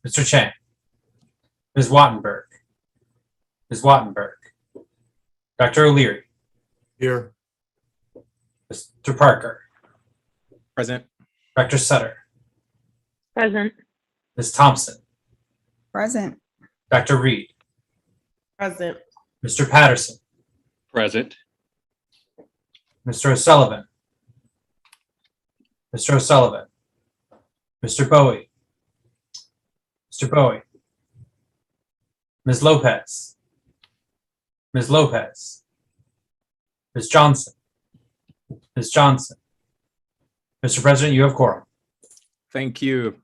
Mr. Chang, Ms. Wattenberg, Ms. Wattenberg, Dr. O'Leary, Here. Mr. Parker, Present. Dr. Sutter, Present. Ms. Thompson, Present. Dr. Reed, Present. Mr. Patterson, Present. Mr. O'Sullivan, Mr. O'Sullivan, Mr. Bowie, Mr. Bowie, Ms. Lopez, Ms. Lopez, Ms. Johnson, Ms. Johnson. Mr. President, you have quorum. Thank you.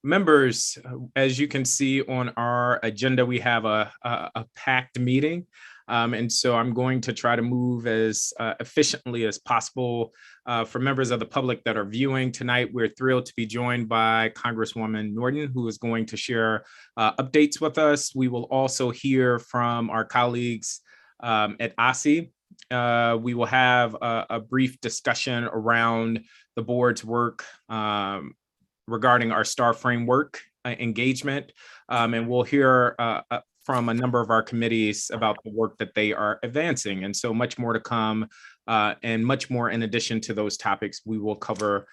Members, as you can see on our agenda, we have a packed meeting. And so I'm going to try to move as efficiently as possible. For members of the public that are viewing tonight, we're thrilled to be joined by Congresswoman Norton, who is going to share updates with us. We will also hear from our colleagues at OSSE. We will have a brief discussion around the board's work regarding our STAR framework engagement. And we'll hear from a number of our committees about the work that they are advancing. And so much more to come and much more in addition to those topics we will cover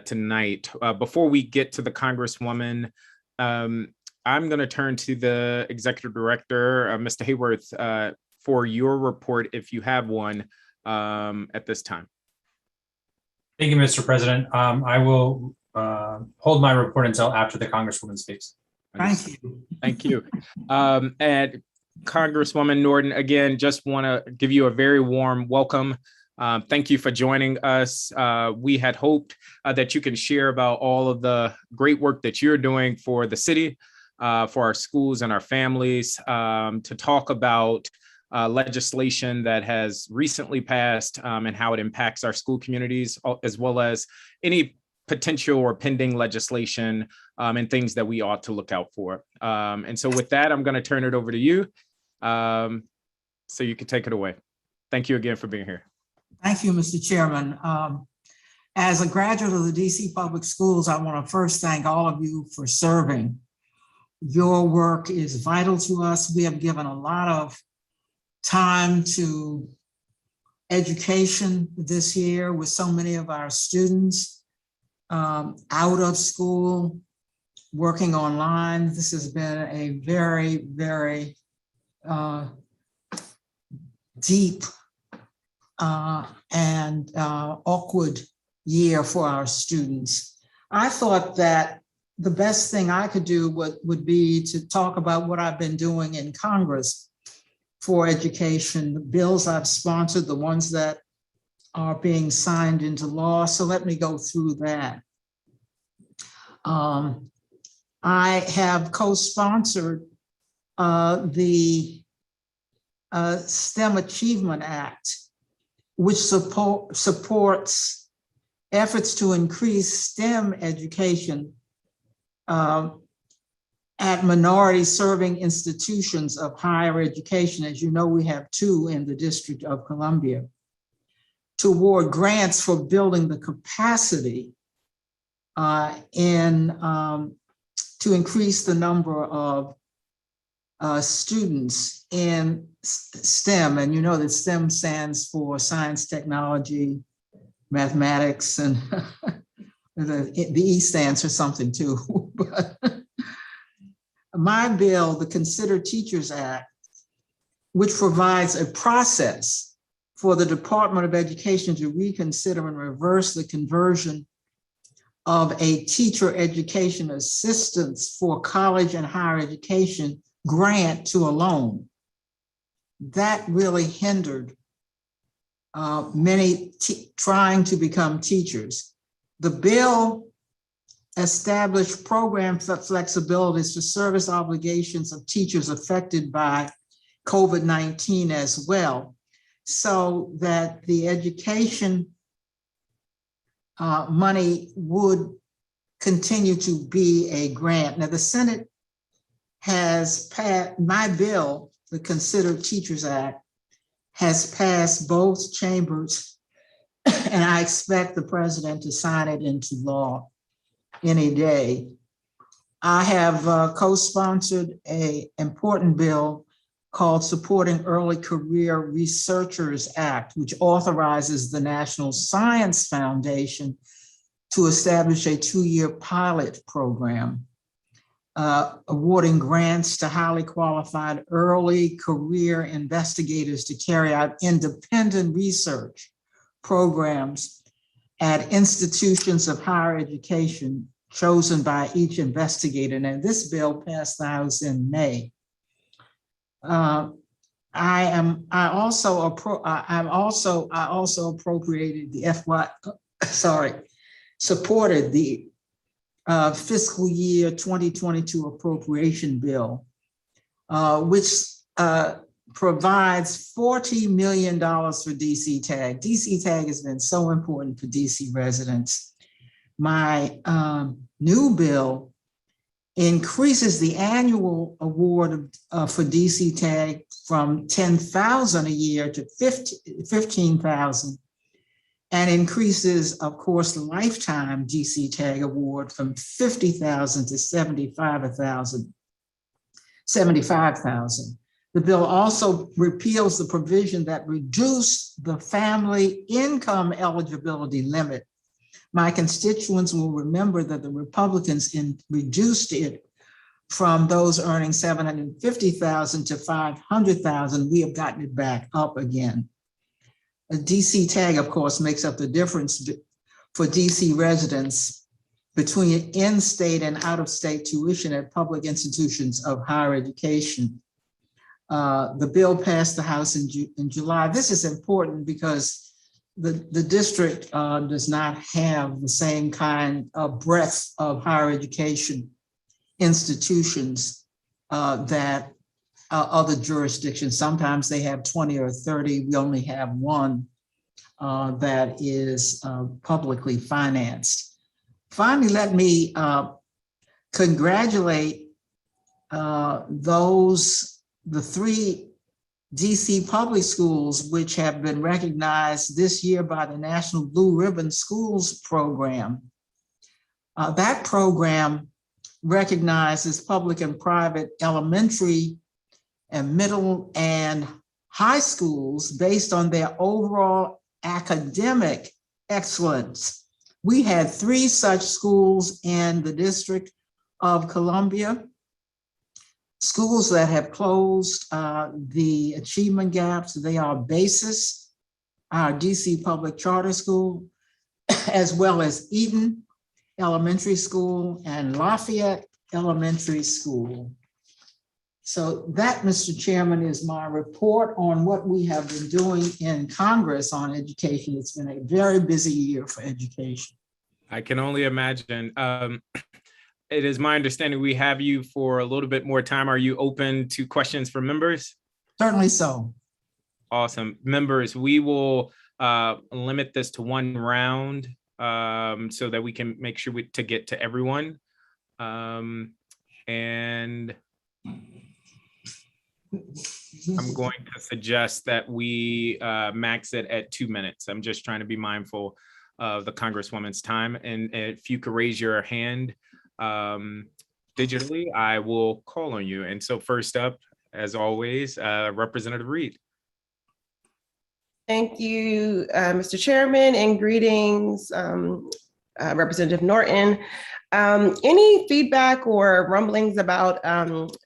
tonight. Before we get to the Congresswoman, I'm going to turn to the Executive Director, Mr. Hayworth, for your report, if you have one at this time. Thank you, Mr. President. I will hold my report until after the Congresswoman speaks. Thank you. Thank you. And Congresswoman Norton, again, just want to give you a very warm welcome. Thank you for joining us. We had hoped that you can share about all of the great work that you're doing for the city, for our schools and our families, to talk about legislation that has recently passed and how it impacts our school communities, as well as any potential or pending legislation and things that we ought to look out for. And so with that, I'm going to turn it over to you so you can take it away. Thank you again for being here. Thank you, Mr. Chairman. As a graduate of the DC Public Schools, I want to first thank all of you for serving. Your work is vital to us. We have given a lot of time to education this year with so many of our students out of school, working online. This has been a very, very deep and awkward year for our students. I thought that the best thing I could do would be to talk about what I've been doing in Congress for education, the bills I've sponsored, the ones that are being signed into law. So let me go through that. I have co-sponsored the STEM Achievement Act, which supports efforts to increase STEM education at minority-serving institutions of higher education. As you know, we have 2 in the District of Columbia, to award grants for building the capacity to increase the number of students in STEM. And you know that STEM stands for science, technology, mathematics, and the E stands for something too. But my bill, the Consider Teachers Act, which provides a process for the Department of Education to reconsider and reverse the conversion of a teacher education assistance for college and higher education grant to a loan. That really hindered many trying to become teachers. The bill established program flexibilities for service obligations of teachers affected by COVID-19 as well, so that the education money would continue to be a grant. Now, the Senate has passed, my bill, the Consider Teachers Act, has passed both chambers, and I expect the president to sign it into law any day. I have co-sponsored an important bill called Supporting Early Career Researchers Act, which authorizes the National Science Foundation to establish a 2-year pilot program, awarding grants to highly qualified early career investigators to carry out independent research programs at institutions of higher education chosen by each investigator. And this bill passed the House in May. I also appropriated the supported the fiscal year 2022 appropriation bill, which provides $40 million for DCTAG. DCTAG has been so important for DC residents. My new bill increases the annual award for DCTAG from $10,000 a year to $15,000, and increases, of course, the lifetime DCTAG award from $50,000 to $75,000. The bill also repeals the provision that reduced the family income eligibility limit. My constituents will remember that the Republicans reduced it from those earning $750,000 to $500,000. We have gotten it back up again. A DC tag, of course, makes up the difference for DC residents between in-state and out-of-state tuition at public institutions of higher education. The bill passed the House in July. This is important because the district does not have the same kind of breadth of higher education institutions that other jurisdictions. Sometimes they have 20 or 30. We only have one that is publicly financed. Finally, let me congratulate the 3 DC public schools, which have been recognized this year by the National Blue Ribbon Schools program. That program recognizes public and private elementary and middle and high schools based on their overall academic excellence. We had 3 such schools in the District of Columbia, schools that have closed the achievement gaps. They are BASIS, our DC Public Charter School, as well as Eden Elementary School and Lafayette Elementary School. So that, Mr. Chairman, is my report on what we have been doing in Congress on education. It's been a very busy year for education. I can only imagine. It is my understanding we have you for a little bit more time. Are you open to questions from members? Certainly so. Awesome. Members, we will limit this to 1 round so that we can make sure to get to everyone. And I'm going to suggest that we max it at 2 minutes. I'm just trying to be mindful of the Congresswoman's time. And if you could raise your hand digitally, I will call on you. And so first up, as always, Representative Reed. Thank you, Mr. Chairman, and greetings, Representative Norton. Any feedback or rumblings about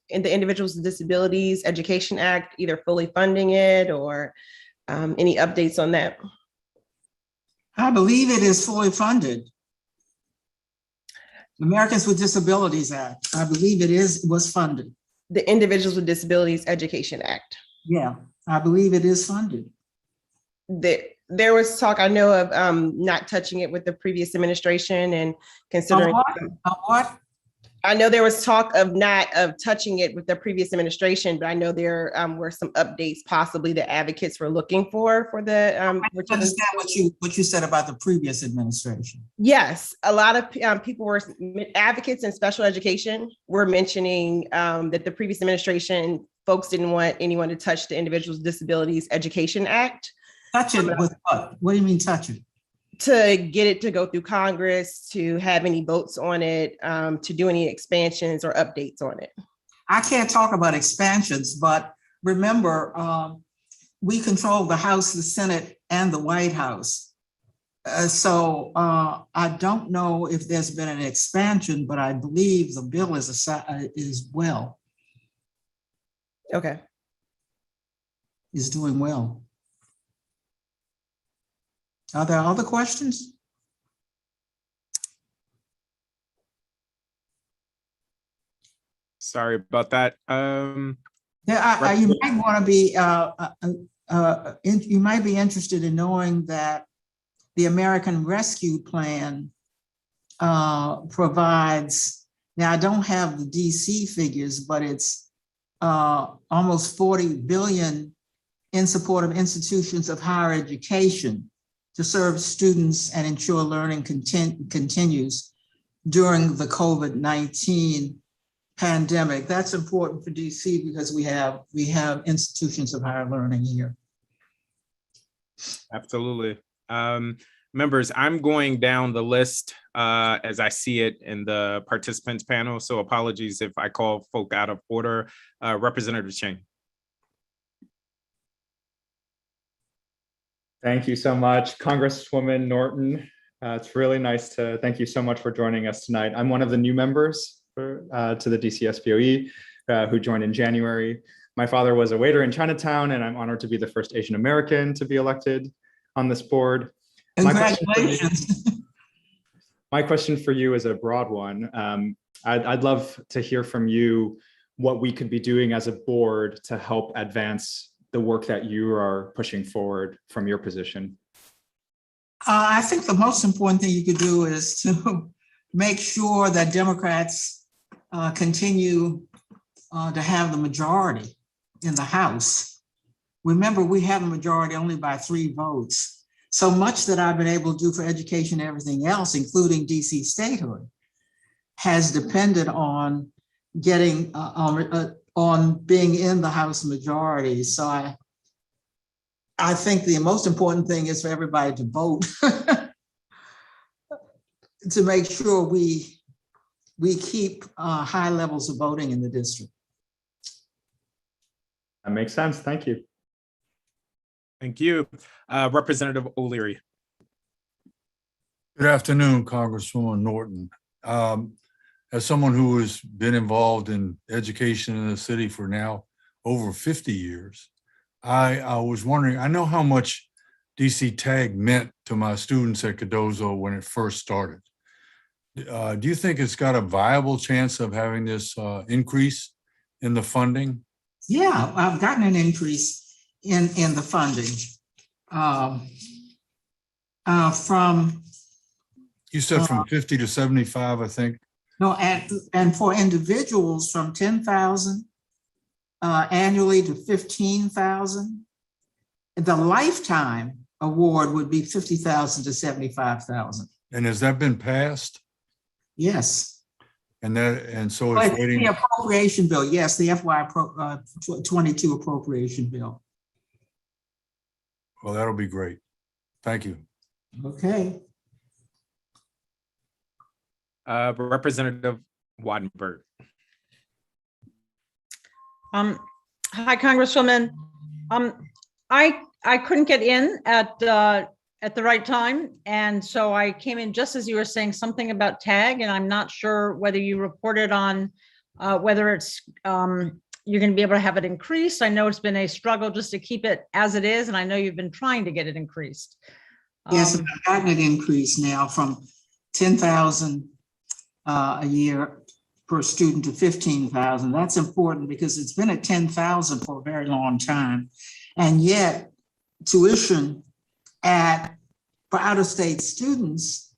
in the Individuals with Disabilities Education Act, either fully funding it or any updates on that? I believe it is fully funded. Americans with Disabilities Act, I believe was funded. The Individuals with Disabilities Education Act. Yeah, I believe it is funded. There was talk, I know, of not touching it with the previous administration and considering. What? I know there was talk of not touching it with the previous administration, but I know there were some updates possibly that advocates were looking for the. I understand what you said about the previous administration. Yes, a lot of people were advocates in special education were mentioning that the previous administration folks didn't want anyone to touch the Individuals with Disabilities Education Act. Touch it with what? What do you mean touch it? to get it to go through Congress, to have any votes on it, to do any expansions or updates on it? I can't talk about expansions, but remember, we control the House, the Senate, and the White House. So I don't know if there's been an expansion, but I believe the bill is well. Okay. Is doing well. Are there other questions? Sorry about that. Yeah, you might want to be, you might be interested in knowing that the American Rescue Plan provides, now I don't have the DC figures, but it's almost 40 billion in support of institutions of higher education to serve students and ensure learning continues during the COVID-19 pandemic. That's important for DC because we have institutions of higher learning here. Absolutely. Members, I'm going down the list as I see it in the participants panel. So apologies if I call folk out of order. Representative Chang. Thank you so much, Congresswoman Norton. It's really nice to thank you so much for joining us tonight. I'm one of the new members to the DCSBOE who joined in January. My father was a waiter in Chinatown, and I'm honored to be the first Asian American to be elected on this board. Congratulations. My question for you is a broad one. I'd love to hear from you what we could be doing as a board to help advance the work that you are pushing forward from your position. I think the most important thing you could do is to make sure that Democrats continue to have the majority in the House. Remember, we have a majority only by 3 votes. So much that I've been able to do for education and everything else, including DC statehood, has depended on getting on being in the House majority. So I think the most important thing is for everybody to vote to make sure we keep high levels of voting in the district. That makes sense. Thank you. Thank you. Representative O'Leary. Good afternoon, Congresswoman Norton. As someone who has been involved in education in the city for now over 50 years, I was wondering, I know how much DCTAG meant to my students at Cardozo when it first started. Do you think it's got a viable chance of having this increase in the funding? Yeah, I've gotten an increase in the funding from. You said from 50 to 75, I think. No, and for individuals from 10,000 annually to 15,000. The lifetime award would be 50,000 to 75,000. And has that been passed? Yes. And so it's waiting. The appropriation bill, yes, the FY22 appropriation bill. Well, that'll be great. Thank you. Okay. Representative Wattenberg. Hi, Congresswoman. I couldn't get in at the right time, and so I came in just as you were saying something about TAG, and I'm not sure whether you reported on whether it's you're going to be able to have it increased. I know it's been a struggle just to keep it as it is, and I know you've been trying to get it increased. Yes, I've gotten it increased now from 10,000 a year per student to 15,000. That's important because it's been at 10,000 for a very long time. And yet tuition for out-of-state students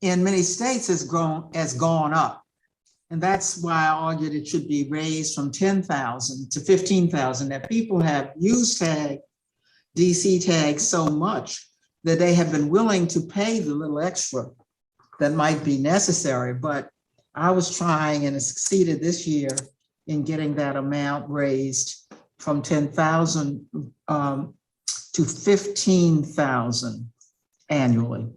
in many states has gone up. And that's why I argued it should be raised from 10,000 to 15,000, that people have used TAG, DC TAG so much that they have been willing to pay the little extra that might be necessary. But I was trying and succeeded this year in getting that amount raised from 10,000 to 15,000 annually.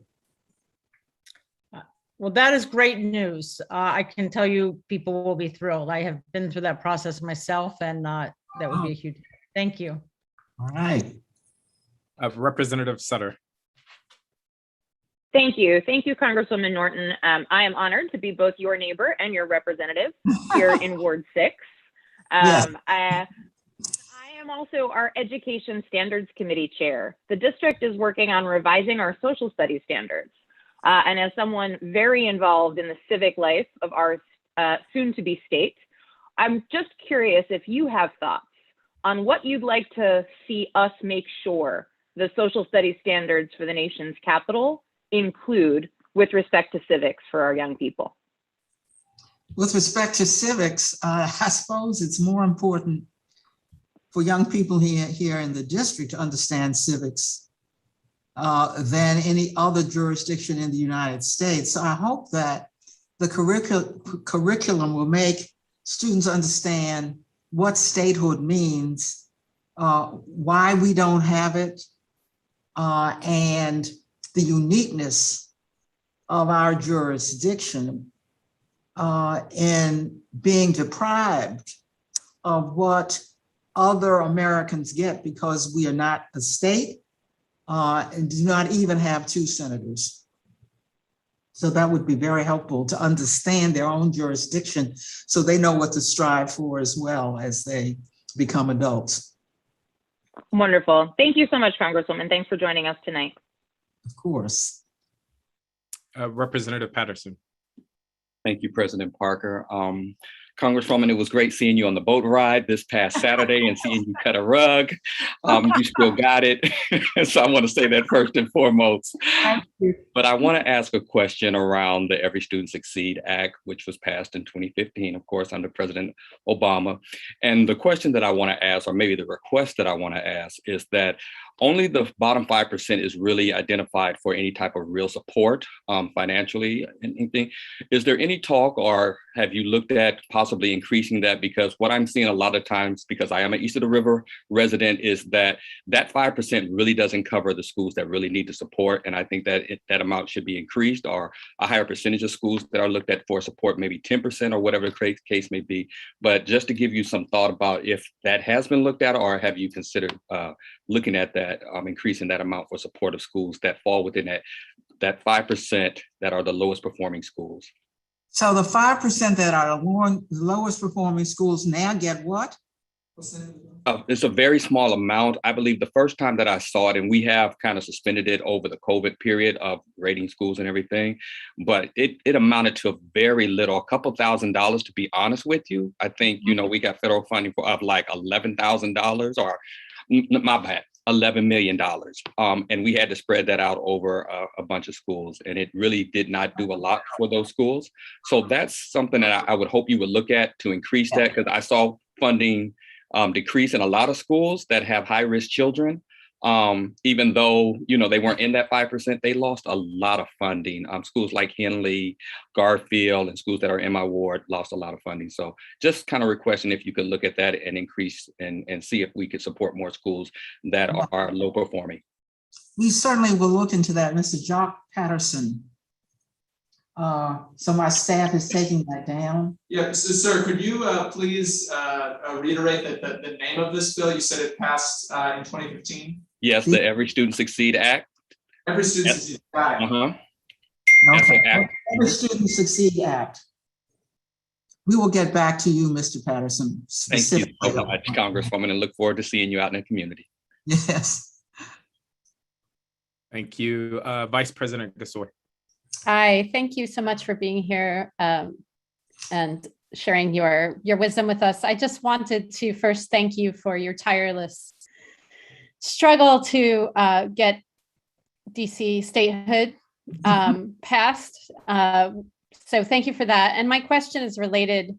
Well, that is great news. I can tell you people will be thrilled. I have been through that process myself, and that would be a huge, thank you. All right. Representative Sutter. Thank you. Thank you, Congresswoman Norton. I am honored to be both your neighbor and your representative here in Ward 6. Yes. I am also our Education Standards Committee chair. The district is working on revising our social studies standards. And as someone very involved in the civic life of our soon-to-be state, I'm just curious if you have thoughts on what you'd like to see us make sure the social studies standards for the nation's capital include with respect to civics for our young people. With respect to civics, I suppose it's more important for young people here in the district to understand civics than any other jurisdiction in the United States. So I hope that the curriculum will make students understand what statehood means, why we don't have it, and the uniqueness of our jurisdiction in being deprived of what other Americans get because we are not a state and do not even have 2 senators. So that would be very helpful to understand their own jurisdiction so they know what to strive for as well as they become adults. Wonderful. Thank you so much, Congresswoman. Thanks for joining us tonight. Of course. Representative Patterson. Thank you, President Parker. Congresswoman, it was great seeing you on the boat ride this past Saturday and seeing you cut a rug. You still got it. So I want to say that first and foremost. But I want to ask a question around the Every Student Succeed Act, which was passed in 2015, of course, under President Obama. And the question that I want to ask, or maybe the request that I want to ask, is that only the bottom 5% is really identified for any type of real support financially. Anything. Is there any talk, or have you looked at possibly increasing that? Because what I'm seeing a lot of times, because I am an East of the River resident, is that 5% really doesn't cover the schools that really need the support. And I think that that amount should be increased, or a higher percentage of schools that are looked at for support, maybe 10% or whatever the case may be. But just to give you some thought about if that has been looked at, or have you considered looking at that, increasing that amount for support of schools that fall within that 5% that are the lowest performing schools? So the 5% that are the lowest performing schools now get what? It's a very small amount. I believe the first time that I saw it, and we have kind of suspended it over the COVID period of rating schools and everything, but it amounted to very little, a couple $1,000s to be honest with you. I think, we got federal funding for like $11,000, or my bad, $11 million. And we had to spread that out over a bunch of schools, and it really did not do a lot for those schools. So that's something that I would hope you would look at to increase that, because I saw funding decrease in a lot of schools that have high-risk children. Even though, they weren't in that 5%, they lost a lot of funding. Schools like Henley, Garfield, and schools that are in my ward lost a lot of funding. So just kind of requesting if you could look at that and increase and see if we could support more schools that are low performing. We certainly will look into that, Mr. Jock Patterson. So my staff is taking that down. Yeah, so sir, could you please reiterate that the name of this bill? You said it passed in 2015? Yes, the Every Student Succeed Act. Every Student Succeed Act. Okay. Every Student Succeed Act. We will get back to you, Mr. Patterson. Thank you so much, Congresswoman, and look forward to seeing you out in the community. Yes. Thank you. Vice President Gasor. Hi, thank you so much for being here and sharing your wisdom with us. I just wanted to first thank you for your tireless struggle to get DC statehood passed. So thank you for that. And my question is related.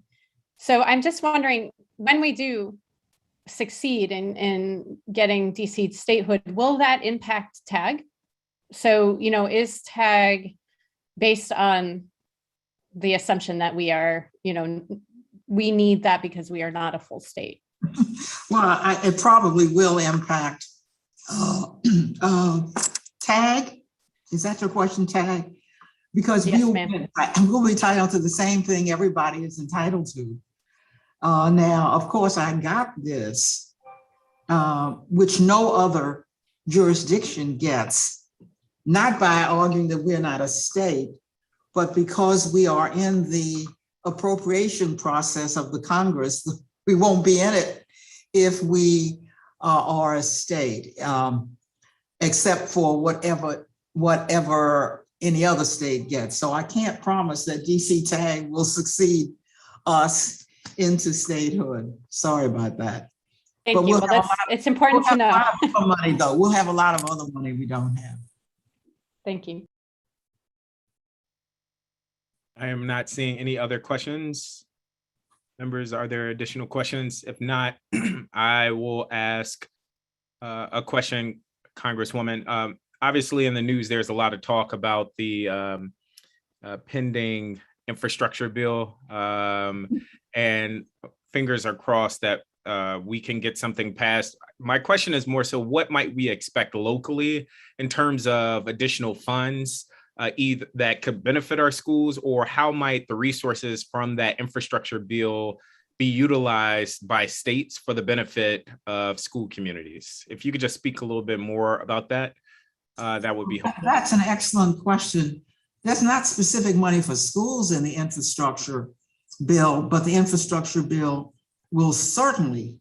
So I'm just wondering, when we do succeed in getting DC statehood, will that impact TAG? So, is TAG based on the assumption that we are, we need that because we are not a full state? Well, it probably will impact TAG. Is that your question, TAG? because Yes, we'll ma'am. be entitled to the same thing everybody is entitled to. Now, of course, I got this, which no other jurisdiction gets, not by arguing that we're not a state, but because we are in the appropriation process of the Congress. We won't be in it if we are a state, except for whatever any other state gets. So I can't promise that DCTAG will succeed us into statehood. Sorry about that. Thank But you. we'll Well, have it's important to We'll have know. a lot of other money, though. We'll have a lot of other money we don't have. Thank you. I am not seeing any other questions. Members, are there additional questions? If not, I will ask a question, Congresswoman. Obviously, in the news, there's a lot of talk about the pending infrastructure bill, and fingers are crossed that we can get something passed. My question is more so, what might we expect locally in terms of additional funds, either that could benefit our schools, or how might the resources from that infrastructure bill be utilized by states for the benefit of school communities? If you could just speak a little bit more about that, that would be helpful. That's an excellent question. There's not specific money for schools in the infrastructure bill, but the infrastructure bill will certainly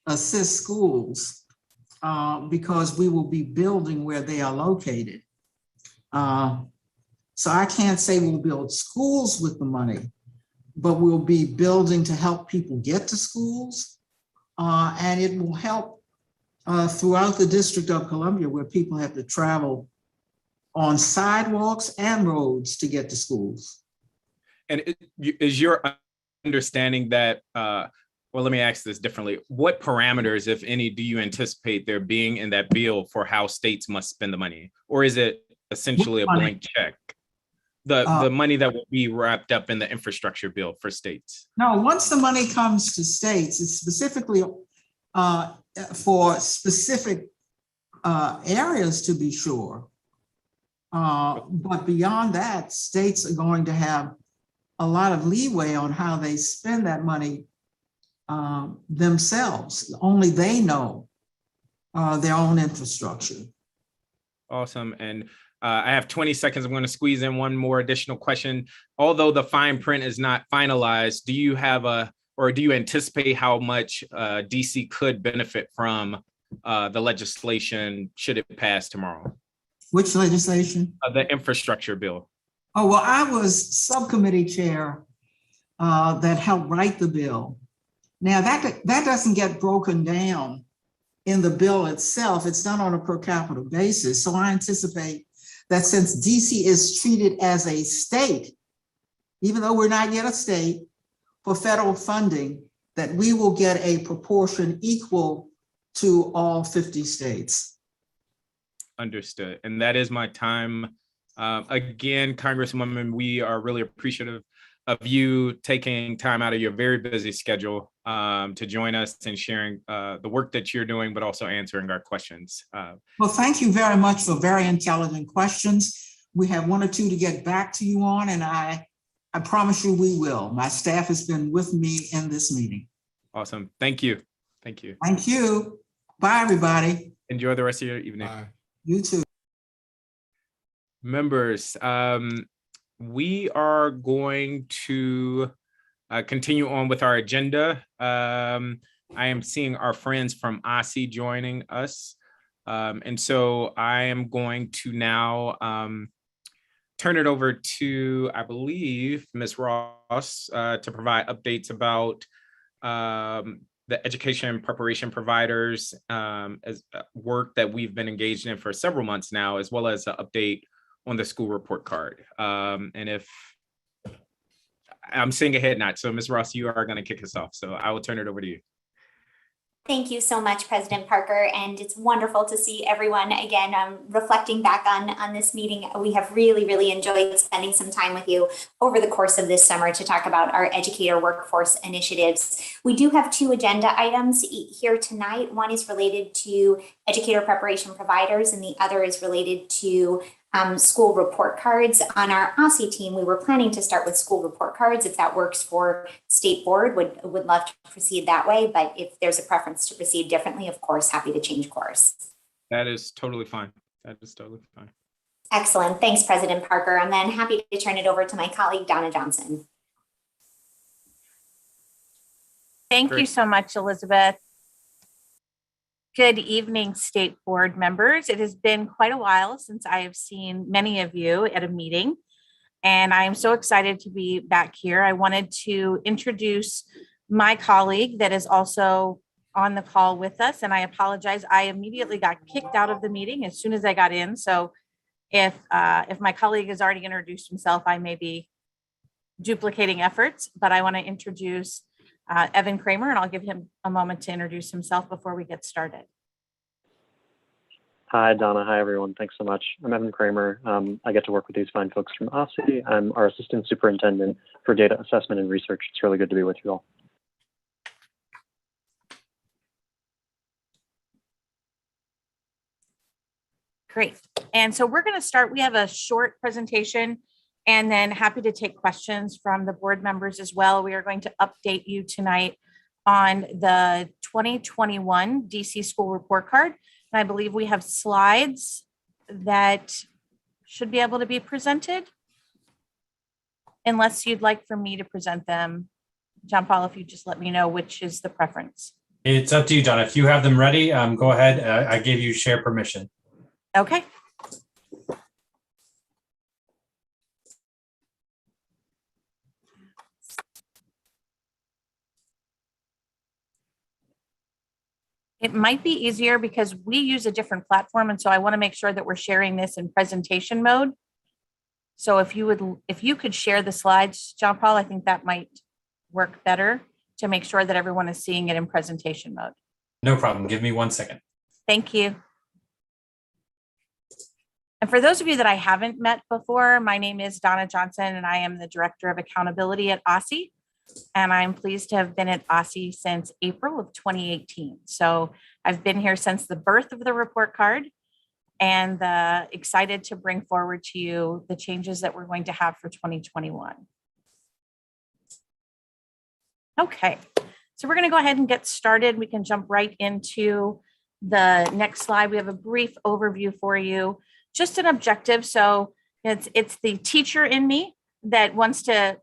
assist schools because we will be building where they are located. So I can't say we'll build schools with the money, but we'll be building to help people get to schools. And it will help throughout the District of Columbia, where people have to travel on sidewalks and roads to get to schools. And is your understanding that, well, let me ask this differently. What parameters, if any, do you anticipate there being in that bill for how states must spend the money? Or is it essentially a blank check? The money that will be wrapped up in the infrastructure bill for states? No, once the money comes to states, it's specifically for specific areas, to be sure. But beyond that, states are going to have a lot of leeway on how they spend that money themselves. Only they know their own infrastructure. Awesome. And I have 20 seconds. I'm going to squeeze in one more additional question. Although the fine print is not finalized, do you have or do you anticipate how much DC could benefit from the legislation should it pass tomorrow? Which legislation? The infrastructure bill. Oh, well, I was subcommittee chair that helped write the bill. Now that doesn't get broken down in the bill itself. It's done on a per capita basis. So I anticipate that since DC is treated as a state, even though we're not yet a state, for federal funding, that we will get a proportion equal to all 50 states. Understood. And that is my time. Again, Congresswoman, we are really appreciative of you taking time out of your very busy schedule to join us and sharing the work that you're doing, but also answering our questions. Well, thank you very much for very intelligent questions. We have one or two to get back to you on, and I promise you we will. My staff has been with me in this meeting. Awesome. Thank you. Thank you. Thank you. Bye, everybody. Enjoy the rest of your evening. Bye. You too. Members, we are going to continue on with our agenda. I am seeing our friends from OSSE joining us. And so I am going to now turn it over to, I believe, Ms. Ross to provide updates about the education preparation providers as work that we've been engaged in for several months now, as well as an update on the school report card. And if I'm seeing a head nod, so Ms. Ross, you are going to kick us off. So I will turn it over to you. Thank you so much, President Parker, and it's wonderful to see everyone again. Reflecting back on this meeting, we have really enjoyed spending some time with you over the course of this summer to talk about our educator workforce initiatives. We do have two agenda items here tonight. One is related to educator preparation providers, and the other is related to school report cards. On our OSSE team, we were planning to start with school report cards. If that works for state board, would love to proceed that way. But if there's a preference to proceed differently, of course, happy to change course. That is totally fine. That is totally fine. Excellent. Thanks, President Parker. I'm then happy to turn it over to my colleague, Donna Johnson. Thank you Great. so much, Elizabeth. Good evening, state board members. It has been quite a while since I have seen many of you at a meeting, and I am so excited to be back here. I wanted to introduce my colleague that is also on the call with us, and I apologize. I immediately got kicked out of the meeting as soon as I got in. So if my colleague has already introduced himself, I may be duplicating efforts, but I want to introduce Evan Kramer, and I'll give him a moment to introduce himself before we get started. Hi, Donna. Hi, everyone. Thanks so much. I'm Evan Kramer. I get to work with these fine folks from OSSE. I'm our assistant superintendent for data assessment and research. It's really good to be with you all. Great. And so we're going to start. We have a short presentation and then happy to take questions from the board members as well. We are going to update you tonight on the 2021 DC school report card. And I believe we have slides that should be able to be presented. Unless you'd like for me to present them. John Paul, if you just let me know which is the preference. It's up to you, John. If you have them ready, go ahead. I gave you share permission. Okay. It might be easier because we use a different platform. And so I want to make sure that we're sharing this in presentation mode. So if you could share the slides, John Paul, I think that might work better to make sure that everyone is seeing it in presentation mode. No problem. Give me 1 second. Thank you. And for those of you that I haven't met before, my name is Donna Johnson, and I am the Director of Accountability at OSSE. And I'm pleased to have been at OSSE since April of 2018. So I've been here since the birth of the report card, and excited to bring forward to you the changes that we're going to have for 2021. Okay, so we're going to go ahead and get started. We can jump right into the next slide. We have a brief overview for you, just an objective. So it's the teacher in me that wants to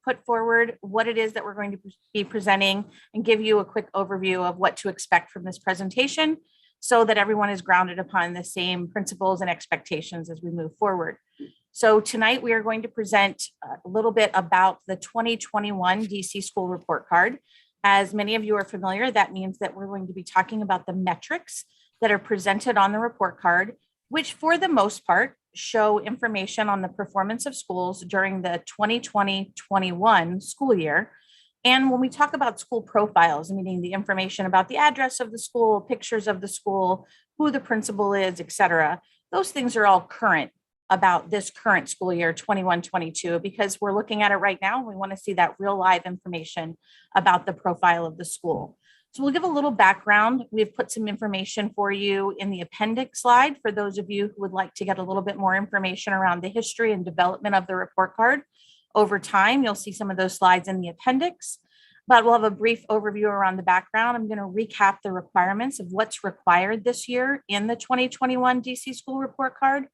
put forward what it is that we're going to be presenting and give you a quick overview of what to expect from this presentation so that everyone is grounded upon the same principles and expectations as we move forward. So tonight we are going to present a little bit about the 2021 DC school report card. As many of you are familiar, that means that we're going to be talking about the metrics that are presented on the report card, which for the most part show information on the performance of schools during the 2020-21 school year. And when we talk about school profiles, meaning the information about the address of the school, pictures of the school, who the principal is, et cetera, those things are all current about this current school year, 21-22, because we're looking at it right now. And we want to see that real live information about the profile of the school. So we'll give a little background. We've put some information for you in the appendix slide for those of you who would like to get a little bit more information around the history and development of the report card. Over time, you'll see some of those slides in the appendix, but we'll have a brief overview around the background. I'm going to recap the requirements of what's required this year in the 2021 DC school report card,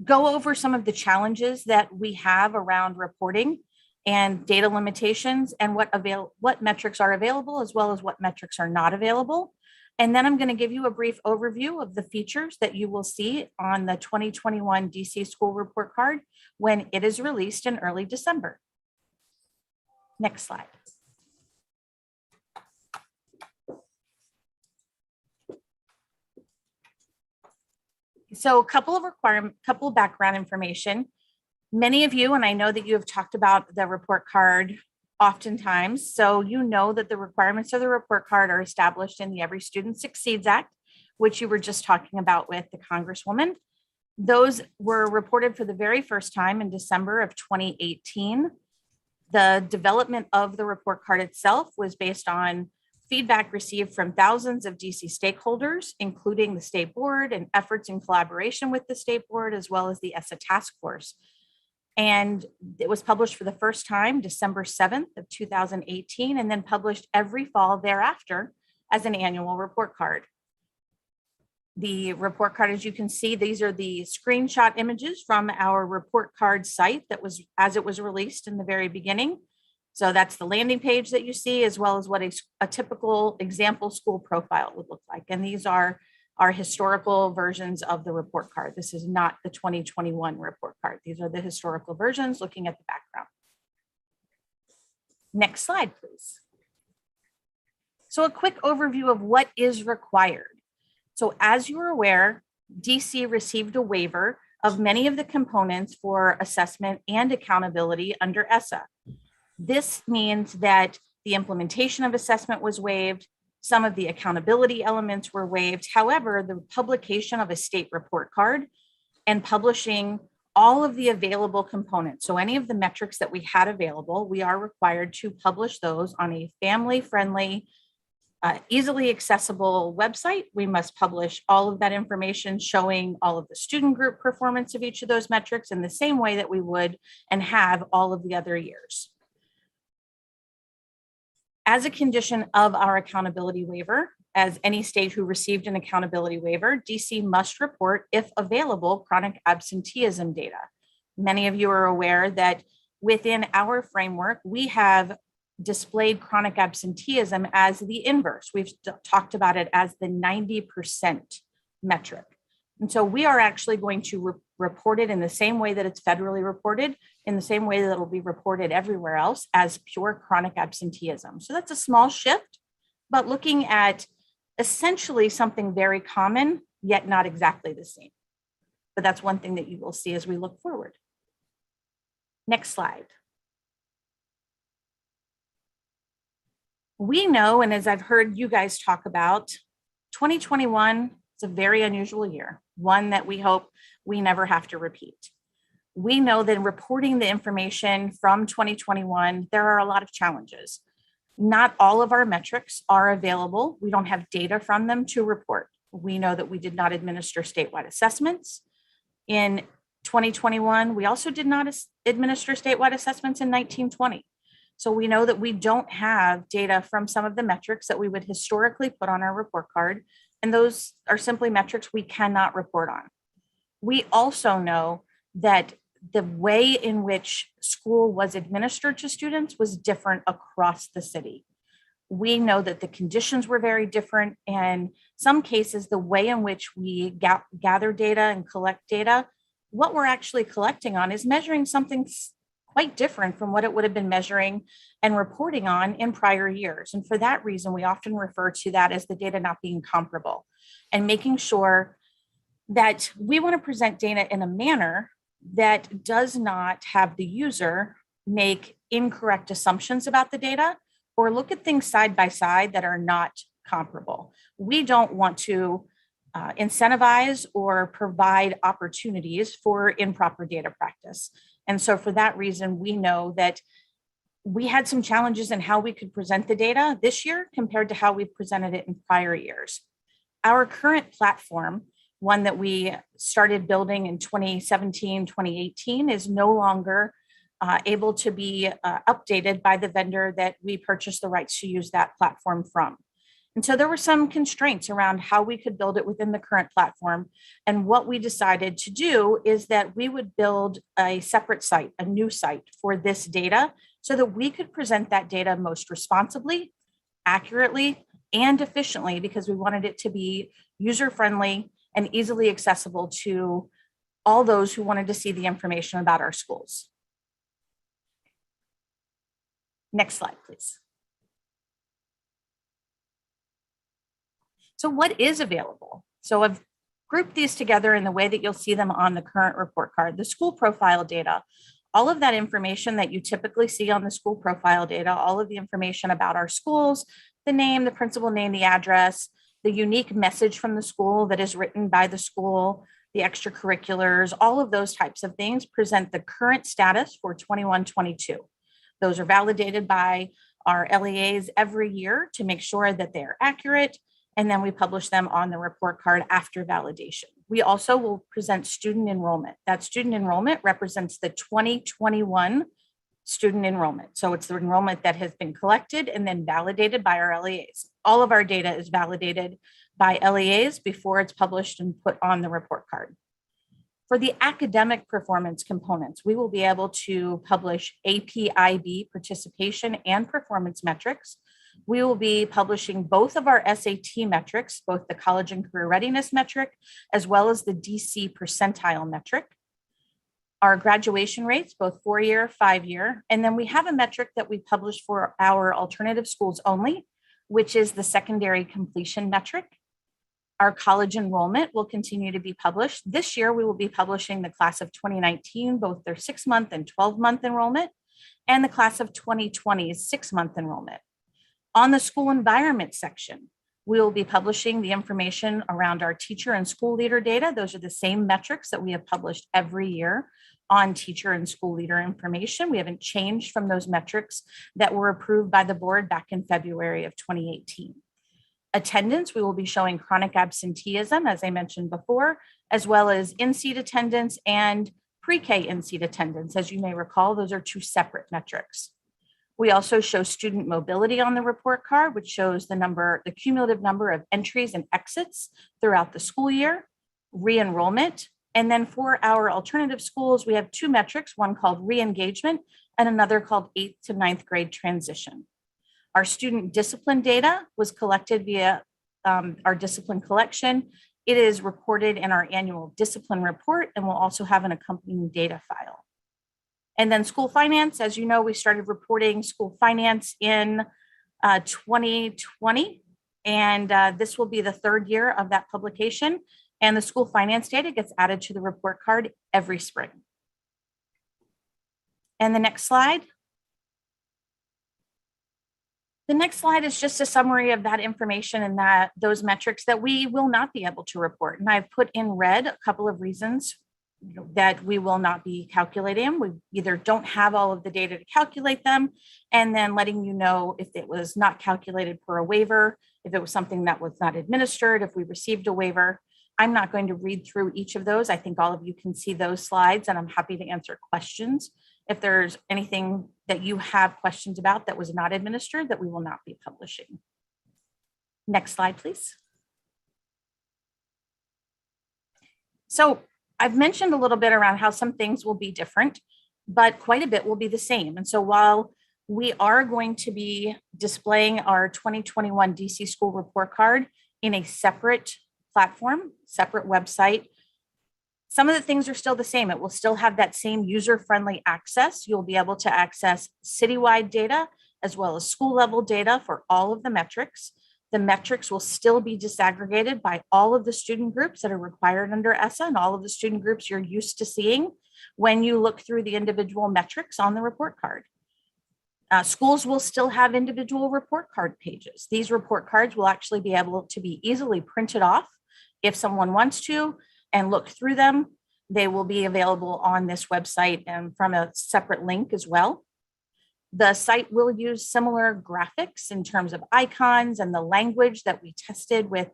go over some of the challenges that we have around reporting and data limitations and what metrics are available as well as what metrics are not available. And then I'm going to give you a brief overview of the features that you will see on the 2021 DC school report card when it is released in early December. Next slide. So a couple of background information. Many of you, and I know that you have talked about the report card oftentimes, so you know that the requirements of the report card are established in the Every Student Succeeds Act, which you were just talking about with the Congresswoman. Those were reported for the very first time in December of 2018. The development of the report card itself was based on feedback received from thousands of DC stakeholders, including the state board and efforts in collaboration with the state board, as well as the ESSA task force. And it was published for the first time December 7th of 2018, and then published every fall thereafter as an annual report card. The report card, as you can see, these are the screenshot images from our report card site that was as it was released in the very beginning. So that's the landing page that you see, as well as what a typical example school profile would look like. And these are our historical versions of the report card. This is not the 2021 report card. These are the historical versions looking at the background. Next slide, please. So a quick overview of what is required. So as you're aware, DC received a waiver of many of the components for assessment and accountability under ESSA. This means that the implementation of assessment was waived, some of the accountability elements were waived. However, the publication of a state report card and publishing all of the available components, so any of the metrics that we had available, we are required to publish those on a family-friendly, easily accessible website. We must publish all of that information showing all of the student group performance of each of those metrics in the same way that we would and have all of the other years. As a condition of our accountability waiver, as any state who received an accountability waiver, DC must report, if available, chronic absenteeism data. Many of you are aware that within our framework, we have displayed chronic absenteeism as the inverse. We've talked about it as the 90% metric. And so we are actually going to report it in the same way that it's federally reported, in the same way that it will be reported everywhere else as pure chronic absenteeism. So that's a small shift, but looking at essentially something very common, yet not exactly the same. But that's one thing that you will see as we look forward. Next slide. We know, and as I've heard you guys talk about, 2021 is a very unusual year, one that we hope we never have to repeat. We know that reporting the information from 2021, there are a lot of challenges. Not all of our metrics are available. We don't have data from them to report. We know that we did not administer statewide assessments. In 2021, we also did not administer statewide assessments in 1920. So we know that we don't have data from some of the metrics that we would historically put on our report card, and those are simply metrics we cannot report on. We also know that the way in which school was administered to students was different across the city. We know that the conditions were very different, and some cases, the way in which we gather data and collect data, what we're actually collecting on is measuring something quite different from what it would have been measuring and reporting on in prior years. And for that reason, we often refer to that as the data not being comparable, and making sure that we want to present data in a manner that does not have the user make incorrect assumptions about the data or look at things side by side that are not comparable. We don't want to incentivize or provide opportunities for improper data practice. And so for that reason, we know that we had some challenges in how we could present the data this year compared to how we presented it in prior years. Our current platform, one that we started building in 2017, 2018, is no longer able to be updated by the vendor that we purchased the rights to use that platform from. And so there were some constraints around how we could build it within the current platform. And what we decided to do is that we would build a separate site, a new site for this data, so that we could present that data most responsibly, accurately, and efficiently, because we wanted it to be user-friendly and easily accessible to all those who wanted to see the information about our schools. Next slide, please. So what is available? So I've grouped these together in the way that you'll see them on the current report card. The school profile data, all of that information that you typically see on the school profile data, all of the information about our schools, the name, the principal name, the address, the unique message from the school that is written by the school, the extracurriculars, all of those types of things present the current status for 21-22. Those are validated by our LEAs every year to make sure that they are accurate, and then we publish them on the report card after validation. We also will present student enrollment. That student enrollment represents the 2021 student enrollment. So it's the enrollment that has been collected and then validated by our LEAs. All of our data is validated by LEAs before it's published and put on the report card. For the academic performance components, we will be able to publish APIB participation and performance metrics. We will be publishing both of our SAT metrics, both the college and career readiness metric, as well as the DC percentile metric. Our graduation rates, both 4-year, 5-year, and then we have a metric that we publish for our alternative schools only, which is the secondary completion metric. Our college enrollment will continue to be published. This year, we will be publishing the class of 2019, both their 6-month and 12-month enrollment, and the class of 2020's 6-month enrollment. On the school environment section, we will be publishing the information around our teacher and school leader data. Those are the same metrics that we have published every year on teacher and school leader information. We haven't changed from those metrics that were approved by the board back in February of 2018. Attendance, we will be showing chronic absenteeism, as I mentioned before, as well as in-seat attendance and pre-K in-seat attendance. As you may recall, those are 2 separate metrics. We also show student mobility on the report card, which shows the cumulative number of entries and exits throughout the school year, re-enrollment, and then for our alternative schools, we have 2 metrics, one called re-engagement and another called 8th to 9th grade transition. Our student discipline data was collected via our discipline collection. It is reported in our annual discipline report and will also have an accompanying data file. And then school finance, as you know, we started reporting school finance in 2020, and this will be the 3rd year of that publication. And the school finance data gets added to the report card every spring. And the next slide. The next slide is just a summary of that information and those metrics that we will not be able to report. And I've put in red a couple of reasons that we will not be calculating. We either don't have all of the data to calculate them, and then letting you know if it was not calculated per a waiver, if it was something that was not administered, if we received a waiver. I'm not going to read through each of those. I think all of you can see those slides, and I'm happy to answer questions. If there's anything that you have questions about that was not administered, that we will not be publishing. Next slide, please. So I've mentioned a little bit around how some things will be different, but quite a bit will be the same. And so while we are going to be displaying our 2021 DC school report card in a separate platform, separate website, some of the things are still the same. It will still have that same user-friendly access. You'll be able to access citywide data as well as school level data for all of the metrics. The metrics will still be disaggregated by all of the student groups that are required under ESSA and all of the student groups you're used to seeing when you look through the individual metrics on the report card. Schools will still have individual report card pages. These report cards will actually be able to be easily printed off if someone wants to and look through them. They will be available on this website and from a separate link as well. The site will use similar graphics in terms of icons and the language that we tested with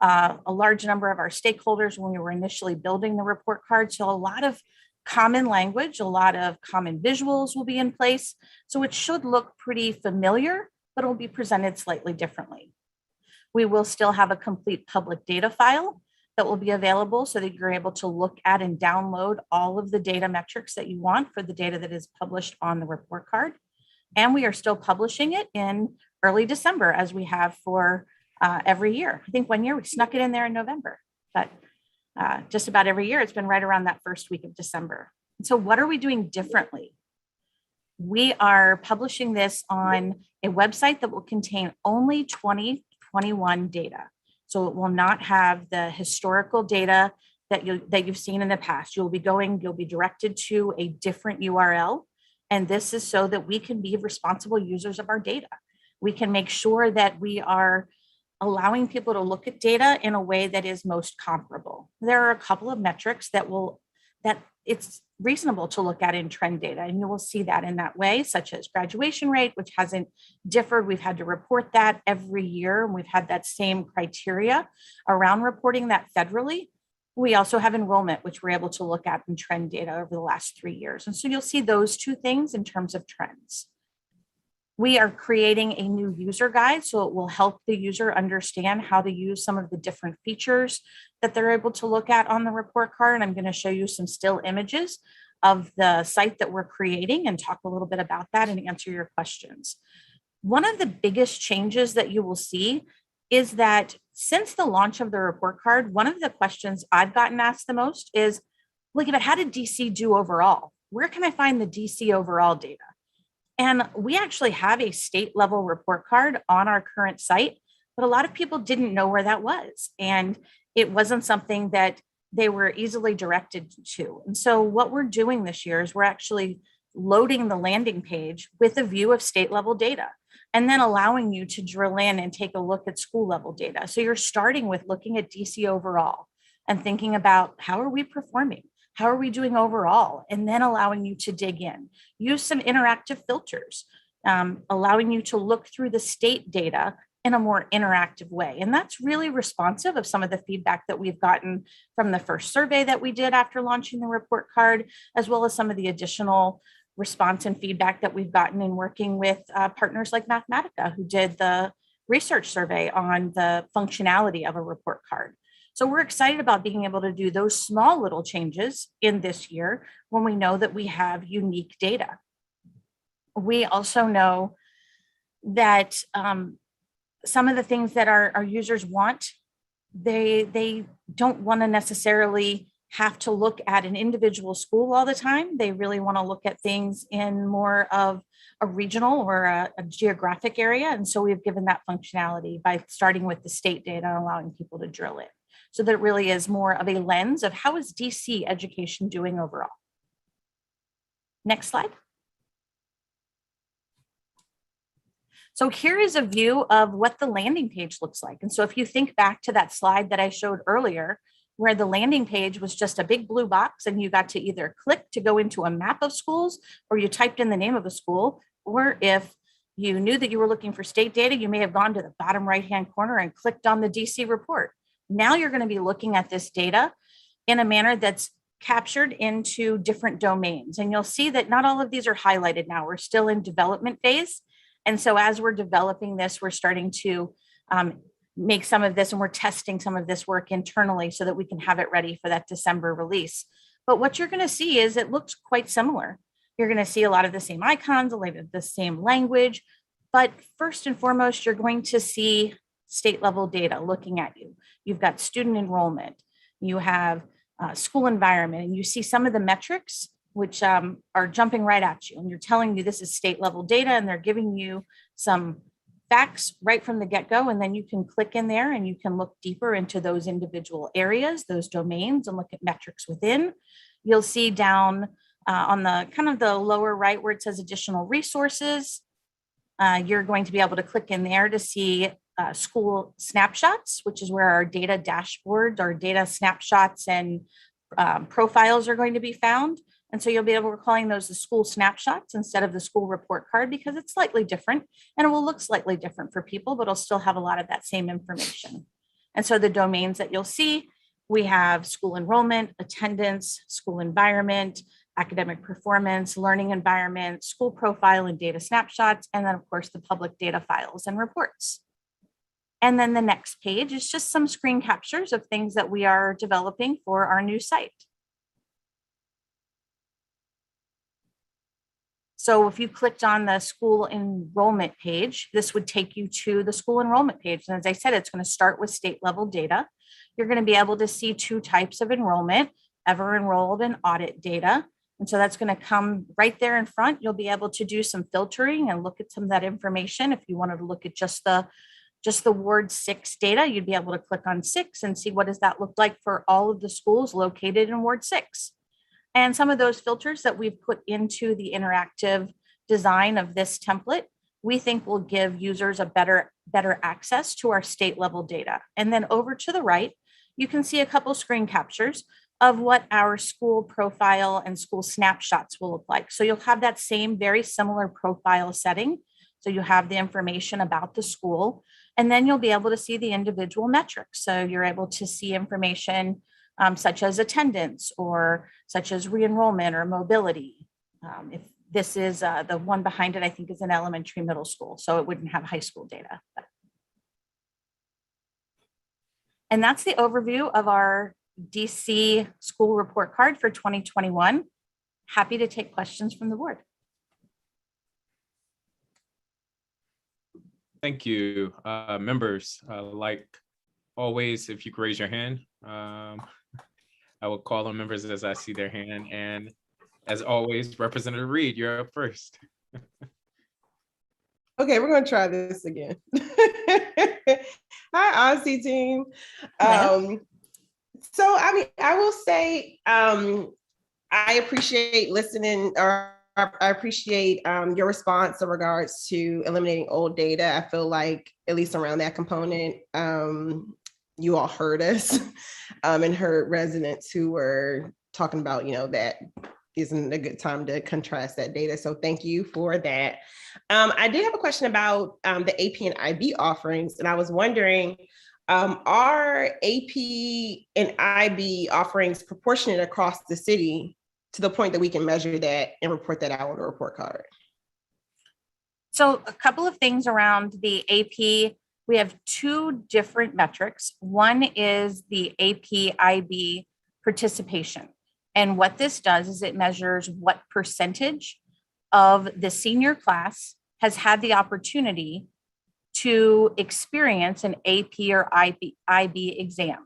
a large number of our stakeholders when we were initially building the report card. So a lot of common language, a lot of common visuals will be in place. So it should look pretty familiar, but it will be presented slightly differently. We will still have a complete public data file that will be available so that you're able to look at and download all of the data metrics that you want for the data that is published on the report card. And we are still publishing it in early December, as we have for every year. I think one year we snuck it in there in November, but just about every year it's been right around that first week of December. And so what are we doing differently? We are publishing this on a website that will contain only 2021 data. So it will not have the historical data that you've seen in the past. You'll be directed to a different URL. And this is so that we can be responsible users of our data. We can make sure that we are allowing people to look at data in a way that is most comparable. There are a couple of metrics that will that it's reasonable to look at in trend data. And you will see that in that way, such as graduation rate, which hasn't differed. We've had to report that every year, and we've had that same criteria around reporting that federally. We also have enrollment, which we're able to look at in trend data over the last 3 years. And so you'll see those two things in terms of trends. We are creating a new user guide, so it will help the user understand how to use some of the different features that they're able to look at on the report card. And I'm going to show you some still images of the site that we're creating and talk a little bit about that and answer your questions. One of the biggest changes that you will see is that since the launch of the report card, one of the questions I've gotten asked the most is, well, but how did DC do overall? Where can I find the DC overall data? And we actually have a state level report card on our current site, but a lot of people didn't know where that was. And it wasn't something that they were easily directed to. And so what we're doing this year is we're actually loading the landing page with a view of state level data, and then allowing you to drill in and take a look at school level data. So you're starting with looking at DC overall and thinking about, how are we performing? How are we doing overall? And then allowing you to dig in. Use some interactive filters, allowing you to look through the state data in a more interactive way. And that's really responsive of some of the feedback that we've gotten from the first survey that we did after launching the report card, as well as some of the additional response and feedback that we've gotten in working with partners like Mathematica, who did the research survey on the functionality of a report card. So we're excited about being able to do those small little changes in this year when we know that we have unique data. We also know that some of the things that our users want, they don't want to necessarily have to look at an individual school all the time. They really want to look at things in more of a regional or a geographic area. And so we've given that functionality by starting with the state data and allowing people to drill in. So that it really is more of a lens of how is DC education doing overall. Next slide. So here is a view of what the landing page looks like. And so if you think back to that slide that I showed earlier, where the landing page was just a big blue box and you got to either click to go into a map of schools, or you typed in the name of a school, or if you knew that you were looking for state data, you may have gone to the bottom right-hand corner and clicked on the DC report. Now you're going to be looking at this data in a manner that's captured into different domains. And you'll see that not all of these are highlighted now. We're still in development phase. And so as we're developing this, we're starting to make some of this, and we're testing some of this work internally so that we can have it ready for that December release. But what you're going to see is it looks quite similar. You're going to see a lot of the same icons, a lot of the same language. But first and foremost, you're going to see state level data looking at you. You've got student enrollment, you have school environment, and you see some of the metrics which are jumping right at you. And you're telling you this is state level data, and they're giving you some facts right from the get-go. And then you can click in there and you can look deeper into those individual areas, those domains, and look at metrics within. You'll see down on the kind of the lower right where it says additional resources, you're going to be able to click in there to see school snapshots, which is where our data dashboards, our data snapshots and profiles are going to be found. And so you'll be able to calling those the school snapshots instead of the school report card, because it's slightly different and it will look slightly different for people, but it'll still have a lot of that same information. And so the domains that you'll see, we have school enrollment, attendance, school environment, academic performance, learning environment, school profile and data snapshots, and then of course the public data files and reports. And then the next page is just some screen captures of things that we are developing for our new site. So if you clicked on the school enrollment page, this would take you to the school enrollment page. And as I said, it's going to start with state level data. You're going to be able to see two types of enrollment, ever enrolled and audit data. And so that's going to come right there in front. You'll be able to do some filtering and look at some of that information. If you wanted to look at just the Ward 6 data, you'd be able to click on 6 and see what does that look like for all of the schools located in Ward 6. And some of those filters that we've put into the interactive design of this template, we think will give users a better access to our state level data. And then over to the right, you can see a couple screen captures of what our school profile and school snapshots will look like. So you'll have that same very similar profile setting. So you have the information about the school, and then you'll be able to see the individual metrics. So you're able to see information such as attendance or such as re-enrollment or mobility. If this is the one behind it, I think is an elementary middle school, so it wouldn't have high school data. And that's the overview of our DC school report card for 2021. Happy to take questions from the board. Thank you, members. Like always, if you could raise your hand, I will call on members as I see their hand. And as always, Representative Reed, you're up first. Okay, we're going to try this again. Hi, OSCE team. So, I mean, I will say I appreciate listening, or I appreciate your response in regards to eliminating old data. I feel like, at least around that component, you all heard us and heard residents who were talking about, you know, that isn't a good time to contrast that data. So thank you for that. I did have a question about the AP and IB offerings, and I was wondering, are AP and IB offerings proportionate across the city to the point that we can measure that and report that out on a report card? So a couple of things around the AP. We have two different metrics. One is the AP IB participation. And what this does is it measures what percentage of the senior class has had the opportunity to experience an AP or IB exam.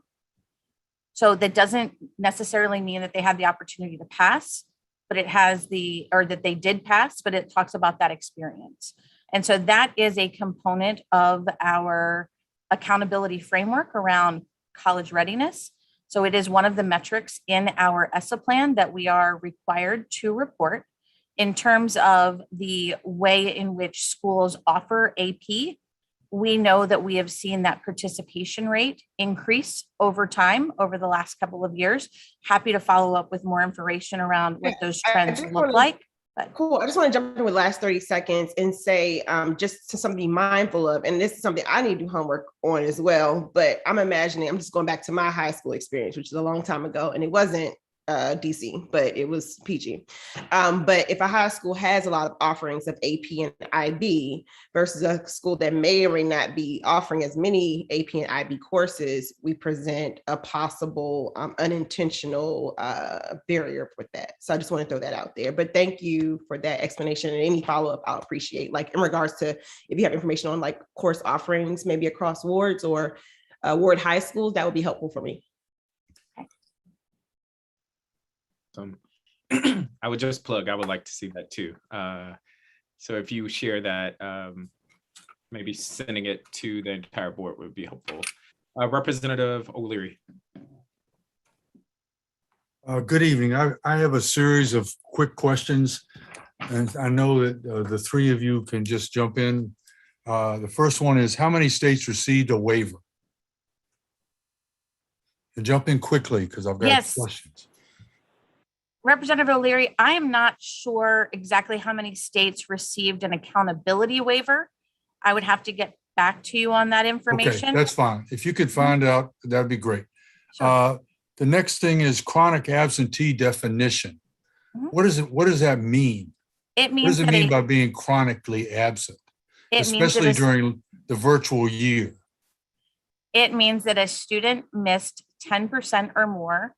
So that doesn't necessarily mean that they had the opportunity to pass, but it has that they did pass, but it talks about that experience. And so that is a component of our accountability framework around college readiness. So it is one of the metrics in our ESSA plan that we are required to report. In terms of the way in which schools offer AP, we know that we have seen that participation rate increase over time over the last couple of years. Happy to follow up with more information around what those trends look like. But cool. I just want to jump in with the last 30 seconds and say just to something to be mindful of, and this is something I need to do homework on as well, but I'm just going back to my high school experience, which is a long time ago, and it wasn't DC, but it was PG. But if a high school has a lot of offerings of AP and IB versus a school that may or may not be offering as many AP and IB courses, we present a possible unintentional barrier with that. So I just want to throw that out there. But thank you for that explanation, and any follow-up I'll appreciate. Like in regards to if you have information on like course offerings, maybe across wards or ward high schools, that would be helpful for me. I would just plug, I would like to see that too. So if you share that, maybe sending it to the entire board would be helpful. Representative O'Leary. Good evening. I have a series of quick questions, and I know that the three of you can just jump in. The first one is, how many states received a waiver? And jump in quickly because I've got questions. Representative O'Leary, I am not sure exactly how many states received an accountability waiver. I would have to get back to you on that information. Okay, that's fine. If you could find out, that'd be great. Sure. The next thing is chronic absentee definition. What does that mean? It means, what does it mean by being chronically absent, especially during the virtual year? It means that a student missed 10% or more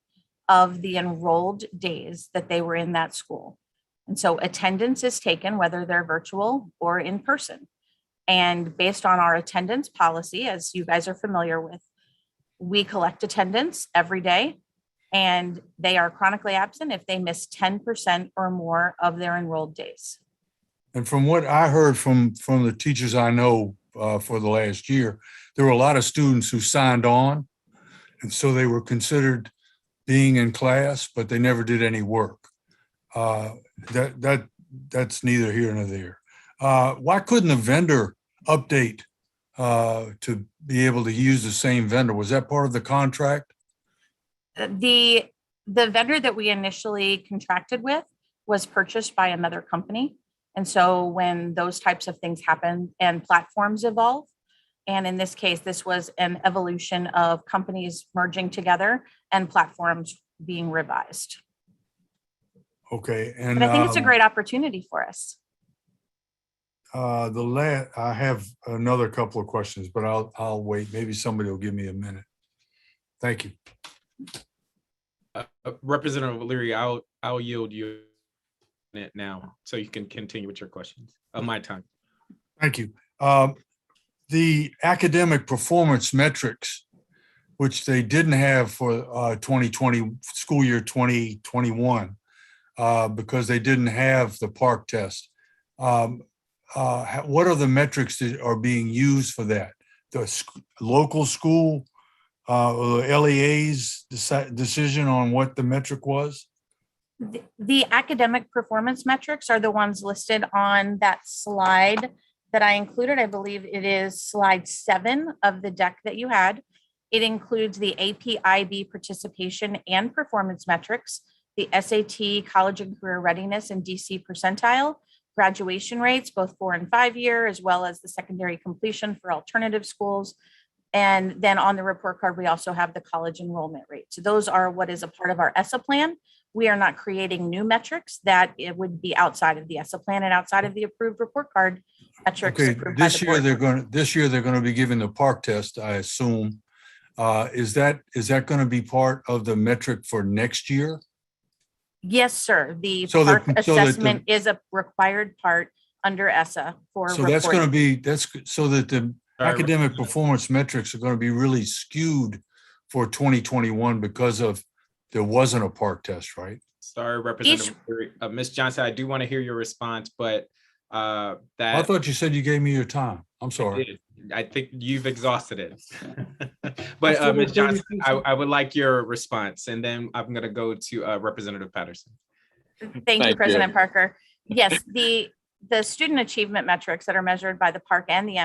of the enrolled days that they were in that school. And so attendance is taken whether they're virtual or in person. And based on our attendance policy, as you guys are familiar with, we collect attendance every day, and they are chronically absent if they miss 10% or more of their enrolled days. And from what I heard from the teachers I know for the last year, there were a lot of students who signed on, and so they were considered being in class, but they never did any work. That's neither here nor there. Why couldn't a vendor update to be able to use the same vendor? Was that part of the contract? The the vendor that we initially contracted with was purchased by another company. And so when those types of things happen and platforms evolve, and in this case, this was an evolution of companies merging together and platforms being revised. Okay, and But I think it's a great opportunity for us. I have another couple of questions, but I'll wait. Maybe somebody will give me a minute. Thank you. Representative Leary, I'll yield you it now so you can continue with your questions of my time. Thank you. The academic performance metrics, which they didn't have for 2020 school year 2021, because they didn't have the PARC test. What are the metrics that are being used for that? The local school, LEA's decision on what the metric was? The academic performance metrics are the ones listed on that slide that I included. I believe it is slide 7 of the deck that you had. It includes the AP/IB participation and performance metrics, the SAT, college and career readiness, and DC percentile, graduation rates, both 4 and 5 year, as well as the secondary completion for alternative schools. And then on the report card, we also have the college enrollment rate. So those are what is a part of our ESSA plan. We are not creating new metrics that it would be outside of the ESSA plan and outside of the approved report card metrics. Okay, this year they're going to be giving the PARC test, I assume. Is that going to be part of the metric for next year? Yes, sir. The PARC assessment is a required part under ESSA for so reporting. that's going to be so that the academic performance metrics are going to be really skewed for 2021 because of there wasn't a PARC test, right? Sorry, Representative Ms. Johnson, I do want to hear your response, but I thought you said you gave me your time. I'm sorry. I think you've exhausted it. But Ms. Johnson, I would like your response, and then I'm going to go to Representative Patterson. Thank you, President Parker. Yes, the student achievement metrics that are measured by the PARC and the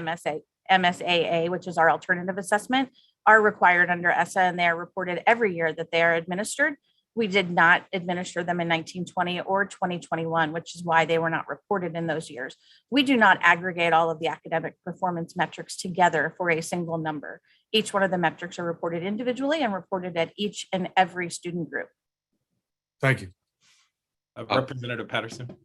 MSAA, which is our alternative assessment, are required under ESSA, and they are reported every year that they are administered. We did not administer them in 1920 or 2021, which is why they were not reported in those years. We do not aggregate all of the academic performance metrics together for a single number. Each one of the metrics are reported individually and reported at each and every student group. Thank you. Representative Patterson.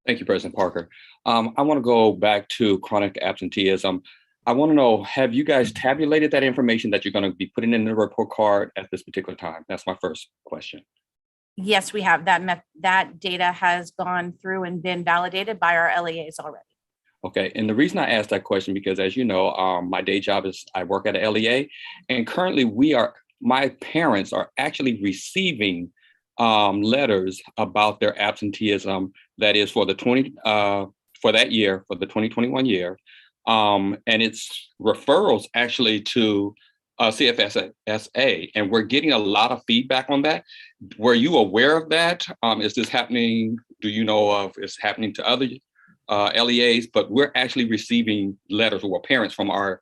Thank you, President Parker. I want to go back to chronic absenteeism. I want to know, have you guys tabulated that information that you're going to be putting in the report card at this particular time? That's my first question. Yes, we have. That data has gone through and been validated by our LEAs already. Okay, and the reason I asked that question, because as you know, my day job is I work at a LEA, and currently my parents are actually receiving letters about their absenteeism that is for the 2021 year. And it's referrals actually to CFSA, and we're getting a lot of feedback on that. Were you aware of that? Is this happening? Do you know of it's happening to other LEAs? But we're actually receiving letters, or parents from our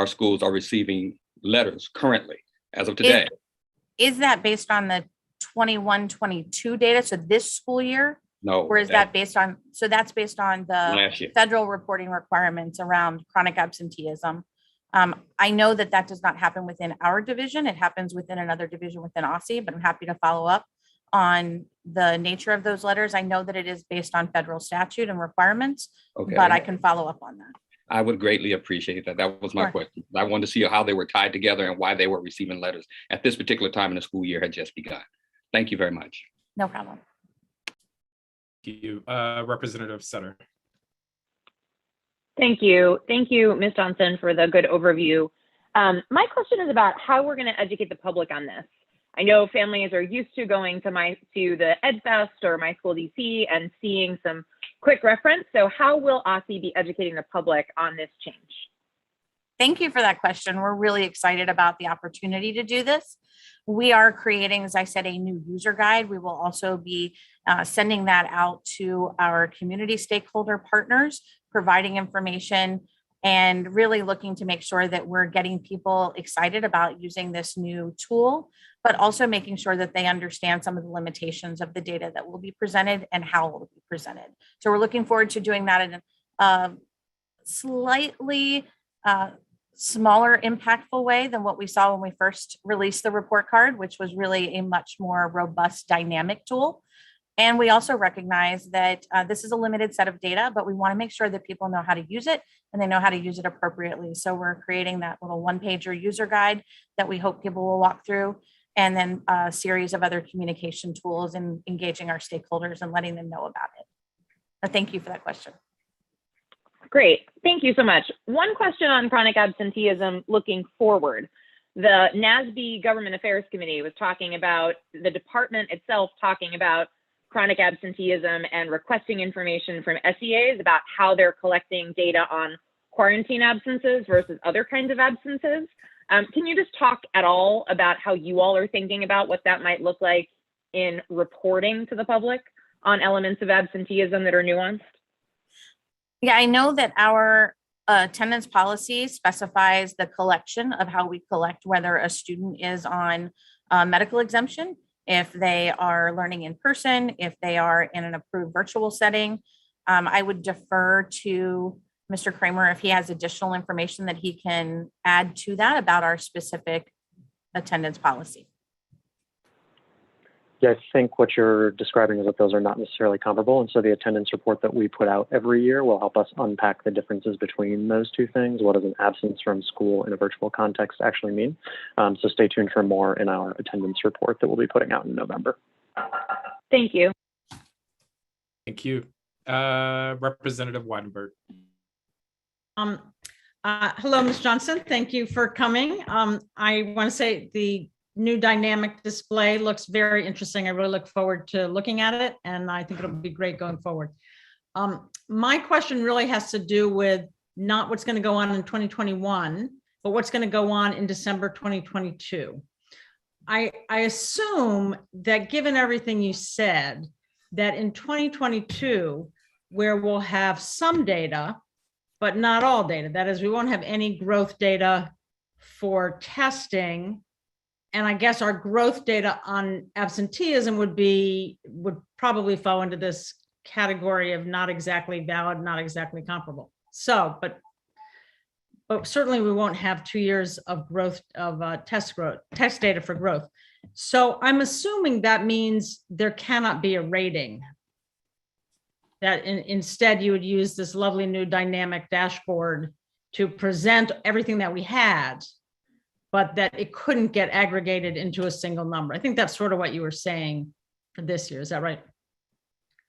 schools are receiving letters currently as of today. Is that based on the 21-22 data? So this school year? No. Or is that based on, so that's based on the federal reporting requirements around chronic absenteeism. I know that does not happen within our division. It happens within another division within OSSE, but I'm happy to follow up on the nature of those letters. I know that it is based on federal statute and requirements, but I can follow up on that. I would greatly appreciate that. That was my question. I wanted to see how they were tied together and why they were receiving letters at this particular time in the school year had just begun. Thank you very much. No problem. Thank you. Representative Sutter. Thank you. Thank you, Ms. Johnson, for the good overview. My question is about how we're going to educate the public on this. I know families are used to going to the EdFest or My School DC and seeing some quick reference. So how will OSSE be educating the public on this change? Thank you for that question. We're really excited about the opportunity to do this. We are creating, as I said, a new user guide. We will also be sending that out to our community stakeholder partners, providing information and really looking to make sure that we're getting people excited about using this new tool, but also making sure that they understand some of the limitations of the data that will be presented and how it will be presented. So we're looking forward to doing that in a slightly smaller, impactful way than what we saw when we first released the report card, which was really a much more robust, dynamic tool. And we also recognize that this is a limited set of data, but we want to make sure that people know how to use it and they know how to use it appropriately. So we're creating that little one-pager user guide that we hope people will walk through, and then a series of other communication tools and engaging our stakeholders and letting them know about it. But thank you for that question. Great, thank you so much. One question on chronic absenteeism looking forward. The NASB Government Affairs Committee was talking about the department itself talking about chronic absenteeism and requesting information from SEAs about how they're collecting data on quarantine absences versus other kinds of absences. Can you just talk at all about how you all are thinking about what that might look like in reporting to the public on elements of absenteeism that are nuanced? Yeah, I know that our attendance policy specifies the collection of how we collect whether a student is on medical exemption, if they are learning in person, if they are in an approved virtual setting. I would defer to Mr. Kramer if he has additional information that he can add to that about our specific attendance policy. Yeah, I think what you're describing is that those are not necessarily comparable. And so the attendance report that we put out every year will help us unpack the differences between those two things. What does an absence from school in a virtual context actually mean? So stay tuned for more in our attendance report that we'll be putting out in November. Thank you. Thank you. Representative Weidenberg. Hello, Ms. Johnson. Thank you for coming. I want to say the new dynamic display looks very interesting. I really look forward to looking at it, and I think it'll be great going forward. My question really has to do with not what's going to go on in 2021, but what's going to go on in December 2022. I assume that given everything you said, that in 2022, where we'll have some data, but not all data, that is, we won't have any growth data for testing. And I guess our growth data on absenteeism would probably fall into this category of not exactly valid, not exactly comparable. So, but certainly we won't have 2 years of growth of test data for growth. So I'm assuming that means there cannot be a rating. That instead you would use this lovely new dynamic dashboard to present everything that we had, but that it couldn't get aggregated into a single number. I think that's sort of what you were saying for this year. Is that right?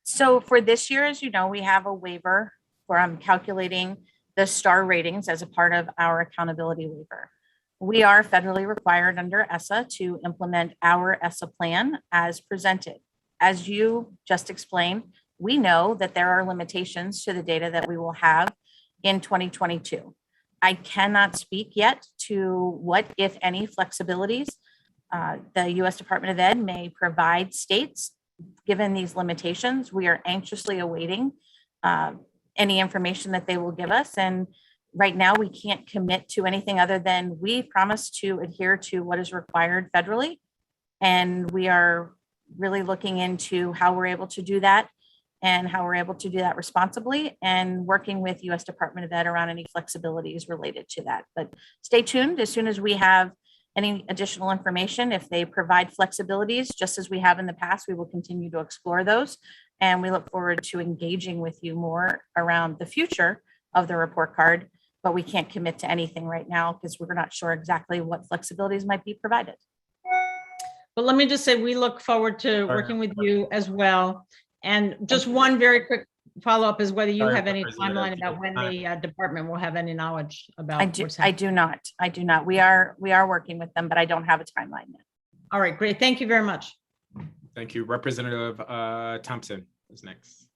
So for this year, as you know, we have a waiver for calculating the STAR ratings as a part of our accountability waiver. We are federally required under ESSA to implement our ESSA plan as presented. As you just explained, we know that there are limitations to the data that we will have in 2022. I cannot speak yet to what, if any, flexibilities the U.S. Department of Ed may provide states given these limitations. We are anxiously awaiting any information that they will give us. And right now we can't commit to anything other than we promise to adhere to what is required federally. And we are really looking into how we're able to do that and how we're able to do that responsibly, and working with U.S. Department of Ed around any flexibilities related to that. But stay tuned. As soon as we have any additional information, if they provide flexibilities, just as we have in the past, we will continue to explore those. And we look forward to engaging with you more around the future of the report card, but we can't commit to anything right now because we're not sure exactly what flexibilities might be provided. But let me just say, we look forward to working with you as well. And just one very quick follow-up is whether you have any timeline about when the department will have any knowledge about what's happening. I do not. We are working with them, but I don't have a timeline yet. All right, great. Thank you very much. Thank you. Representative Thompson is next.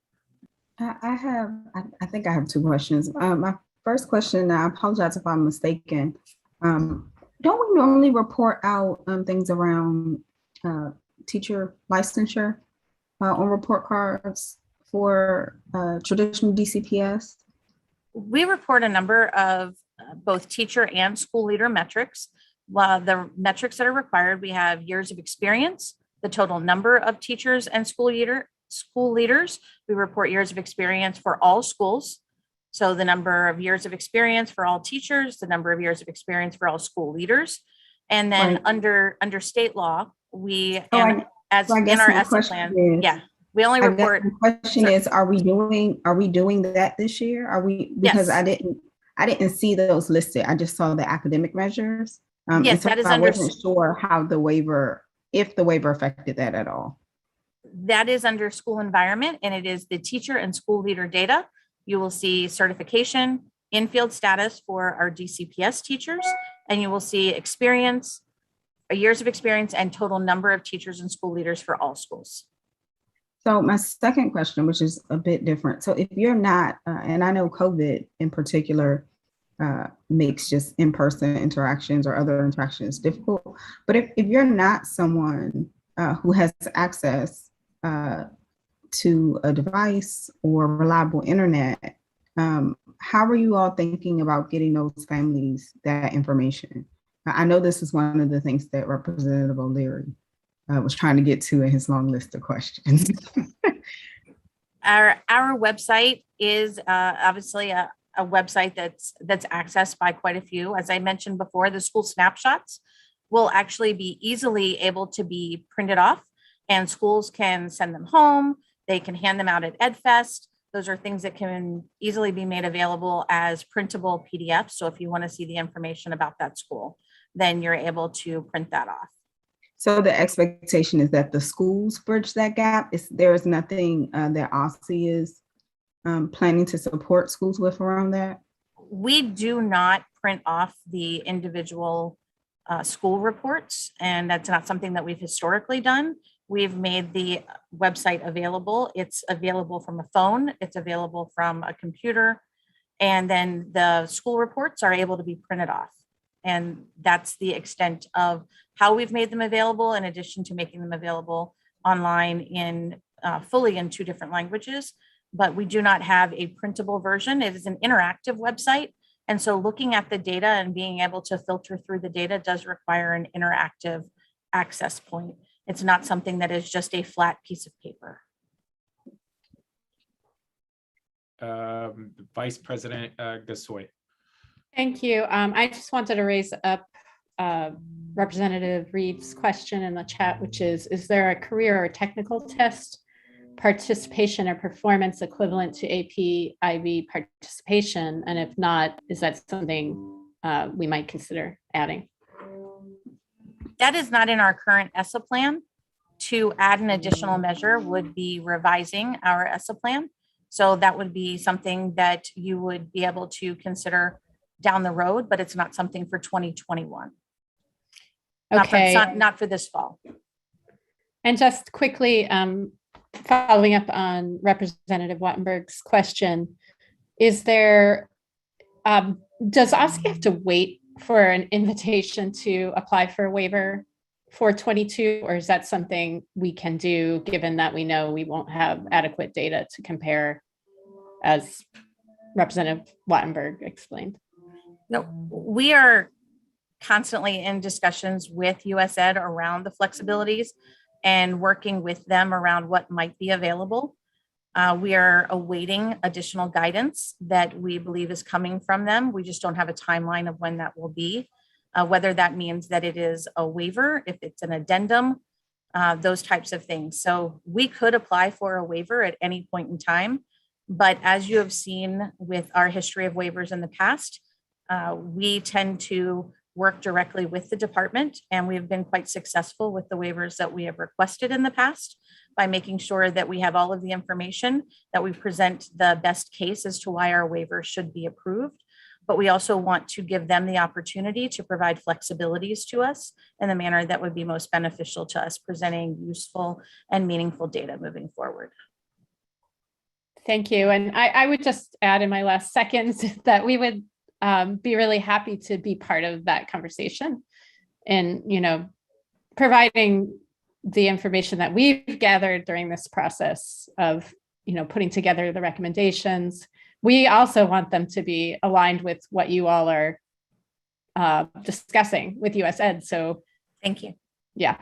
I think I have two questions. My first question, I apologize if I'm mistaken. Don't we normally report out things around teacher licensure on report cards for traditional DCPS? We report a number of both teacher and school leader metrics. While the metrics that are required, we have years of experience, the total number of teachers and school leaders. We report years of experience for all schools. So the number of years of experience for all teachers, the number of years of experience for all school leaders. And then under state law, we, So I guess in our my ESSA question plan, is- we only I guess report. the question Sorry. is, are we doing that this year? Are we, because Yes. I didn't see those listed. I just saw the academic measures. Yes, and so that is I under- wasn't sure how if the waiver affected that at all. That is under school environment, and it is the teacher and school leader data. You will see certification, in-field status for our DCPS teachers, and you will see experience, years of experience, and total number of teachers and school leaders for all schools. So my second question, which is a bit different. So if you're not, and I know COVID in particular makes just in-person interactions or other interactions difficult, but if you're not someone who has access to a device or reliable internet, how are you all thinking about getting those families that information? I know this is one of the things that Representative O'Leary was trying to get to in his long list of questions. Our website is obviously a website that's accessed by quite a few. As I mentioned before, the school snapshots will actually be easily able to be printed off, and schools can send them home. They can hand them out at EdFest. Those are things that can easily be made available as printable PDFs. So if you want to see the information about that school, then you're able to print that off. So the expectation is that the schools bridge that gap. There is nothing that OSSE is planning to support schools with around that? We do not print off the individual school reports, and that's not something that we've historically done. We've made the website available. It's available from a phone, it's available from a computer, and then the school reports are able to be printed off. And that's the extent of how we've made them available, in addition to making them available online in fully in 2 different languages. But we do not have a printable version. It is an interactive website. And so looking at the data and being able to filter through the data does require an interactive access point. It's not something that is just a flat piece of paper. Vice President Gasoy. Thank you. I just wanted to raise up Representative Reed's question in the chat, which is there a career or technical test participation or performance equivalent to AP IB participation? And if not, is that something we might consider adding? That is not in our current ESSA plan. To add an additional measure would be revising our ESSA plan. So that would be something that you would be able to consider down the road, but it's not something for 2021. Okay. Not for this fall. And just quickly, following up on Representative Wattenberg's question, is there, does OSCE have to wait for an invitation to apply for a waiver for 22, or is that something we can do given that we know we won't have adequate data to compare, as Representative Wattenberg explained? No, we are constantly in discussions with USED around the flexibilities and working with them around what might be available. We are awaiting additional guidance that we believe is coming from them. We just don't have a timeline of when that will be, whether that means that it is a waiver, if it's an addendum, those types of things. So we could apply for a waiver at any point in time, but as you have seen with our history of waivers in the past, we tend to work directly with the department, and we've been quite successful with the waivers that we have requested in the past by making sure that we have all of the information, that we present the best case as to why our waiver should be approved. But we also want to give them the opportunity to provide flexibilities to us in the manner that would be most beneficial to us, presenting useful and meaningful data moving forward. Thank you. And I would just add in my last seconds that we would be really happy to be part of that conversation and, providing the information that we've gathered during this process of, putting together the recommendations, we also want them to be aligned with what you all are discussing with US Ed. So thank you. Yeah.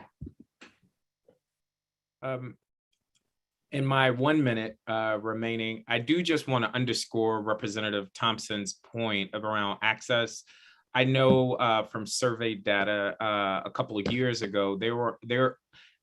In my 1 minute remaining, I do just want to underscore Representative Thompson's point around access. I know from survey data a couple of years ago, there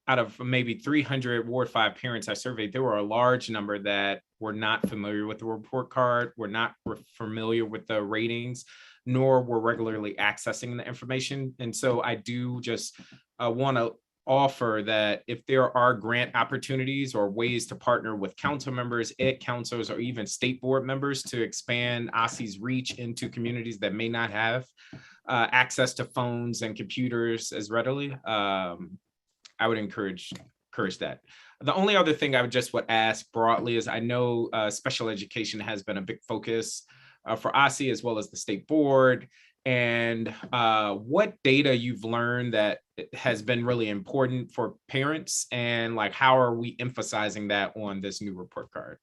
out of maybe 300 Ward 5 parents I surveyed, there were a large number that were not familiar with the report card, were not familiar with the ratings, nor were regularly accessing the information. And so I do just want to offer that if there are grant opportunities or ways to partner with council members, ed counselors, or even state board members to expand OSSE's reach into communities that may not have access to phones and computers as readily, I would encourage that. The only other thing I would ask broadly is I know special education has been a big focus for OSSE as well as the state board, and what data you've learned that has been really important for parents, and like how are we emphasizing that on this new report card?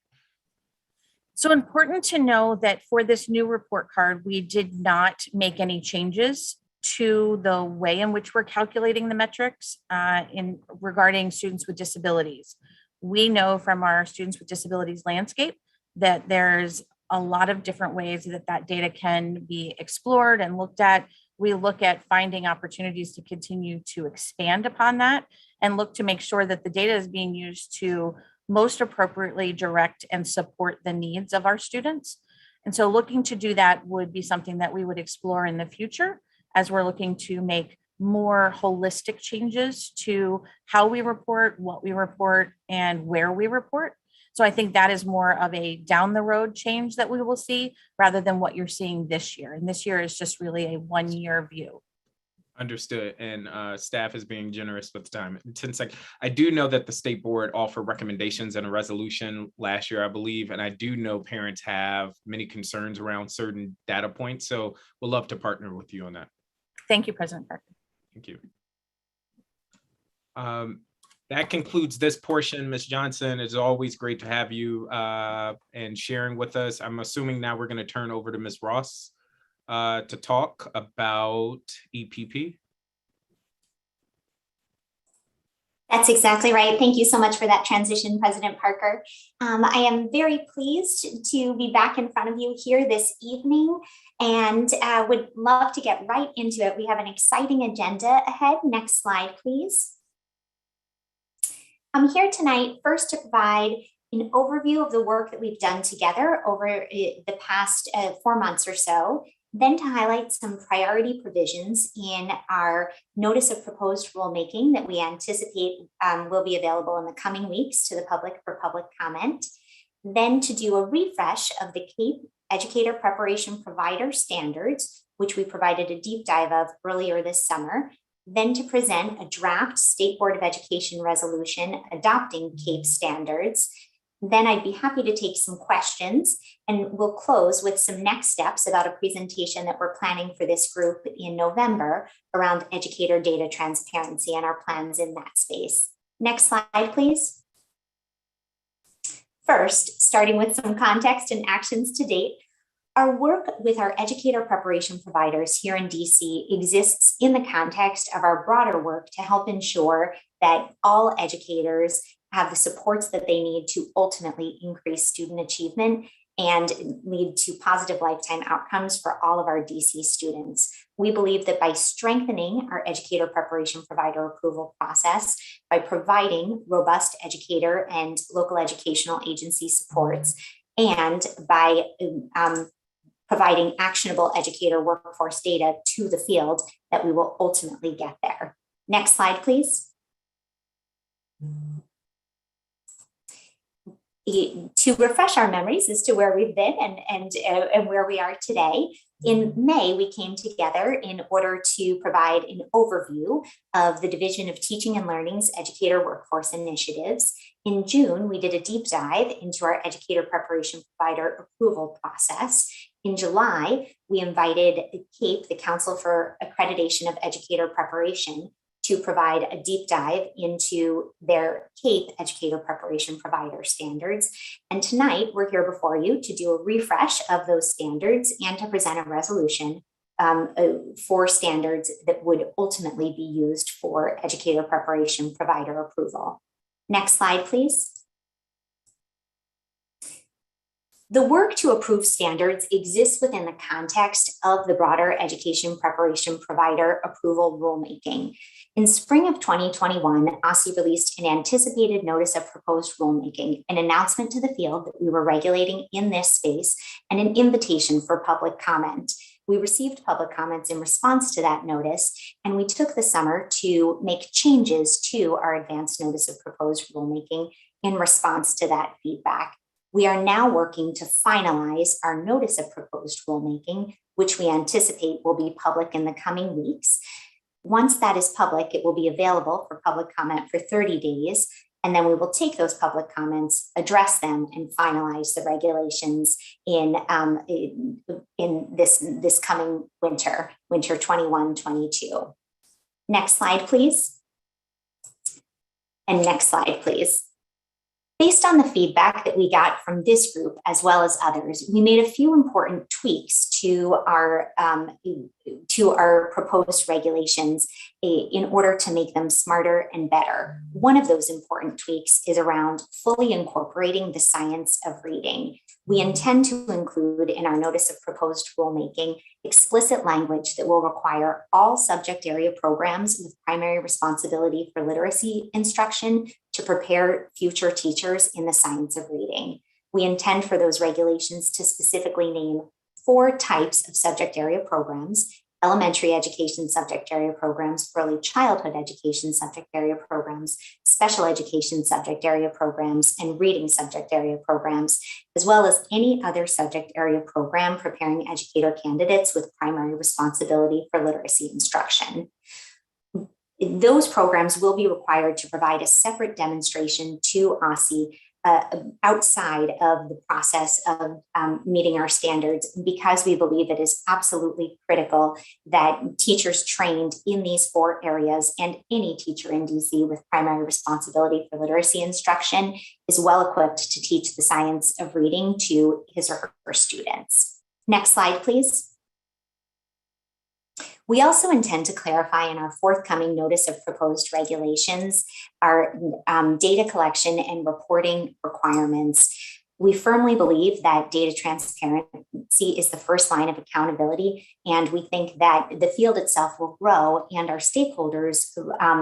So important to know that for this new report card, we did not make any changes to the way in which we're calculating the metrics regarding students with disabilities. We know from our students with disabilities landscape that there's a lot of different ways that data can be explored and looked at. We look at finding opportunities to continue to expand upon that and look to make sure that the data is being used to most appropriately direct and support the needs of our students. And so looking to do that would be something that we would explore in the future as we're looking to make more holistic changes to how we report, what we report, and where we report. So I think that is more of a down the road change that we will see rather than what you're seeing this year. And this year is just really a 1 year view. Understood. And staff is being generous with time. Since I do know that the state board offered recommendations and a resolution last year, I believe, and I do know parents have many concerns around certain data points. So we'll love to partner with you on that. Thank you, President Parker. Thank you. That concludes this portion. Ms. Johnson, it's always great to have you and sharing with us. I'm assuming now we're going to turn over to Ms. Ross to talk about EPP. That's exactly right. Thank you so much for that transition, President Parker. I am very pleased to be back in front of you here this evening and would love to get right into it. We have an exciting agenda ahead. Next slide, please. I'm here tonight first to provide an overview of the work that we've done together over the past 4 months or so, then to highlight some priority provisions in our notice of proposed rulemaking that we anticipate will be available in the coming weeks to the public for public comment, then to do a refresh of the CAPE Educator Preparation Provider Standards, which we provided a deep dive of earlier this summer, then to present a draft State Board of Education resolution adopting CAPE standards. Then I'd be happy to take some questions, and we'll close with some next steps about a presentation that we're planning for this group in November around educator data transparency and our plans in that space. Next slide, please. First, starting with some context and actions to date, our work with our educator preparation providers here in DC exists in the context of our broader work to help ensure that all educators have the supports that they need to ultimately increase student achievement and lead to positive lifetime outcomes for all of our DC students. We believe that by strengthening our educator preparation provider approval process, by providing robust educator and local educational agency supports, and by providing actionable educator workforce data to the field, that we will ultimately get there. Next slide, please. To refresh our memories as to where we've been and where we are today, in May, we came together in order to provide an overview of the Division of Teaching and Learning's educator workforce initiatives. In June, we did a deep dive into our educator preparation provider approval process. In July, we invited CAPE, the Council for Accreditation of Educator Preparation, to provide a deep dive into their CAPE educator preparation provider standards. And tonight we're here before you to do a refresh of those standards and to present a resolution for standards that would ultimately be used for educator preparation provider approval. Next slide, please. The work to approve standards exists within the context of the broader education preparation provider approval rulemaking. In spring of 2021, OSSI released an anticipated notice of proposed rulemaking, an announcement to the field that we were regulating in this space, and an invitation for public comment. We received public comments in response to that notice, and we took the summer to make changes to our advanced notice of proposed rulemaking in response to that feedback. We are now working to finalize our notice of proposed rulemaking, which we anticipate will be public in the coming weeks. Once that is public, it will be available for public comment for 30 days, and then we will take those public comments, address them, and finalize the regulations in this coming winter 21-22. Next slide, please. And next slide, please. Based on the feedback that we got from this group, as well as others, we made a few important tweaks to our proposed regulations in order to make them smarter and better. One of those important tweaks is around fully incorporating the science of reading. We intend to include in our notice of proposed rulemaking explicit language that will require all subject area programs with primary responsibility for literacy instruction to prepare future teachers in the science of reading. We intend for those regulations to specifically name 4 types of subject area programs: elementary education subject area programs, early childhood education subject area programs, special education subject area programs, and reading subject area programs, as well as any other subject area program preparing educator candidates with primary responsibility for literacy instruction. Those programs will be required to provide a separate demonstration to OSSI outside of the process of meeting our standards, because we believe it is absolutely critical that teachers trained in these 4 areas and any teacher in DC with primary responsibility for literacy instruction is well equipped to teach the science of reading to his or her students. Next slide, please. We also intend to clarify in our forthcoming notice of proposed regulations our data collection and reporting requirements. We firmly believe that data transparency is the first line of accountability, and we think that the field itself will grow, and our stakeholders,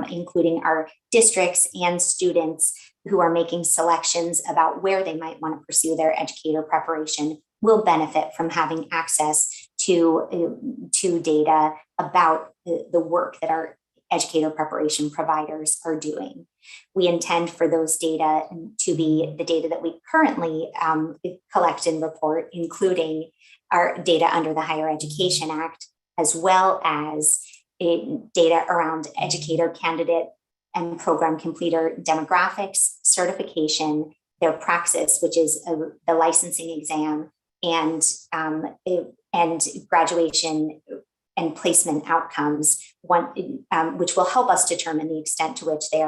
including our districts and students who are making selections about where they might want to pursue their educator preparation, will benefit from having access to data about the work that our educator preparation providers are doing. We intend for those data to be the data that we currently collect and report, including our data under the Higher Education Act, as well as data around educator candidate and program completer demographics, certification, their praxis, which is the licensing exam, and graduation and placement outcomes, which will help us determine the extent to which they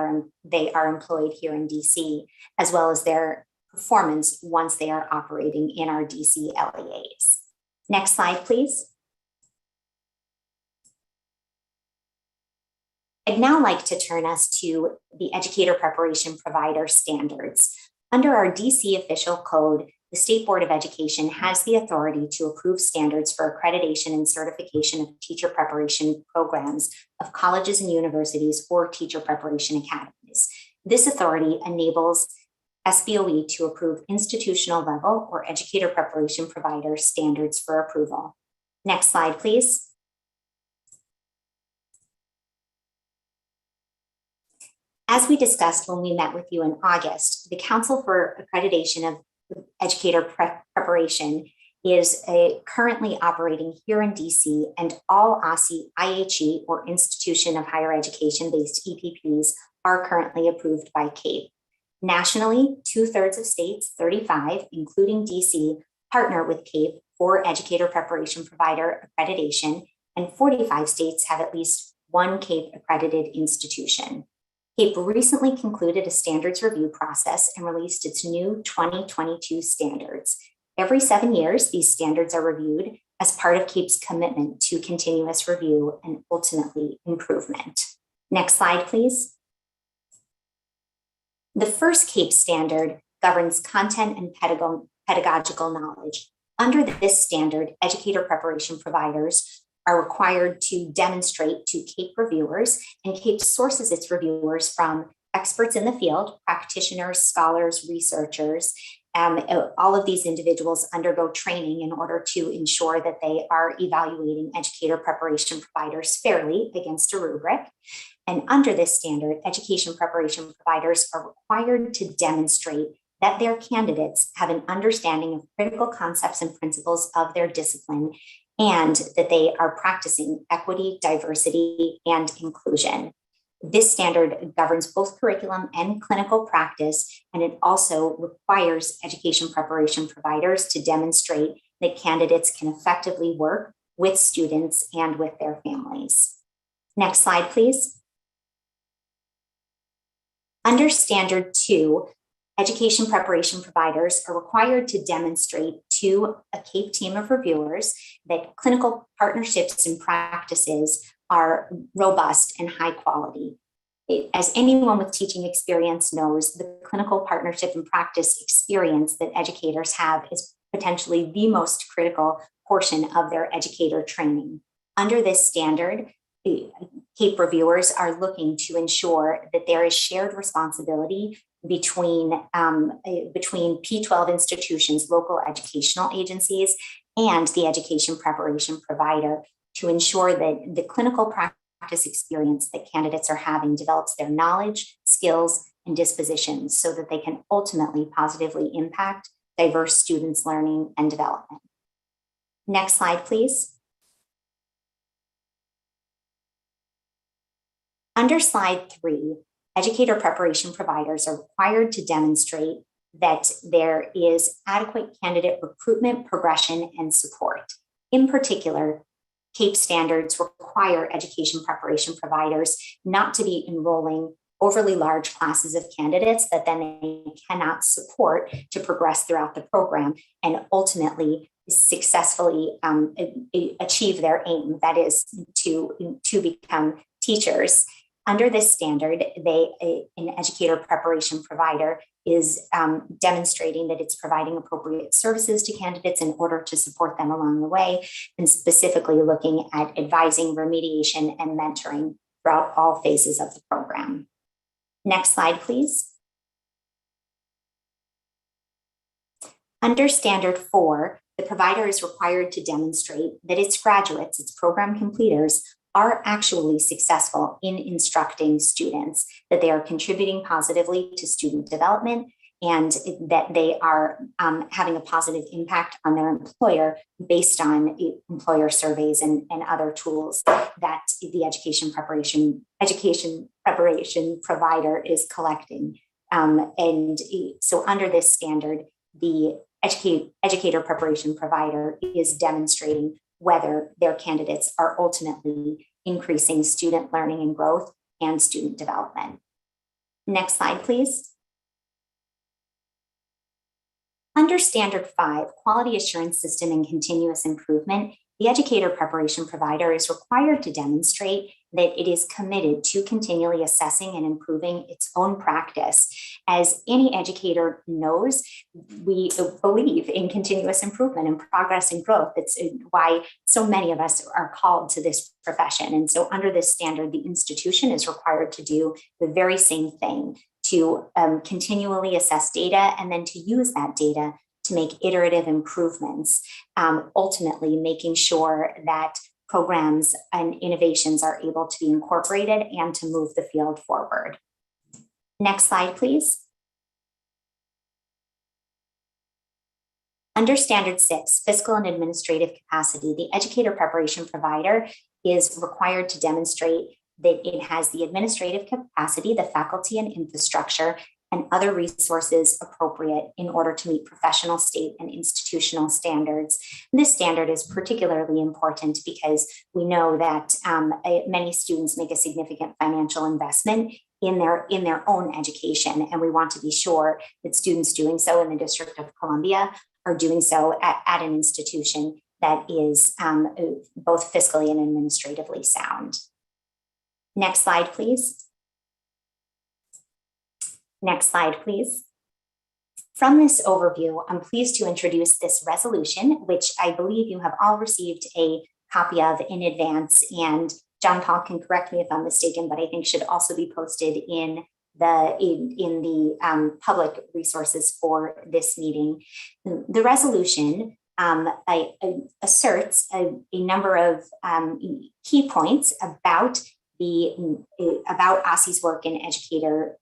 are employed here in DC, as well as their performance once they are operating in our DC LEAs. Next slide, please. I'd now like to turn us to the educator preparation provider standards. Under our DC official code, the State Board of Education has the authority to approve standards for accreditation and certification of teacher preparation programs of colleges and universities or teacher preparation academies. This authority enables SBOE to approve institutional level or educator preparation provider standards for approval. Next slide, please. As we discussed when we met with you in August, the Council for Accreditation of Educator Preparation is currently operating here in DC, and all OSSI, IHE, or Institution of Higher Education-based EPPs are currently approved by CAPE. Nationally, 2/3 of states, 35, including DC, partner with CAPE for educator preparation provider accreditation, and 45 states have at least one CAPE accredited institution. CAPE recently concluded a standards review process and released its new 2022 standards. Every 7 years, these standards are reviewed as part of CAPE's commitment to continuous review and ultimately improvement. Next slide, please. The first CAPE standard governs content and pedagogical knowledge. Under this standard, educator preparation providers are required to demonstrate to CAPE reviewers, and CAPE sources its reviewers from experts in the field, practitioners, scholars, researchers. All of these individuals undergo training in order to ensure that they are evaluating educator preparation providers fairly against a rubric. And under this standard, education preparation providers are required to demonstrate that their candidates have an understanding of critical concepts and principles of their discipline, and that they are practicing equity, diversity, and inclusion. This standard governs both curriculum and clinical practice, and it also requires education preparation providers to demonstrate that candidates can effectively work with students and with their families. Next slide, please. Under Standard 2, education preparation providers are required to demonstrate to a CAPE team of reviewers that clinical partnerships and practices are robust and high quality. As anyone with teaching experience knows, the clinical partnership and practice experience that educators have is potentially the most critical portion of their educator training. Under this standard, CAPE reviewers are looking to ensure that there is shared responsibility between P12 institutions, local educational agencies, and the education preparation provider to ensure that the clinical practice experience that candidates are having develops their knowledge, skills, and dispositions so that they can ultimately positively impact diverse students' learning and development. Next slide, please. Under slide 3, educator preparation providers are required to demonstrate that there is adequate candidate recruitment, progression, and support. In particular, CAPE standards require education preparation providers not to be enrolling overly large classes of candidates that then they cannot support to progress throughout the program and ultimately successfully achieve their aim, that is to become teachers. Under this standard, an educator preparation provider is demonstrating that it's providing appropriate services to candidates in order to support them along the way, and specifically looking at advising, remediation, and mentoring throughout all phases of the program. Next slide, please. Under Standard 4, the provider is required to demonstrate that its graduates, its program completers, are actually successful in instructing students, that they are contributing positively to student development, and that they are having a positive impact on their employer based on employer surveys and other tools that the education preparation provider is collecting. And so under this standard, the educator preparation provider is demonstrating whether their candidates are ultimately increasing student learning and growth and student development. Next slide, please. Under Standard 5, Quality Assurance System and Continuous Improvement, the educator preparation provider is required to demonstrate that it is committed to continually assessing and improving its own practice. As any educator knows, we believe in continuous improvement and progress and growth. It's why so many of us are called to this profession. And so under this standard, the institution is required to do the very same thing, to continually assess data and then to use that data to make iterative improvements, ultimately making sure that programs and innovations are able to be incorporated and to move the field forward. Next slide, please. Under Standard 6, Fiscal and Administrative Capacity, the educator preparation provider is required to demonstrate that it has the administrative capacity, the faculty and infrastructure, and other resources appropriate in order to meet professional, state, and institutional standards. This standard is particularly important because we know that many students make a significant financial investment in their own education, and we want to be sure that students doing so in the District of Columbia are doing so at an institution that is both fiscally and administratively sound. Next slide, please. Next slide, please. From this overview, I'm pleased to introduce this resolution, which I believe you have all received a copy of in advance. And John Paul can correct me if I'm mistaken, but I think should also be posted in the public resources for this meeting. The resolution asserts a number of key points about OSSE's work in educator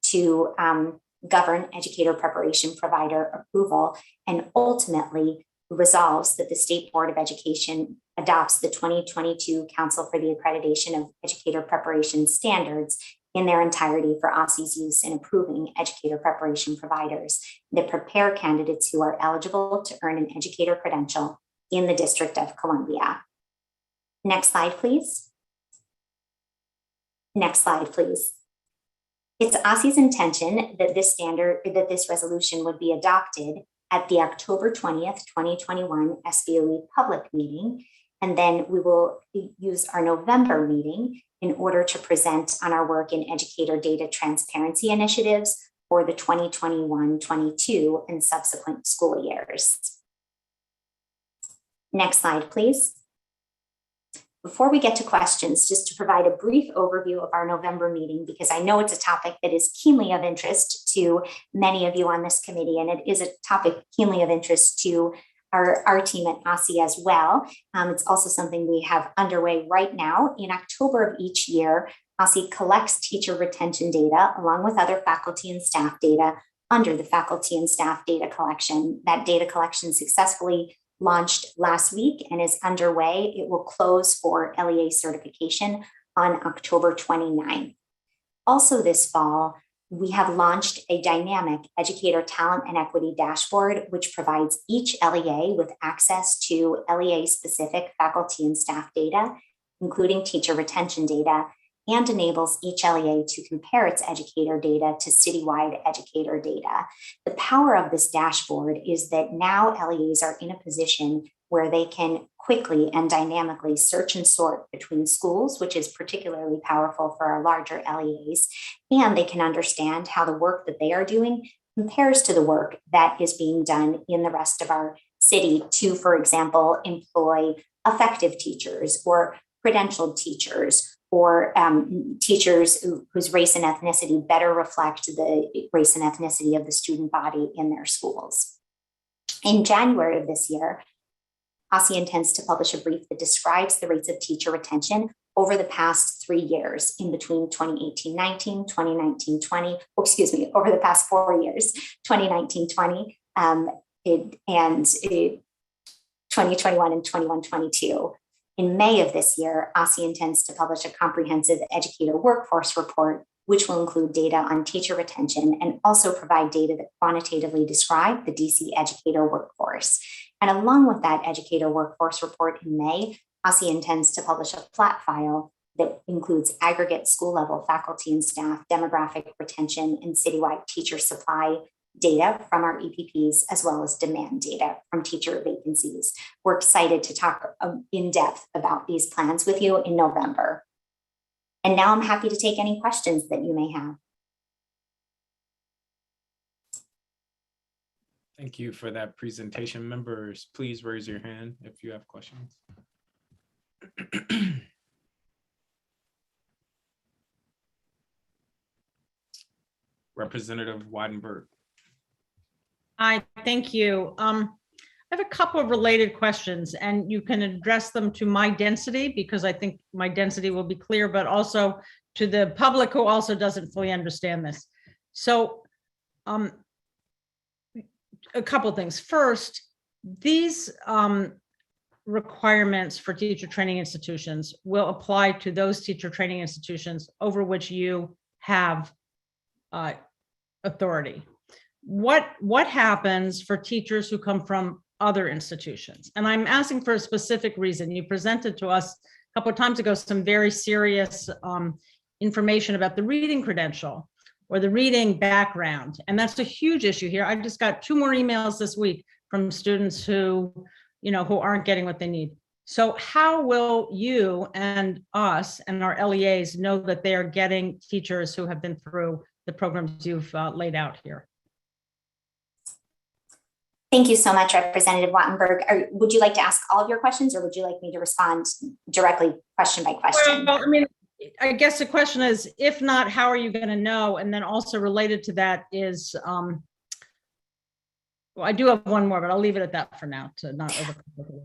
to govern educator preparation provider approval, and ultimately resolves that the State Board of Education adopts the 2022 Council for the Accreditation of Educator Preparation Standards in their entirety for OSSE's use in approving educator preparation providers that prepare candidates who are eligible to earn an educator credential in the District of Columbia. Next slide, please. Next slide, please. It's OSSE's intention that this resolution would be adopted at the October 20th, 2021 SBOE public meeting, and then we will use our November meeting in order to present on our work in educator data transparency initiatives for the 2021-22 and subsequent school years. Next slide, please. Before we get to questions, just to provide a brief overview of our November meeting, because I know it's a topic that is keenly of interest to many of you on this committee, and it is a topic keenly of interest to our team at OSSE as well. It's also something we have underway right now. In October of each year, OSSE collects teacher retention data along with other faculty and staff data under the faculty and staff data collection. That data collection successfully launched last week and is underway. It will close for LEA certification on October 29th. Also this fall, we have launched a dynamic educator talent and equity dashboard, which provides each LEA with access to LEA-specific faculty and staff data, including teacher retention data, and enables each LEA to compare its educator data to citywide educator data. The power of this dashboard is that now LEAs are in a position where they can quickly and dynamically search and sort between schools, which is particularly powerful for our larger LEAs, and they can understand how the work that they are doing compares to the work that is being done in the rest of our city to, for example, employ effective teachers or credentialed teachers, or teachers whose race and ethnicity better reflect the race and ethnicity of the student body in their schools. In January of this year, OSSE intends to publish a brief that describes the rates of teacher retention over the past 3 years, in between 2018-19, 2019-20, over the past 4 years, 2019-20, and 2021 and 21-22. In May of this year, OSSE intends to publish a comprehensive educator workforce report, which will include data on teacher retention and also provide data that quantitatively describe the DC educator workforce. And along with that educator workforce report in May, OSSE intends to publish a flat file that includes aggregate school level faculty and staff demographic retention and citywide teacher supply data from our EPPs, as well as demand data from teacher vacancies. We're excited to talk in depth about these plans with you in November. And now I'm happy to take any questions that you may have. Thank you for that presentation. Members, please raise your hand if you have questions. Representative Weidenberg. Hi, thank you. I have a couple of related questions, and you can address them to my density, because I think my density will be clear, but also to the public who also doesn't fully understand this. So a couple of things. First, these requirements for teacher training institutions will apply to those teacher training institutions over which you have authority. What happens for teachers who come from other institutions? And I'm asking for a specific reason. You presented to us a couple of times ago some very serious information about the reading credential or the reading background. And that's a huge issue here. I just got 2 more emails this week from students who aren't getting what they need. So how will you and us and our LEAs know that they are getting teachers who have been through the programs you've laid out here? Thank you so much, Representative Wattenberg. Would you like to ask all of your questions, or would you like me to respond directly question by question? Well, I mean, I guess the question is, if not, how are you going to know? And then also related to that is, well, I do have one more, but I'll leave it at that for now to not overcomplicate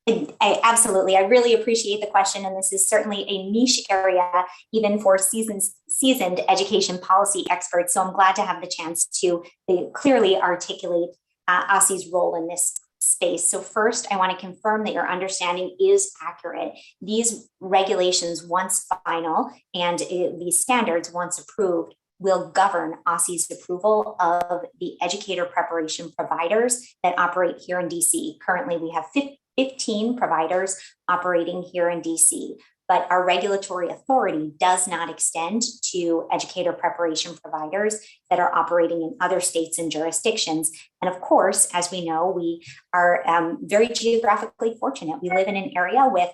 it. Absolutely. I really appreciate the question. And this is certainly a niche area, even for seasoned education policy experts. So I'm glad to have the chance to clearly articulate OSSE's role in this space. So first, I want to confirm that your understanding is accurate. These regulations, once final, and these standards, once approved, will govern OSSE's approval of the educator preparation providers that operate here in DC. Currently, we have 15 providers operating here in DC, but our regulatory authority does not extend to educator preparation providers that are operating in other states and jurisdictions. And of course, as we know, we are very geographically fortunate. We live in an area with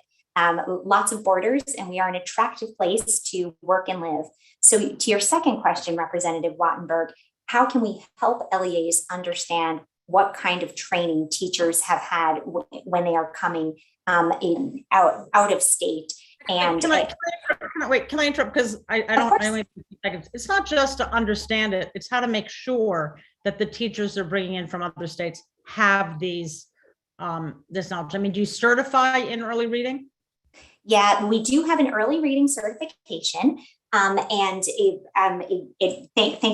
lots of borders, and we are an attractive place to work and live. So to your second question, Representative Wattenberg, how can we help LEAs understand what kind of training teachers have had when they are coming out of state? And can I interrupt? Because I only have 50 seconds. It's not just to understand it, it's how to make sure that the teachers they're bringing in from other states have these this knowledge. I mean, do you certify in early reading? Yeah, we do have an early reading certification. Thank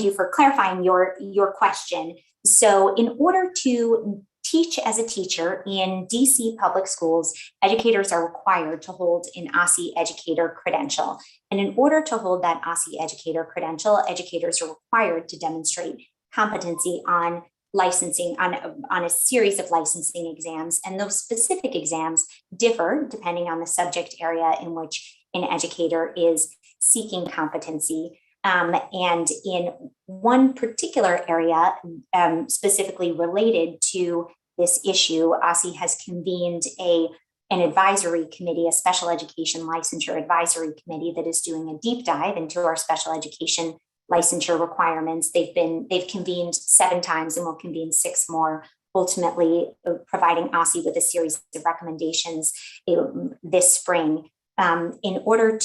you for clarifying your question. So in order to teach as a teacher in DC public schools, educators are required to hold an OSSE educator credential. And in order to hold that OSSE educator credential, educators are required to demonstrate competency on licensing, on a series of licensing exams. And those specific exams differ depending on the subject area in which an educator is seeking competency. And in one particular area, specifically related to this issue, OSSE has convened an advisory committee, a special education licensure advisory committee that is doing a deep dive into our special education licensure requirements. They've convened 7 times and will convene 6 more, ultimately providing OSSE with a series of recommendations this spring. In order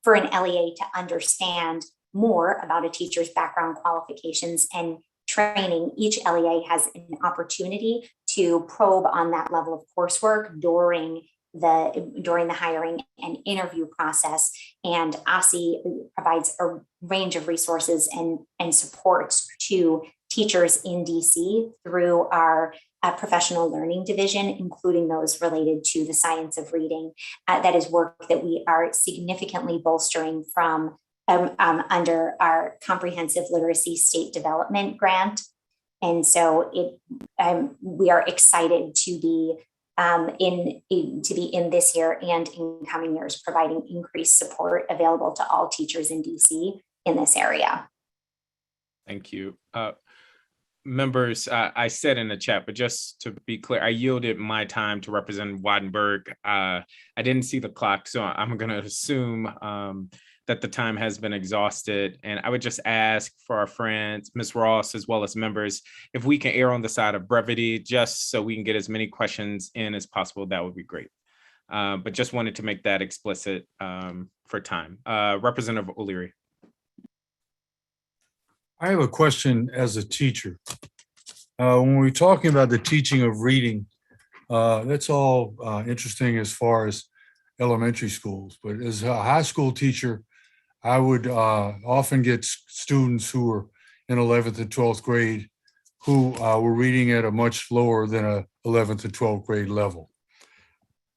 for an LEA to understand more about a teacher's background, qualifications, and training, each LEA has an opportunity to probe on that level of coursework during the hiring and interview process. And OSSE provides a range of resources and supports to teachers in DC through our professional learning division, including those related to the science of reading. That is work that we are significantly bolstering from under our comprehensive literacy state development grant. And so we are excited to be in this year and in coming years, providing increased support available to all teachers in DC in this area. Thank you. Members, I said in the chat, but just to be clear, I yielded my time to Representative Wattenberg. I didn't see the clock, so I'm going to assume that the time has been exhausted. And I would just ask for our friends, Ms. Ross, as well as members, if we can err on the side of brevity, just so we can get as many questions in as possible, that would be great. But just wanted to make that explicit for time. Representative O'Leary. I have a question as a teacher. When we're talking about the teaching of reading, that's all interesting as far as elementary schools. But as a high school teacher, I would often get students who were in 11th and 12th grade who were reading at a much lower than a 11th and 12th grade level.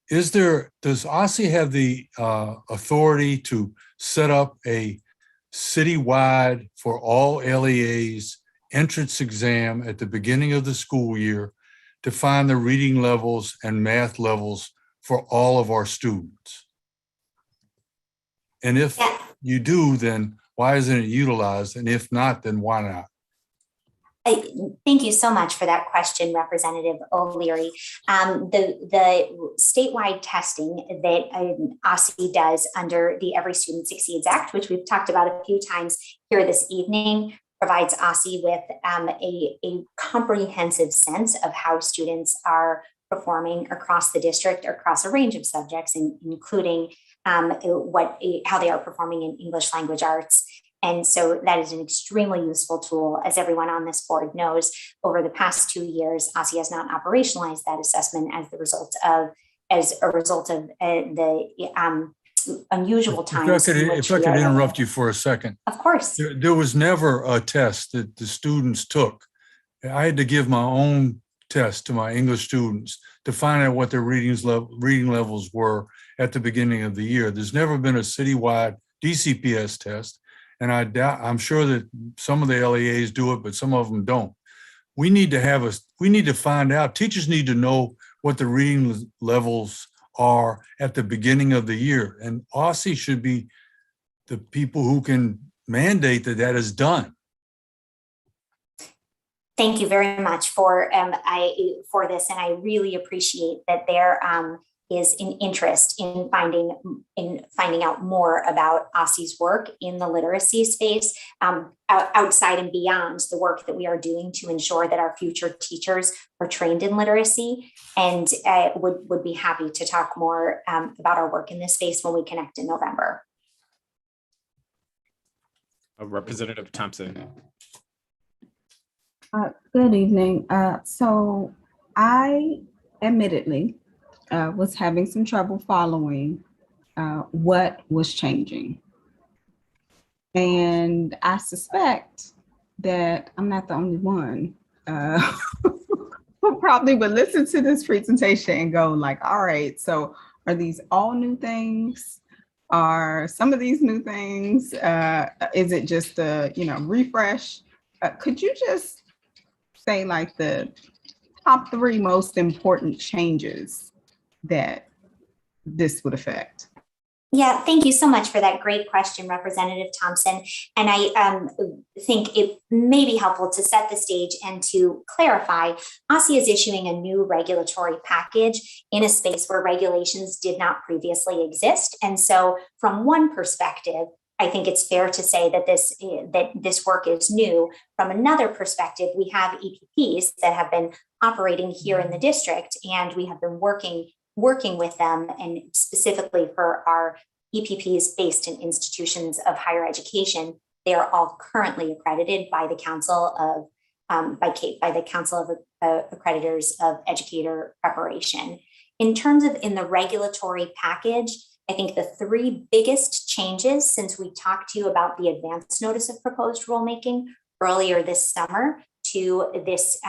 Does OSSE have the authority to set up a citywide for all LEAs entrance exam at the beginning of the school year to find the reading levels and math levels for all of our students? And if you do, then why isn't it utilized? And if not, then why not? Thank you so much for that question, Representative O'Leary. The statewide testing that OSSE does under the Every Student Succeeds Act, which we've talked about a few times here this evening, provides OSSE with a comprehensive sense of how students are performing across the district, across a range of subjects, including how they are performing in English language arts. And so that is an extremely useful tool. As everyone on this board knows, over the past 2 years, OSSE has not operationalized that assessment as a result of the unusual times. If I could interrupt you for a second. Of course. There was never a test that the students took. I had to give my own test to my English students to find out what their reading levels were at the beginning of the year. There's never been a citywide DCPS test. And I'm sure that some of the LEAs do it, but some of them don't. We need to find out, teachers need to know what the reading levels are at the beginning of the year. And OSSE should be the people who can mandate that that is done. Thank you very much for this, and I really appreciate that there is an interest in finding out more about OSSE's work in the literacy space, outside and beyond the work that we are doing to ensure that our future teachers are trained in literacy, and would be happy to talk more about our work in this space when we connect in November. Representative Thompson. Good evening. So I admittedly was having some trouble following what was changing. And I suspect that I'm not the only one who probably would listen to this presentation and go like, all right, so are these all new things? Are some of these new things? Is it just a refresh? Could you just say like the top 3 most important changes that this would affect? Yeah, thank you so much for that great question, Representative Thompson. And I think it may be helpful to set the stage and to clarify, OSSE is issuing a new regulatory package in a space where regulations did not previously exist. And so from one perspective, I think it's fair to say that this work is new. From another perspective, we have EPPs that have been operating here in the district, and we have been working with them, and specifically for our EPPs based in institutions of higher education, they are all currently accredited by the Council of Accreditors of Educator Preparation. In terms of in the regulatory package, I think the 3 biggest changes since we talked to you about the advance notice of proposed rulemaking earlier this summer to this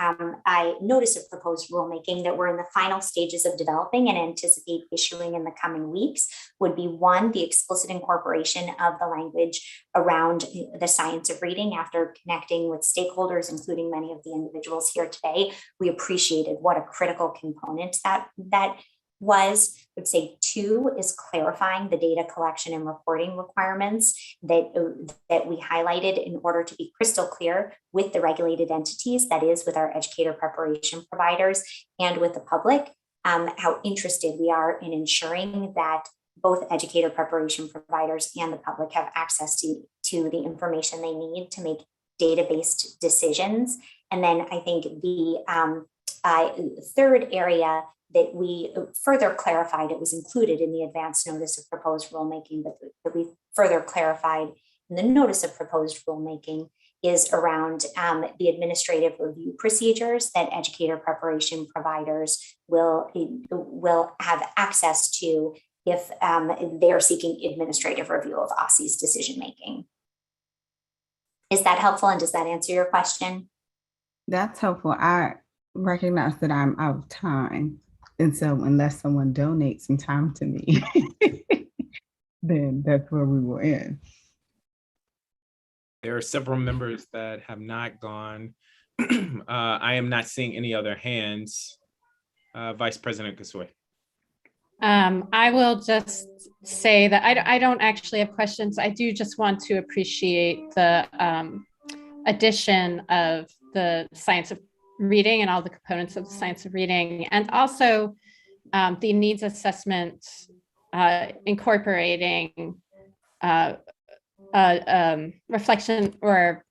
notice of proposed rulemaking that we're in the final stages of developing and anticipate issuing in the coming weeks would be 1, the explicit incorporation of the language around the science of reading. After connecting with stakeholders, including many of the individuals here today, we appreciated what a critical component that was. I would say 2 is clarifying the data collection and reporting requirements that we highlighted in order to be crystal clear with the regulated entities, that is with our educator preparation providers and with the public, how interested we are in ensuring that both educator preparation providers and the public have access to the information they need to make data-based decisions. And then I think the 3rd area that we further clarified, it was included in the advance notice of proposed rulemaking, but that we further clarified in the notice of proposed rulemaking is around the administrative review procedures that educator preparation providers will have access to if they're seeking administrative review of OSSE's decision-making. Is that helpful, and does that answer your question? That's helpful. I recognize that I'm out of time. And so unless someone donates some time to me, then that's where we will end. There are several members that have not gone. I am not seeing any other hands. Vice President Kasui. I will just say that I don't actually have questions. I do just want to appreciate the addition of the science of reading and all the components of the science of reading, and also the needs assessment incorporating reflection or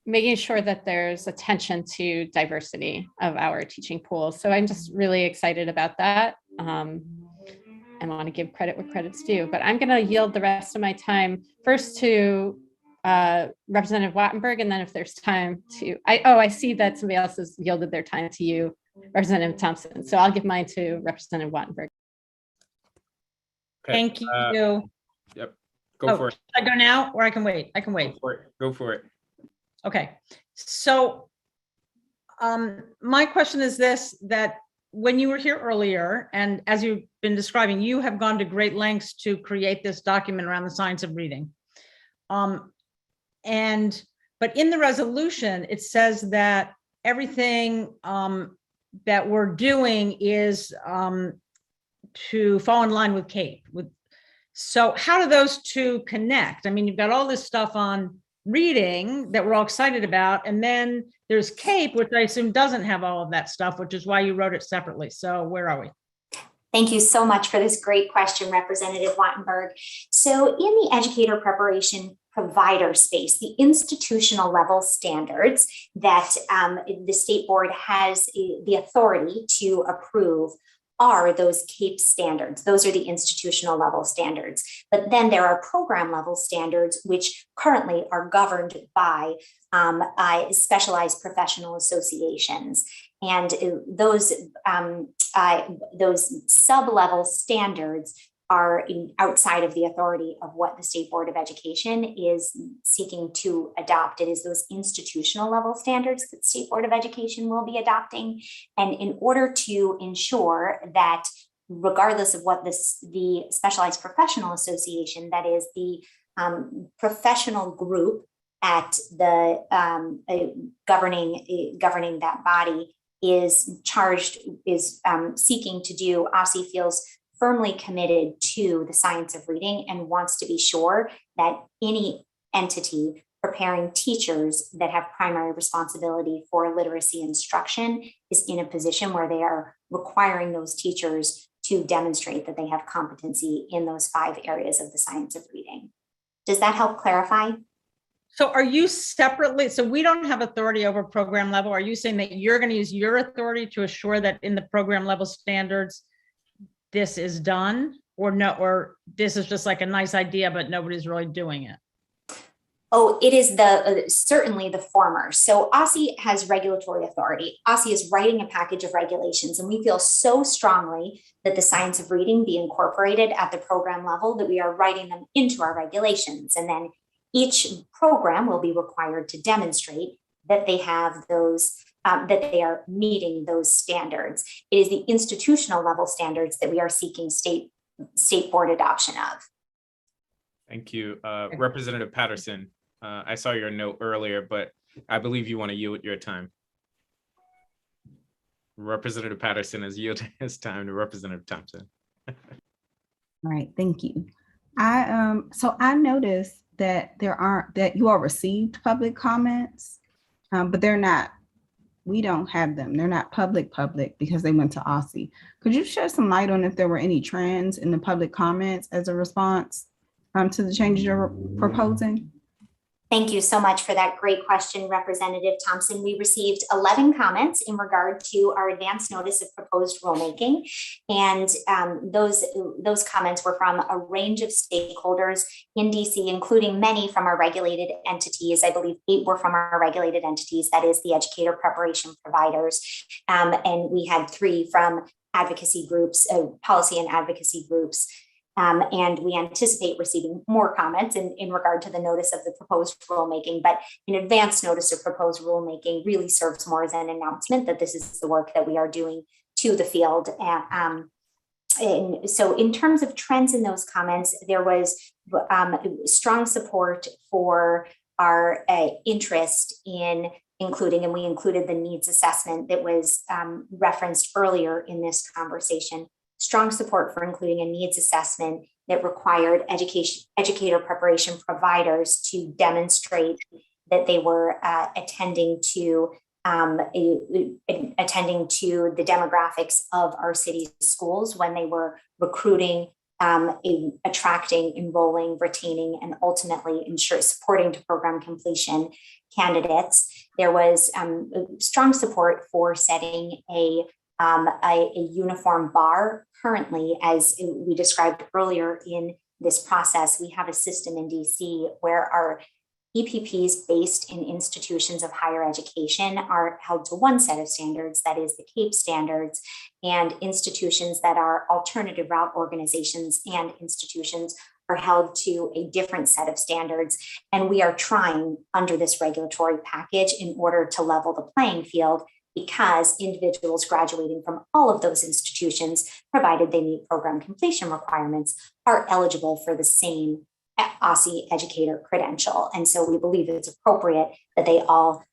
making sure that there's attention to diversity of our teaching pool. So I'm just really excited about that. I want to give credit where credit's due, but I'm going to yield the rest of my time first to Representative Wattenberg, and then if there's time to, I see that somebody else has yielded their time to you, Representative Thompson. So I'll give mine to Representative Wattenberg. Okay. Thank you. Yep. Go for it. Should I go now or I can wait? I can wait. Go for it. Go for it. Okay. So my question is this, that when you were here earlier, and as you've been describing, you have gone to great lengths to create this document around the science of reading. But in the resolution, it says that everything that we're doing is to fall in line with CAPE. So how do those two connect? I mean, you've got all this stuff on reading that we're all excited about, and then there's CAPE, which I assume doesn't have all of that stuff, which is why you wrote it separately. So where are we? Thank you so much for this great question, Representative Wattenberg. So in the educator preparation provider space, the institutional level standards that the state board has the authority to approve are those CAPE standards. Those are the institutional level standards. But then there are program level standards, which currently are governed by specialized professional associations. And those sub-level standards are outside of the authority of what the State Board of Education is seeking to adopt. It is those institutional level standards that State Board of Education will be adopting. And in order to ensure that, regardless of what the Specialized Professional Association, that is the professional group at the governing that body, is seeking to do, OSSE feels firmly committed to the science of reading and wants to be sure that any entity preparing teachers that have primary responsibility for literacy instruction is in a position where they are requiring those teachers to demonstrate that they have competency in those 5 areas of the science of reading. Does that help clarify? So are you separately, so we don't have authority over program level. Are you saying that you're going to use your authority to assure that in the program level standards, this is done, or no, or this is just like a nice idea, but nobody's really doing it? Oh, it is certainly the former. So OSSE has regulatory authority. OSSE is writing a package of regulations, and we feel so strongly that the science of reading be incorporated at the program level that we are writing them into our regulations. And then each program will be required to demonstrate that they have those, that they are meeting those standards. It is the institutional level standards that we are seeking state board adoption of. Thank you. Representative Patterson, I saw your note earlier, but I believe you want to yield your time. Representative Patterson has yielded his time to Representative Thompson. All right, thank you. So I noticed that that you all received public comments, but they're not, we don't have them. They're not public because they went to OSSE. Could you shed some light on if there were any trends in the public comments as a response to the changes you're proposing? Thank you so much for that great question, Representative Thompson. We received 11 comments in regard to our advance notice of proposed rulemaking. And those comments were from a range of stakeholders in DC, including many from our regulated entities. I believe 8 were from our regulated entities, that is the educator preparation providers. And we had 3 from advocacy groups, policy and advocacy groups. And we anticipate receiving more comments in regard to the notice of the proposed rulemaking, but an advance notice of proposed rulemaking really serves more as an announcement that this is the work that we are doing to the field. And so in terms of trends in those comments, there was strong support for our interest in including, and we included the needs assessment that was referenced earlier in this conversation, strong support for including a needs assessment that required educator preparation providers to demonstrate that they were attending to the demographics of our city's schools when they were recruiting, attracting, enrolling, retaining, and ultimately supporting to program completion candidates. There was strong support for setting a uniform bar. Currently, as we described earlier in this process, we have a system in DC where our EPPs based in institutions of higher education are held to one set of standards, that is the CAPE standards, and institutions that are alternative route organizations and institutions are held to a different set of standards. And we are trying under this regulatory package in order to level the playing field, because individuals graduating from all of those institutions, provided they meet program completion requirements, are eligible for the same OSCE educator credential. And so we believe it's appropriate that they all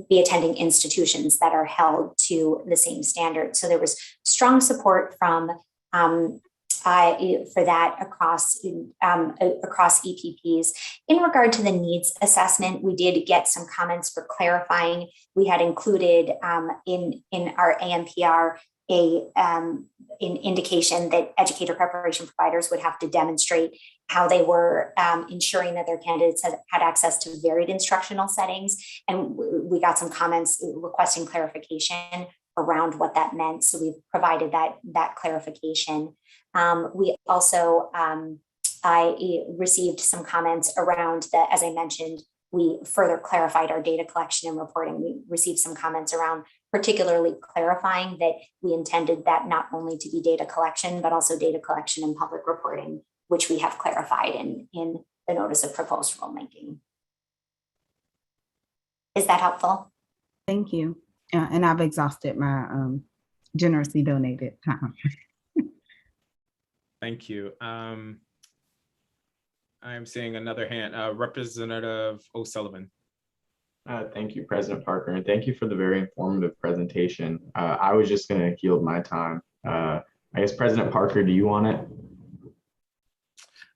be attending institutions that are held to the same standard. So there was strong support from for that across EPPs. In regard to the needs assessment, we did get some comments for clarifying. We had included in our AMPR an indication that educator preparation providers would have to demonstrate how they were ensuring that their candidates had access to varied instructional settings. And we got some comments requesting clarification around what that meant. So we've provided that clarification. We also, I received some comments around that, as I mentioned, we further clarified our data collection and reporting. We received some comments around particularly clarifying that we intended that not only to be data collection, but also data collection and public reporting, which we have clarified in the notice of proposed rulemaking. Is that helpful? Thank you. And I've exhausted my generously donated time. Thank you. I'm seeing another hand, Representative O'Sullivan. Thank you, President Parker, and thank you for the very informative presentation. I was just going to yield my time. I guess, President Parker, do you want it?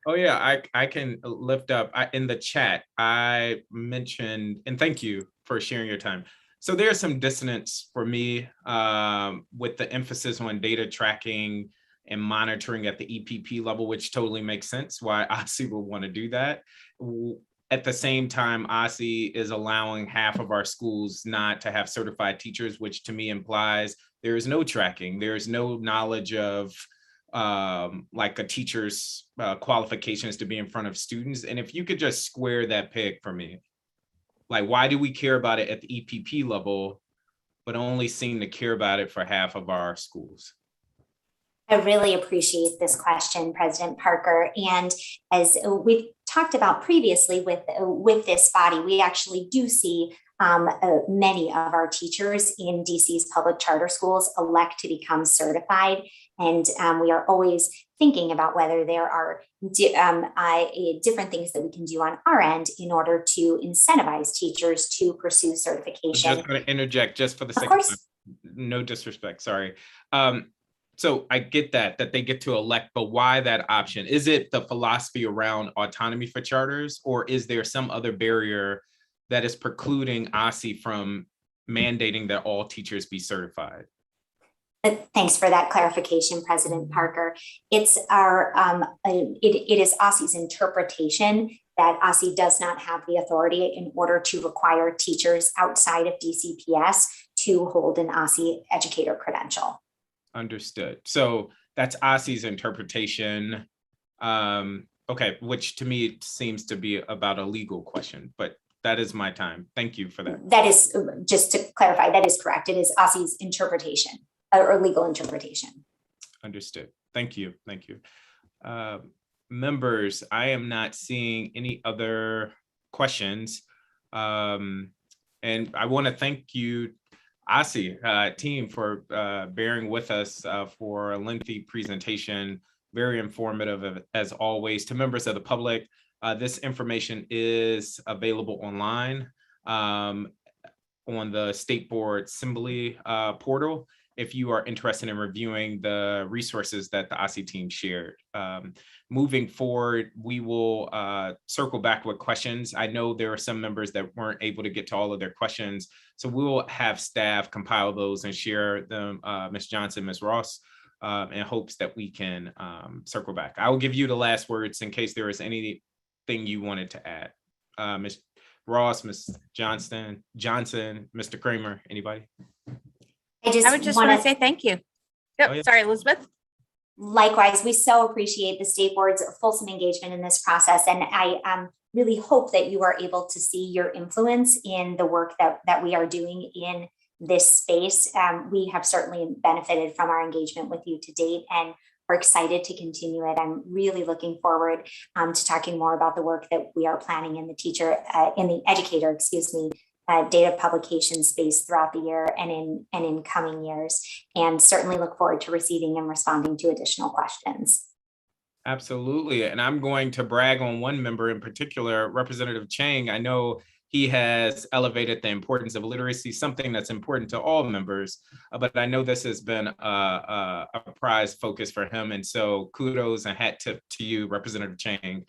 Oh yeah, I can lift up in the chat. I mentioned, and thank you for sharing your time. So there's some dissonance for me with the emphasis on data tracking and monitoring at the EPP level, which totally makes sense why OSCE will want to do that. At the same time, OSCE is allowing half of our schools not to have certified teachers, which to me implies there is no tracking. There is no knowledge of like a teacher's qualifications to be in front of students. And if you could just square that peg for me, like why do we care about it at the EPP level, but only seem to care about it for half of our schools? I really appreciate this question, President Parker. And as we've talked about previously with this body, we actually do see many of our teachers in DC's public charter schools elect to become certified. And we are always thinking about whether there are different things that we can do on our end in order to incentivize teachers to pursue certification. I'm just going to interject just for the sake of time. No disrespect, sorry. So I get that they get to elect, but why that option? Is it the philosophy around autonomy for charters, or is there some other barrier that is precluding OSCE from mandating that all teachers be certified? Thanks for that clarification, President Parker. It's our it is OSCE's interpretation that OSCE does not have the authority in order to require teachers outside of DCPS to hold an OSCE educator credential. Understood. So that's OSCE's interpretation. Okay, which to me seems to be about a legal question, but that is my time. Thank you for that. That is, just to clarify, that is correct. It is OSCE's interpretation or legal interpretation. Understood. Thank you. Thank you. Members, I am not seeing any other questions. And I want to thank you, OSCE team, for bearing with us for a lengthy presentation, very informative as always. To members of the public, This information is available online on the State Board Assembly portal if you are interested in reviewing the resources that the OSSE team shared. Moving forward, we will circle back with questions. I know there are some members that weren't able to get to all of their questions, so we will have staff compile those and share them, Ms. Johnson, Ms. Ross, in hopes that we can circle back. I will give you the last words in case there is anything you wanted to add. Ms. Ross, Ms. Johnson, Mr. Kramer, anybody? I would just want to say thank you. Yep. Oh, yeah. Sorry, Elizabeth. Likewise, we so appreciate the state board's fulsome engagement in this process. And I really hope that you are able to see your influence in the work that we are doing in this space. We have certainly benefited from our engagement with you to date, and we're excited to continue it. I'm really looking forward to talking more about the work that we are planning in the educator, data publication space throughout the year and in coming years, and certainly look forward to receiving and responding to additional questions. Absolutely. And I'm going to brag on one member in particular, Representative Chang. I know he has elevated the importance of literacy, something that's important to all members, but I know this has been a prize focus for him. And so kudos and hat tip to you, Representative Chang,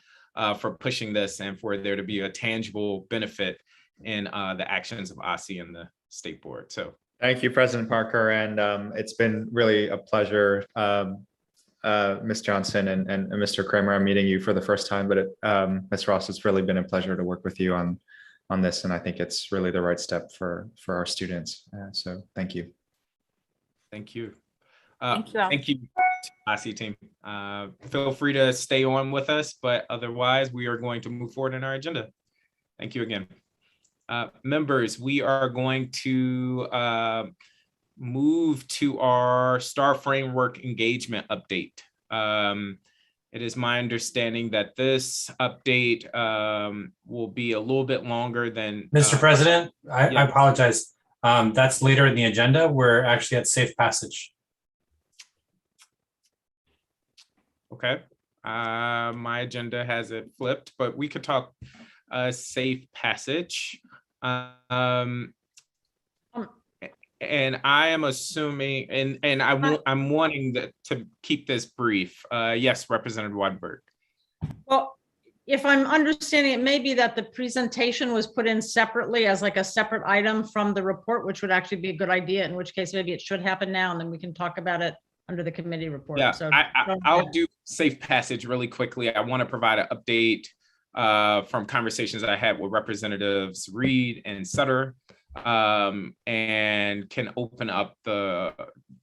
for pushing this and for there to be a tangible benefit in the actions of OSSE and the state board. So thank you, President Parker. And it's been really a pleasure, Ms. Johnson and Mr. Kramer. I'm meeting you for the first time, but Ms. Ross, it's really been a pleasure to work with you on this. And I think it's really the right step for our students. So thank you. Thank you. Thank you all. Thank you, OSSE team. Feel free to stay on with us, but otherwise we are going to move forward in our agenda. Thank you again. Members, we are going to move to our STAR framework engagement update. It is my understanding that this update will be a little bit longer than— Mr. President, I yeah. apologize. That's later in the agenda. We're actually at safe passage. Okay. My agenda has it flipped, but we could talk safe passage. And I am assuming, and I'm wanting to keep this brief. Yes, Representative Wadberg. Well, if I'm understanding, it may be that the presentation was put in separately as like a separate item from the report, which would actually be a good idea, in which case maybe it should happen now, and then we can talk about it under the committee report. Yeah, so I'll do safe passage really quickly. I want to provide an update from conversations that I had with Representatives Reed and Sutter, and can open up the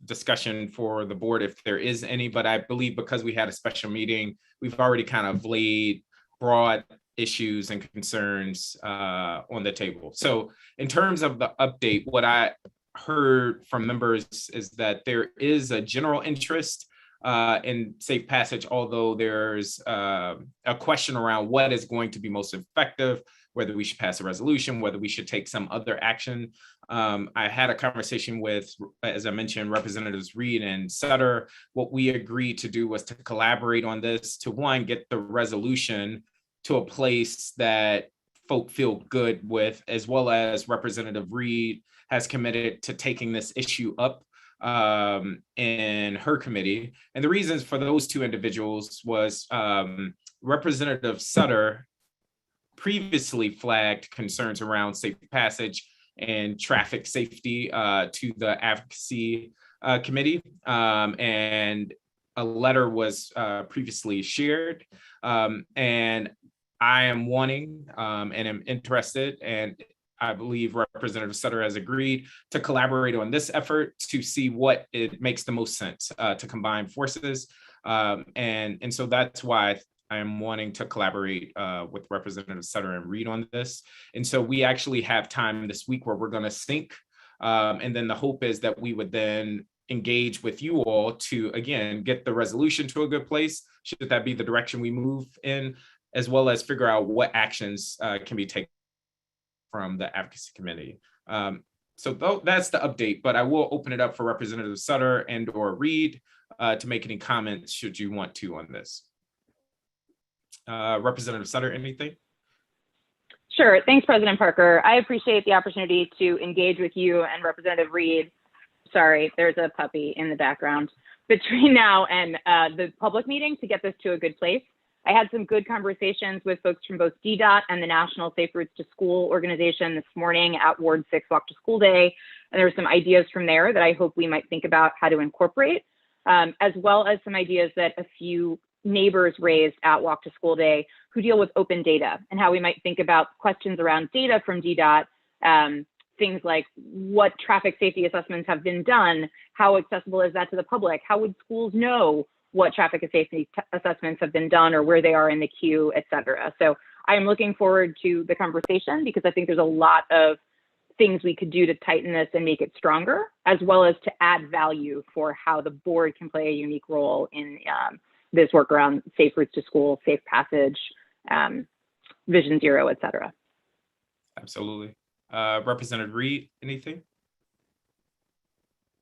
discussion for the board if there is any, but I believe because we had a special meeting, we've already kind of laid broad issues and concerns on the table. So in terms of the update, what I heard from members is that there is a general interest in safe passage, although there's a question around what is going to be most effective, whether we should pass a resolution, whether we should take some other action. I had a conversation with, as I mentioned, Representatives Reed and Sutter. What we agreed to do was to collaborate on this to, one, get the resolution to a place that folk feel good with, as well as Representative Reed has committed to taking this issue up in her committee. And the reasons for those two individuals was Representative Sutter previously flagged concerns around safe passage and traffic safety to the advocacy committee, and a letter was previously shared, and I am wanting and am interested, and I believe Representative Sutter has agreed to collaborate on this effort to see what it makes the most sense to combine forces. And so that's why I am wanting to collaborate with Representative Sutter and Reed on this. And so we actually have time this week where we're going to sync. And then the hope is that we would then engage with you all to, again, get the resolution to a good place, should that be the direction we move in, as well as figure out what actions can be taken from the advocacy committee. So that's the update, but I will open it up for Representative Sutter and/or Reed to make any comments should you want to on this. Representative Sutter, anything? Sure. Thanks, President Parker. I appreciate the opportunity to engage with you and Representative Reed. Sorry, there's a puppy in the background. Between now and the public meeting to get this to a good place. I had some good conversations with folks from both DDOT and the National Safe Routes to School organization this morning at Ward 6 Walk to School Day. And there were some ideas from there that I hope we might think about how to incorporate, as well as some ideas that a few neighbors raised at Walk to School Day who deal with open data and how we might think about questions around data from DDOT, things like what traffic safety assessments have been done, how accessible is that to the public, how would schools know what traffic safety assessments have been done or where they are in the queue, et cetera. So I'm looking forward to the conversation because I think there's a lot of things we could do to tighten this and make it stronger, as well as to add value for how the board can play a unique role in this work around safe routes to school, safe passage, Vision Zero, et cetera. Absolutely. Representative Reed, anything?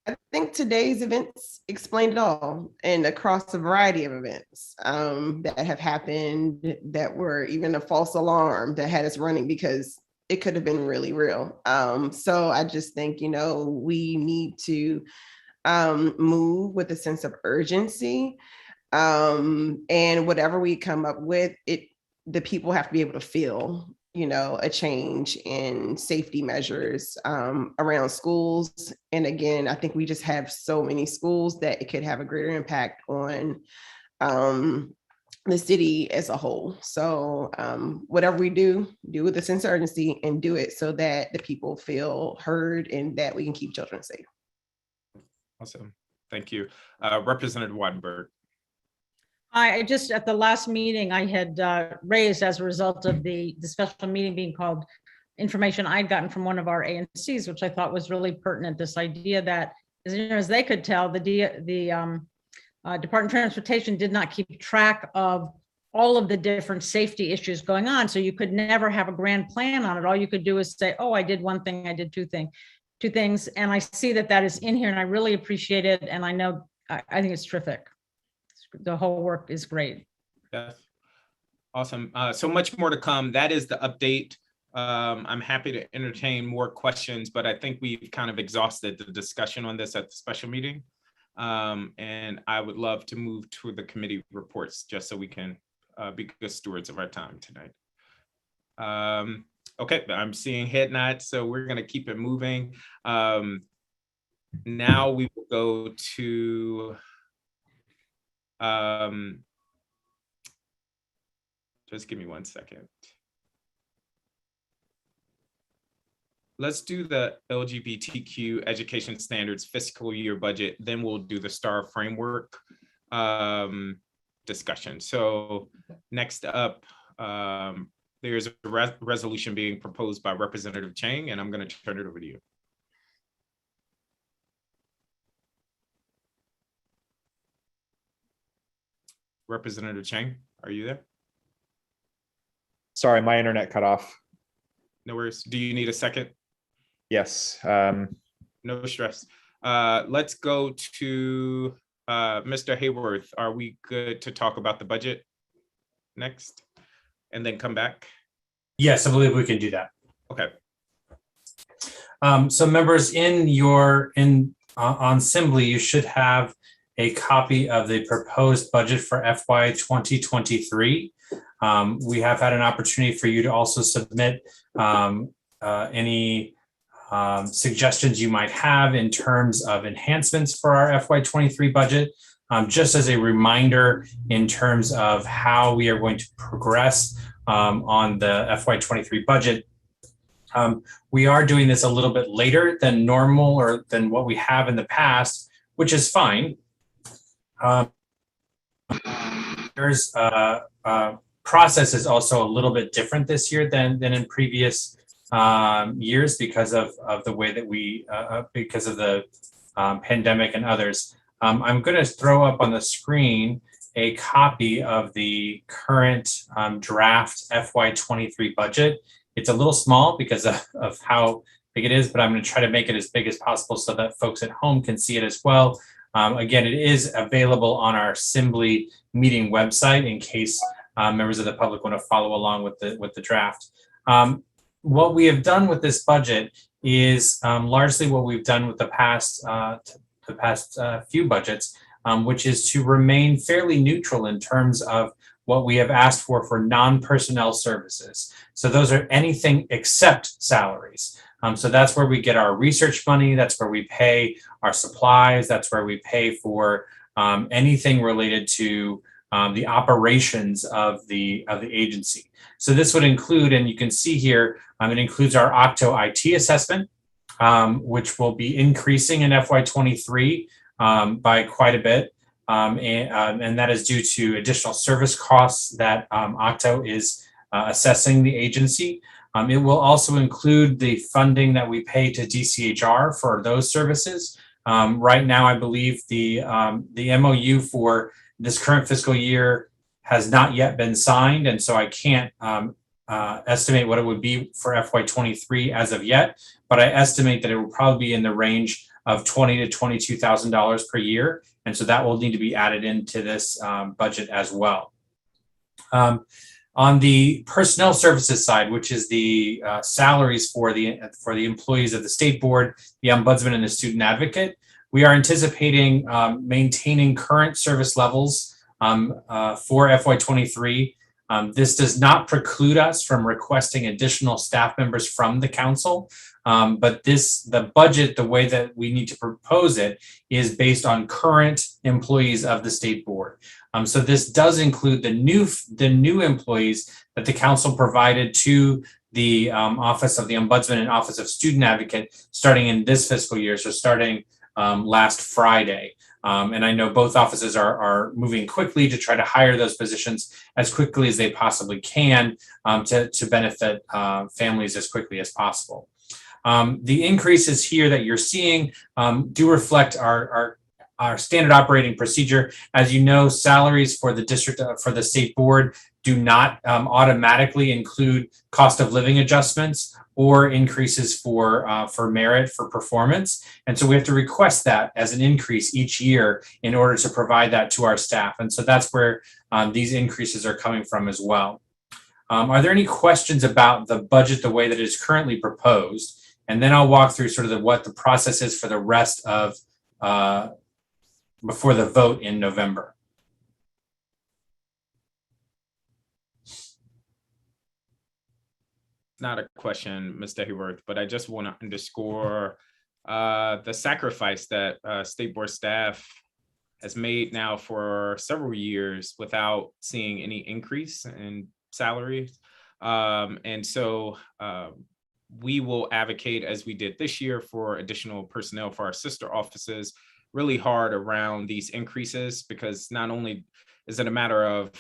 I think today's events explained it all, and across a variety of events that have happened that were even a false alarm that had us running because it could have been really real. So I just think, we need to move with a sense of urgency, and whatever we come up with, the people have to be able to feel a change in safety measures around schools. And again, I think we just have so many schools that it could have a greater impact on the city as a whole. So whatever we do with a sense of urgency and do it so that the people feel heard and that we can keep children safe. Awesome. Thank you. Representative Wattenberg. I just, at the last meeting, I had raised as a result of the special meeting being called, information I'd gotten from one of our ANCs, which I thought was really pertinent, this idea that, as they could tell, the Department of Transportation did not keep track of all of the different safety issues going on. So you could never have a grand plan on it. All you could do is say, oh, I did one thing, I did two things. And I see that is in here and I really appreciate it. And I think it's terrific. The whole work is great. Yes. Awesome. So much more to come. That is the update. I'm happy to entertain more questions, but I think we've kind of exhausted the discussion on this at the special meeting. And I would love to move to the committee reports just so we can be good stewards of our time tonight. Okay, I'm seeing head nods, so we're going to keep it moving. Now we will go to just give me 1 second. Let's do the LGBTQ education standards fiscal year budget, then we'll do the STAR framework discussion. So next up, there's a resolution being proposed by Representative Chang, and I'm going to turn it over to you. Representative Chang, are you there? Sorry, my internet cut off. No worries. Do you need a second? Yes. No stress. Let's go to Mr. Hayworth. Are we good to talk about the budget next and then come back? Yes, I believe we can do that. Okay. So members, on Assembly, you should have a copy of the proposed budget for FY 2023. We have had an opportunity for you to also submit any suggestions you might have in terms of enhancements for our FY 23 budget. Just as a reminder in terms of how we are going to progress on the FY 23 budget. We are doing this a little bit later than normal or than what we have in the past, which is fine. There's process is also a little bit different this year than in previous years because of the way that because of the pandemic and others. I'm going to throw up on the screen a copy of the current draft FY23 budget. It's a little small because of how big it is, but I'm going to try to make it as big as possible so that folks at home can see it as well. Again, it is available on our Assembly meeting website in case members of the public want to follow along with the draft. What we have done with this budget is largely what we've done with the past few budgets, which is to remain fairly neutral in terms of what we have asked for non-personnel services. So those are anything except salaries. So that's where we get our research money. That's where we pay our supplies. That's where we pay for anything related to the operations of the agency. So this would include, and you can see here, it includes our Octo IT assessment, which will be increasing in FY23 by quite a bit. And that is due to additional service costs that Octo is assessing the agency. It will also include the funding that we pay to DCHR for those services. Right now, I believe the MOU for this current fiscal year has not yet been signed, and so I can't estimate what it would be for FY23 as of yet, but I estimate that it will probably be in the range of $20,000 to $22,000 per year, and so that will need to be added into this budget as well. On the personnel services side, which is the salaries for the employees of the State Board, the Ombudsman, and the Student Advocate, we are anticipating maintaining current service levels for FY23. This does not preclude us from requesting additional staff members from the council, but the budget, the way that we need to propose it, is based on current employees of the State Board. So this does include the new employees that the council provided to the Office of the Ombudsman and Office of Student Advocate starting in this fiscal year, so starting last Friday. And I know both offices are moving quickly to try to hire those positions as quickly as they possibly can to benefit families as quickly as possible. The increases here that you're seeing do reflect our standard operating procedure. As you know, salaries for the district, for the State Board, do not automatically include cost of living adjustments or increases for merit, for performance. And so we have to request that as an increase each year in order to provide that to our staff. And so that's where these increases are coming from as well. Are there any questions about the budget the way that it is currently proposed? And then I'll walk through sort of what the process is for the rest of before the vote in November. Not a question, Mr. Hayworth, but I just want to underscore the sacrifice that State Board staff has made now for several years without seeing any increase in salaries. And so we will advocate, as we did this year, for additional personnel for our sister offices, really hard around these increases, because not only is it a matter of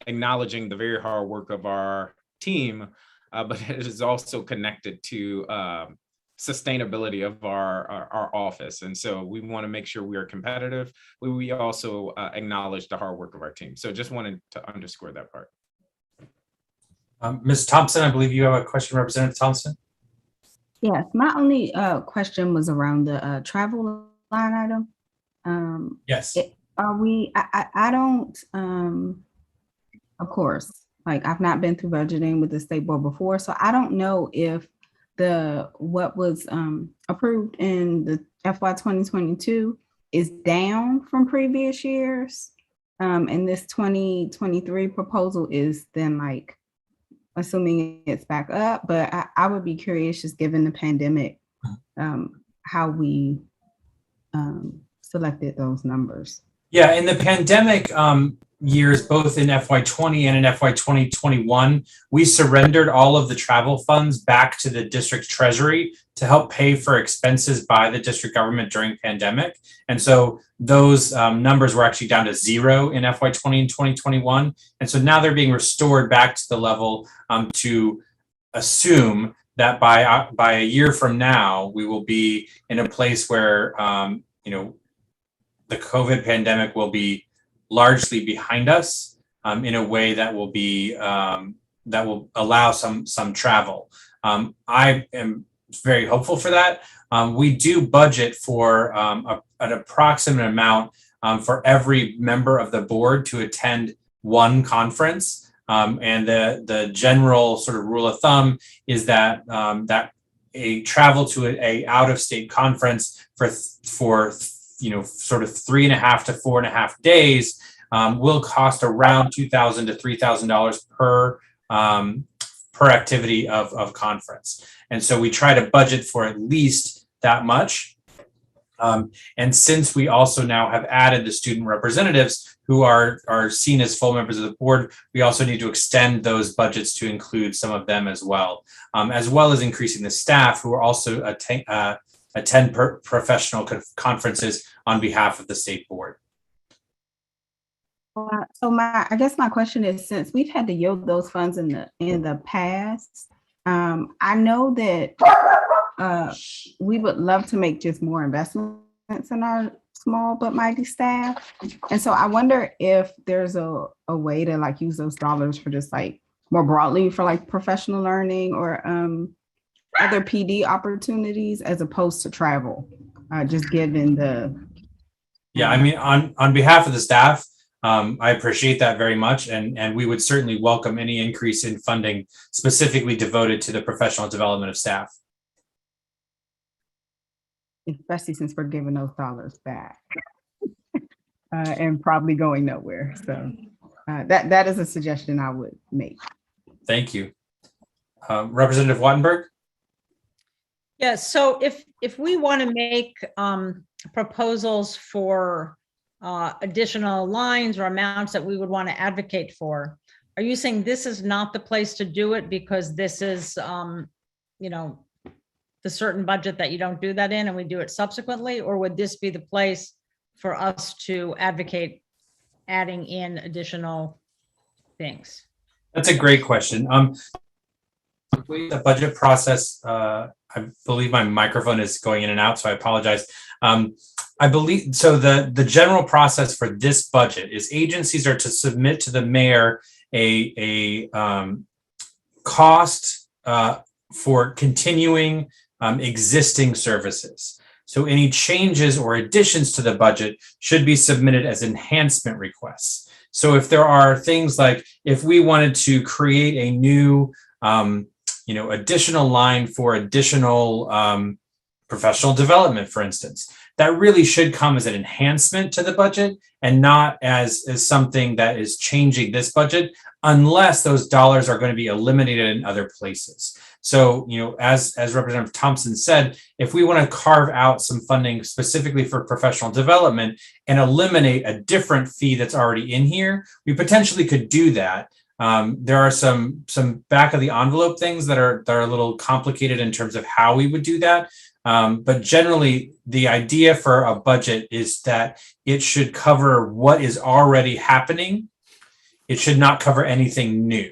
acknowledging the very hard work of our team, but it is also connected to sustainability of our office. And so we want to make sure we are competitive, but we also acknowledge the hard work of our team. So just wanted to underscore that part. Ms. Thompson, I believe you have a question, Representative Thompson. Yes, my only question was around the travel line item. Yes. I don't, of course, like I've not been through budgeting with the State Board before, so I don't know if what was approved in the FY 2022 is down from previous years. And this 2023 proposal is then like, assuming it's back up, but I would be curious, just given the pandemic, how we selected those numbers. Yeah, in the pandemic years, both in FY20 and in FY 2021, we surrendered all of the travel funds back to the district treasury to help pay for expenses by the district government during pandemic. And so those numbers were actually down to zero in FY20 and 2021. And so now they're being restored back to the level to assume that by a year from now, we will be in a place where, the COVID pandemic will be largely behind us in a way that will be that will allow some travel. I am very hopeful for that. We do budget for an approximate amount for every member of the board to attend one conference. And the general sort of rule of thumb is that that a travel to a out of state conference for sort of 3.5 to 4.5 days will cost around $2,000 to $3,000 per activity of conference. And so we try to budget for at least that much. And since we also now have added the student representatives who are seen as full members of the board, we also need to extend those budgets to include some of them as well as increasing the staff who are also attend professional conferences on behalf of the state board. So I guess my question is, since we've had to yield those funds in the past, I know that we would love to make just more investments in our small but mighty staff. And so I wonder if there's a way to like use those dollars for just like more broadly for like professional learning or other PD opportunities as opposed to travel, just given the. Yeah, I mean, on behalf of the staff, I appreciate that very much. And we would certainly welcome any increase in funding specifically devoted to the professional development of staff. Especially since we're giving those dollars back and probably going nowhere. So that is a suggestion I would make. Thank you. Representative Wattenberg? Yes, so if we want to make proposals for additional lines or amounts that we would want to advocate for, are you saying this is not the place to do it because this is, the certain budget that you don't do that in and we do it subsequently? Or would this be the place for us to advocate adding in additional things? That's a great question. The budget process, I believe my microphone is going in and out, so I apologize. I believe, so the general process for this budget is agencies are to submit to the mayor a cost for continuing existing services. So any changes or additions to the budget should be submitted as enhancement requests. So if there are things like, if we wanted to create a new, additional line for additional professional development, for instance, that really should come as an enhancement to the budget and not as something that is changing this budget, unless those dollars are going to be eliminated in other places. So, as Representative Thompson said, if we want to carve out some funding specifically for professional development and eliminate a different fee that's already in here, we potentially could do that. There are some back of the envelope things that are a little complicated in terms of how we would do that. But generally, the idea for a budget is that it should cover what is already happening. It should not cover anything new.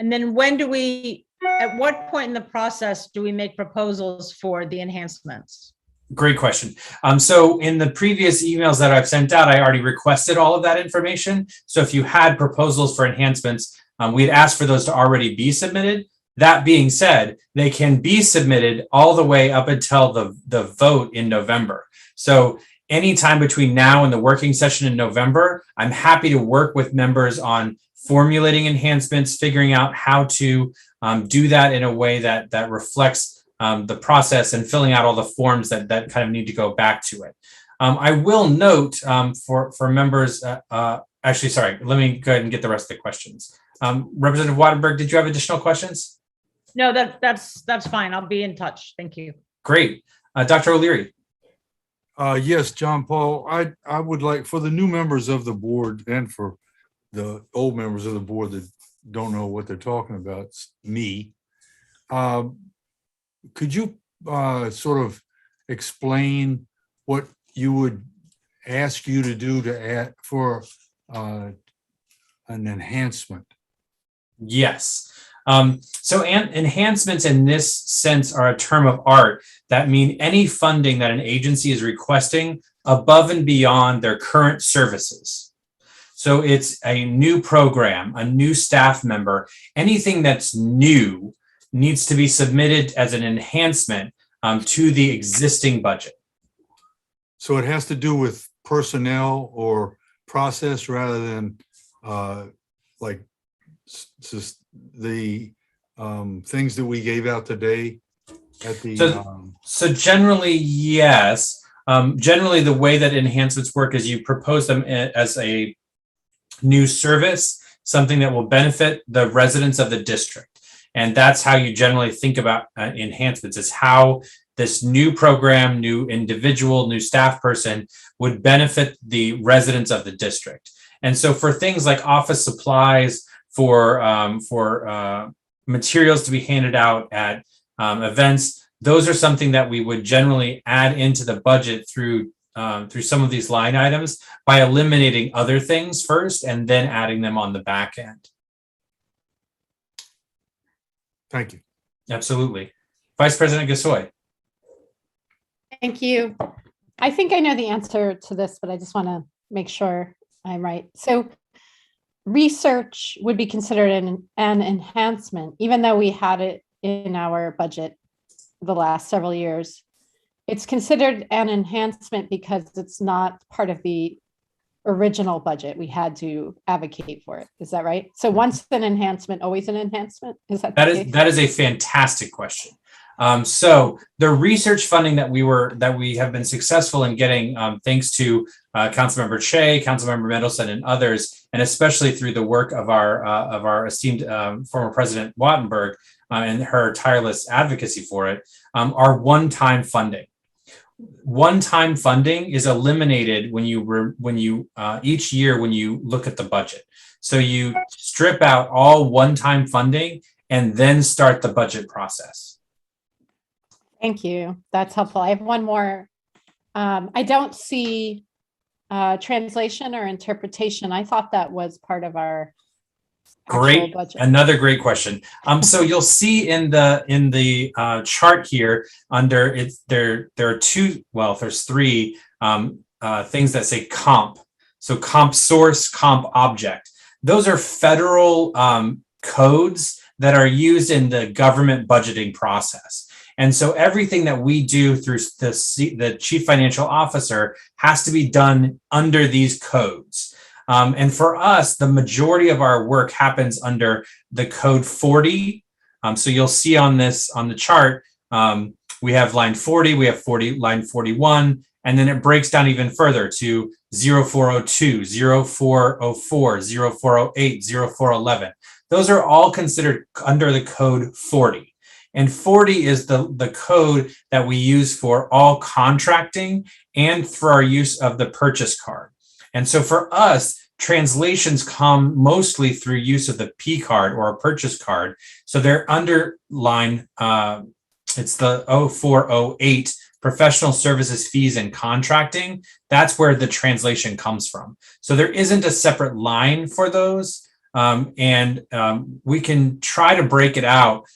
And then at what point in the process do we make proposals for the enhancements? Great question. So in the previous emails that I've sent out, I already requested all of that information. So if you had proposals for enhancements, we'd asked for those to already be submitted. That being said, they can be submitted all the way up until the vote in November. So anytime between now and the working session in November, I'm happy to work with members on formulating enhancements, figuring out how to do that in a way that reflects the process and filling out all the forms that kind of need to go back to it. I will note for members, actually, sorry, let me go ahead and get the rest of the questions. Representative Wattenberg, did you have additional questions? No, that's fine. I'll be in touch. Thank you. Great. Dr. O'Leary. Yes, John Paul, I would like, for the new members of the board and for the old members of the board that don't know what they're talking about, me, could you sort of explain what you would ask you to do to add for an enhancement? Yes. So enhancements in this sense are a term of art that mean any funding that an agency is requesting above and beyond their current services. So it's a new program, a new staff member, anything that's new needs to be submitted as an enhancement to the existing budget. So it has to do with personnel or process rather than like just the things that we gave out today at the So generally, yes. Generally, the way that enhancements work is you propose them as a new service, something that will benefit the residents of the district. And that's how you generally think about enhancements, is how this new program, new individual, new staff person would benefit the residents of the district. And so for things like office supplies, for materials to be handed out at events, those are something that we would generally add into the budget through some of these line items by eliminating other things first and then adding them on the back end. Thank you. Absolutely. Vice President Gasoy. Thank you. I think I know the answer to this, but I just want to make sure I'm right. So research would be considered an enhancement, even though we had it in our budget the last several years. It's considered an enhancement because it's not part of the original budget. We had to advocate for it. Is that right? So once an enhancement, always an enhancement? Is that that is a fantastic question. So the research funding that we have been successful in getting, thanks to Councilmember Che, Councilmember Mendelson, and others, and especially through the work of our esteemed former President Wattenberg and her tireless advocacy for it, are one-time funding. One-time funding is eliminated when you each year when you look at the budget. So you strip out all one-time funding and then start the budget process. Thank you. That's helpful. I have one more. I don't see translation or interpretation. I thought that was part of our Great, another great question. So you'll see in the chart here under it's there are two, well, there's three things that say comp. So comp source, comp object. Those are federal codes that are used in the government budgeting process. And so everything that we do through the chief financial officer has to be done under these codes. And for us, the majority of our work happens under the code 40. So you'll see on the chart, we have line 40, we have line 41, and then it breaks down even further to 0402, 0404, 0408, 0411. Those are all considered under the code 40. And 40 is the code that we use for all contracting and for our use of the purchase card. And so for us, translations come mostly through use of the P card or a purchase card. So they're under line, it's the 0408 professional services fees and contracting. That's where the translation comes from. So there isn't a separate line for those. We can try to break it out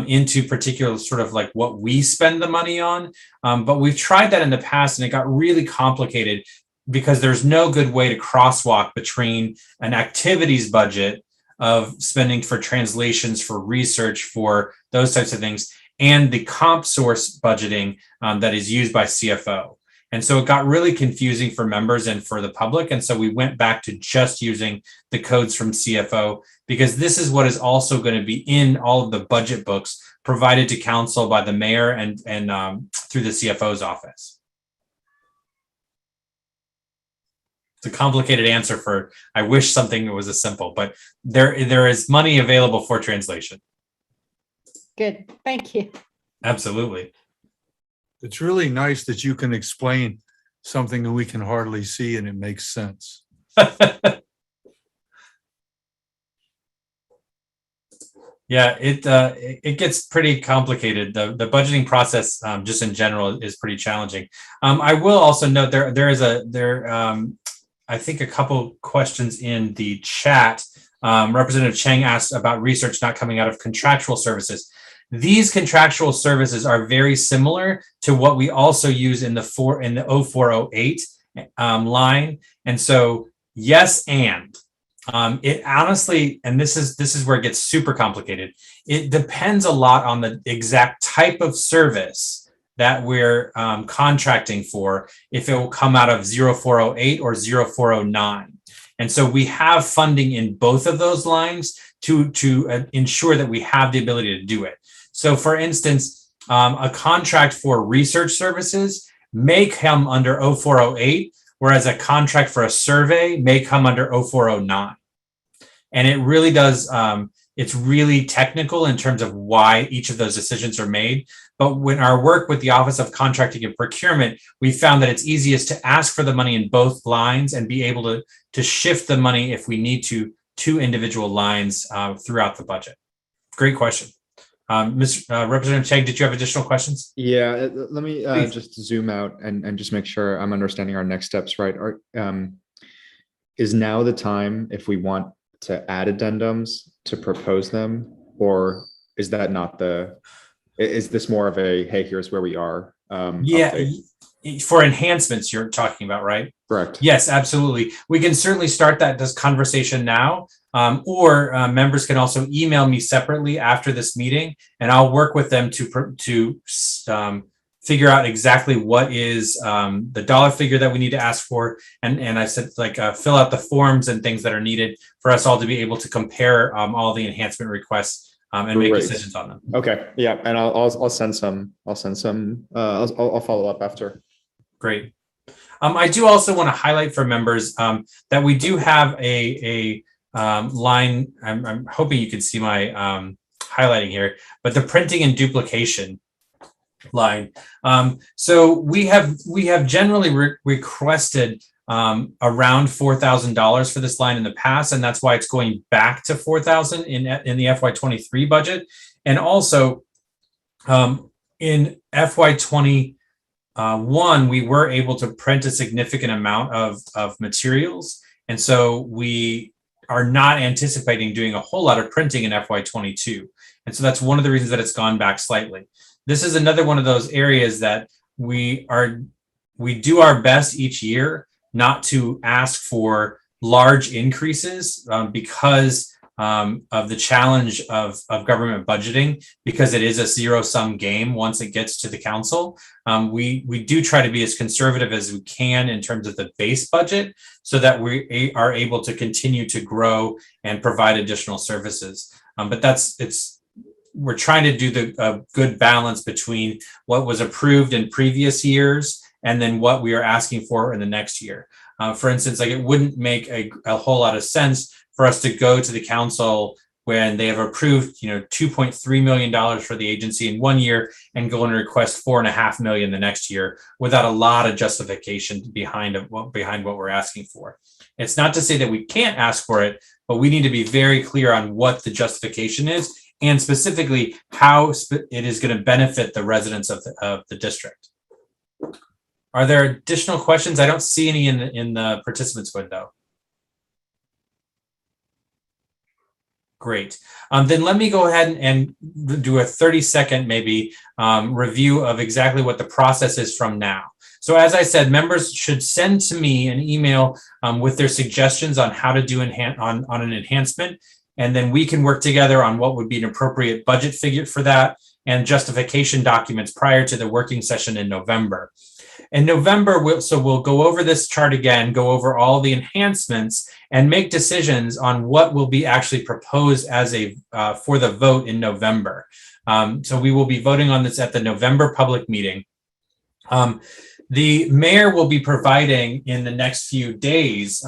into particular sort of like what we spend the money on. But we've tried that in the past and it got really complicated because there's no good way to crosswalk between an activities budget of spending for translations, for research, for those types of things, and the comp source budgeting that is used by CFO. And so it got really confusing for members and for the public. And so we went back to just using the codes from CFO, because this is what is also going to be in all of the budget books provided to council by the mayor and through the CFO's office. It's a complicated answer for, I wish something was as simple, but there is money available for translation. Good, thank you. Absolutely. It's really nice that you can explain something that we can hardly see and it makes sense. Yeah, it gets pretty complicated. The budgeting process, just in general, is pretty challenging. I will also note I think a couple questions in the chat. Representative Chang asked about research not coming out of contractual services. These contractual services are very similar to what we also use in the 0408 line. And so, yes, and it honestly, and this is where it gets super complicated. It depends a lot on the exact type of service that we're contracting for, if it will come out of 0408 or 0409. And so we have funding in both of those lines to ensure that we have the ability to do it. So for instance, a contract for research services may come under 0408, whereas a contract for a survey may come under 0409. And it really does, it's really technical in terms of why each of those decisions are made. But when our work with the Office of Contracting and Procurement, we found that it's easiest to ask for the money in both lines and be able to shift the money if we need to individual lines throughout the budget. Great question. Representative Chang, did you have additional questions? Yeah, let me just zoom out and just make sure I'm understanding our next steps right. Is now the time if we want to add addendums to propose them, or is that not is this more of a, hey, here's where we are? Update? For enhancements you're talking about, right? Correct. Yes, absolutely. We can certainly start this conversation now, or members can also email me separately after this meeting, and I'll work with them to figure out exactly what is the dollar figure that we need to ask for, and I said fill out the forms and things that are needed for us all to be able to compare all the enhancement requests and make decisions on them. Okay, yeah, and I'll send some. I'll follow up after. Great. I do also want to highlight for members that we do have a line. I'm hoping you can see my highlighting here, but the printing and duplication line. So we have generally requested around $4,000 for this line in the past, and that's why it's going back to $4,000 in the FY23 budget, and also in FY21 we were able to print a significant amount of materials, and so we are not anticipating doing a whole lot of printing in FY22, and so that's one of the reasons that it's gone back slightly. This is another one of those areas that we do our best each year not to ask for large increases because of the challenge of government budgeting, because it is a zero-sum game once it gets to the council. We do try to be as conservative as we can in terms of the base budget so that we are able to continue to grow and provide additional services. But we're trying to do a good balance between what was approved in previous years and then what we are asking for in the next year. For instance, it wouldn't make a whole lot of sense for us to go to the council when they have approved, $2.3 million for the agency in one year and go and request $4.5 million the next year without a lot of justification behind what we're asking for. It's not to say that we can't ask for it, but we need to be very clear on what the justification is, and specifically how it is going to benefit the residents of the district. Are there additional questions? I don't see any in the participants window. Great. Then let me go ahead and do a 30-second maybe review of exactly what the process is from now. So as I said, members should send to me an email with their suggestions on how to do on an enhancement. And then we can work together on what would be an appropriate budget figure for that and justification documents prior to the working session in November. In November, we'll go over this chart again, go over all the enhancements and make decisions on what will be actually proposed as for the vote in November. So we will be voting on this at the November public meeting. The mayor will be providing in the next few days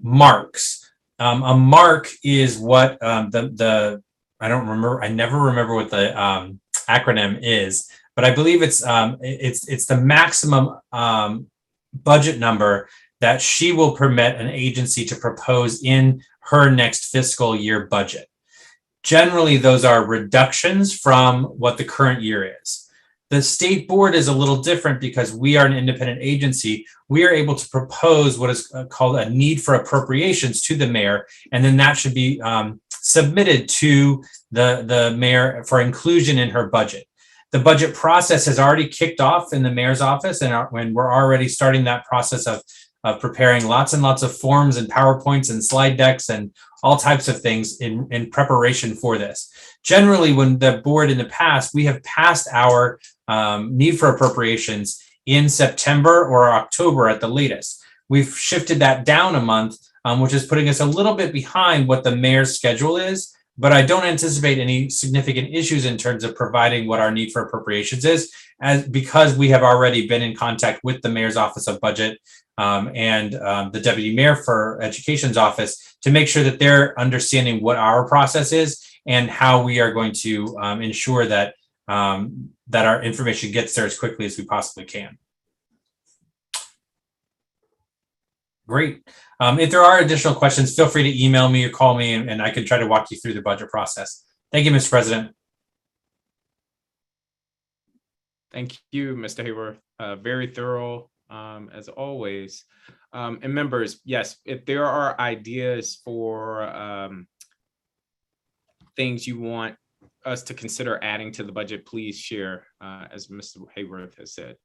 marks. A mark is what I never remember what the acronym is, but I believe it's the maximum budget number that she will permit an agency to propose in her next fiscal year budget. Generally, those are reductions from what the current year is. The state board is a little different because we are an independent agency. We are able to propose what is called a need for appropriations to the mayor, and then that should be submitted to the mayor for inclusion in her budget. The budget process has already kicked off in the mayor's office, and when we're already starting that process of preparing lots and lots of forms and PowerPoints and slide decks and all types of things in preparation for this. Generally, when the board in the past, we have passed our need for appropriations in September or October at the latest. We've shifted that down a month which is putting us a little bit behind what the mayor's schedule is. But I don't anticipate any significant issues in terms of providing what our need for appropriations is, because we have already been in contact with the Mayor's Office of Budget and the Deputy Mayor for Education's office to make sure that they're understanding what our process is and how we are going to ensure that that our information gets there as quickly as we possibly can. Great. If there are additional questions, feel free to email me or call me, and I can try to walk you through the budget process. Thank you, Mr. President. Thank you, Mr. Hayworth. Very thorough, as always. And members, yes, if there are ideas for things you want us to consider adding to the budget, please share, as Mr. Hayworth has said.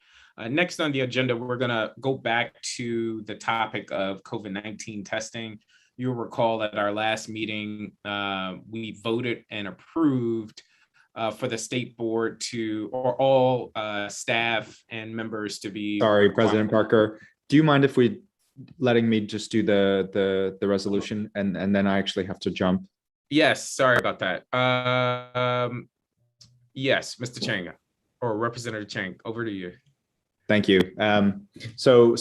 Next on the agenda, we're going to go back to the topic of COVID-19 testing. You'll recall at our last meeting, we voted and approved for the state board to, or all staff and members to be. Sorry, President Parker, do you mind if we letting me just do the resolution and then I actually have to jump? Yes, sorry about that. Yes, Mr. Chang or Representative Chang, over to you. Thank you. So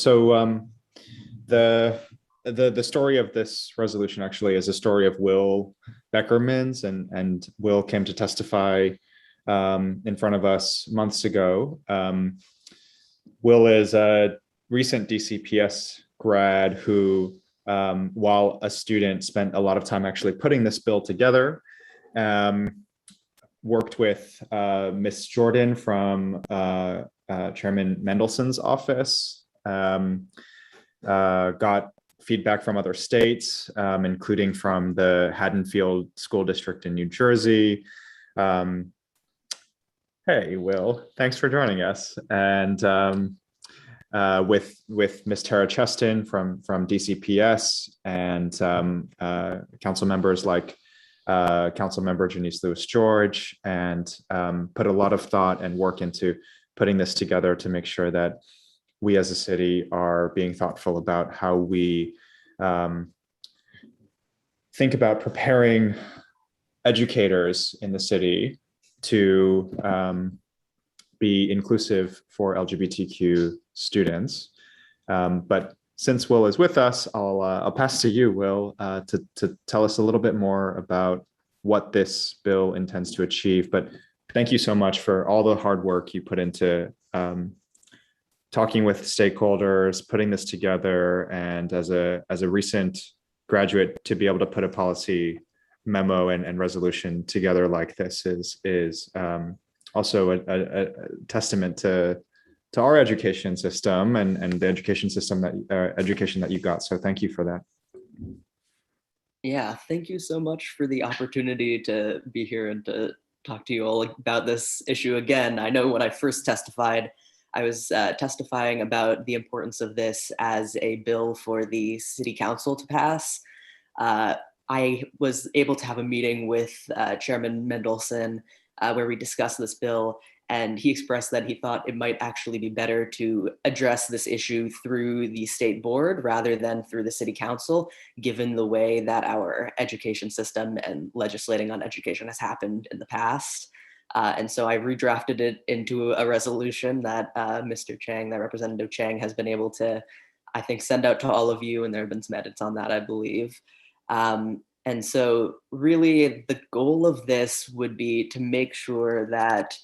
the story of this resolution actually is a story of Will Beckerman's, and Will came to testify in front of us months ago. Will is a recent DCPS grad who, while a student, spent a lot of time actually putting this bill together. Worked with Miss Jordan from Chairman Mendelson's office, got feedback from other states, including from the Haddonfield School District in New Jersey. Hey, Will, thanks for joining us. And with Ms. Tara Cheston from DCPS and council members like Council Member Janice Lewis George, and put a lot of thought and work into putting this together to make sure that we as a city are being thoughtful about how we think about preparing educators in the city to be inclusive for LGBTQ students. But since Will is with us, I'll pass to you, Will, to tell us a little bit more about what this bill intends to achieve. But thank you so much for all the hard work you put into talking with stakeholders, putting this together, and as a recent graduate, to be able to put a policy memo and resolution together like this is also a testament to our education system and the education system education that you got. So thank you for that. Yeah, thank you so much for the opportunity to be here and to talk to you all about this issue again. I know when I first testified, I was testifying about the importance of this as a bill for the city council to pass. I was able to have a meeting with Chairman Mendelson where we discussed this bill, and he expressed that he thought it might actually be better to address this issue through the state board rather than through the city council, given the way that our education system and legislating on education has happened in the past. And so I redrafted it into a resolution that Mr. Chang, that Representative Chang, has been able to, I think, send out to all of you, and there have been some edits on that, I believe. And so really the goal of this would be to make sure that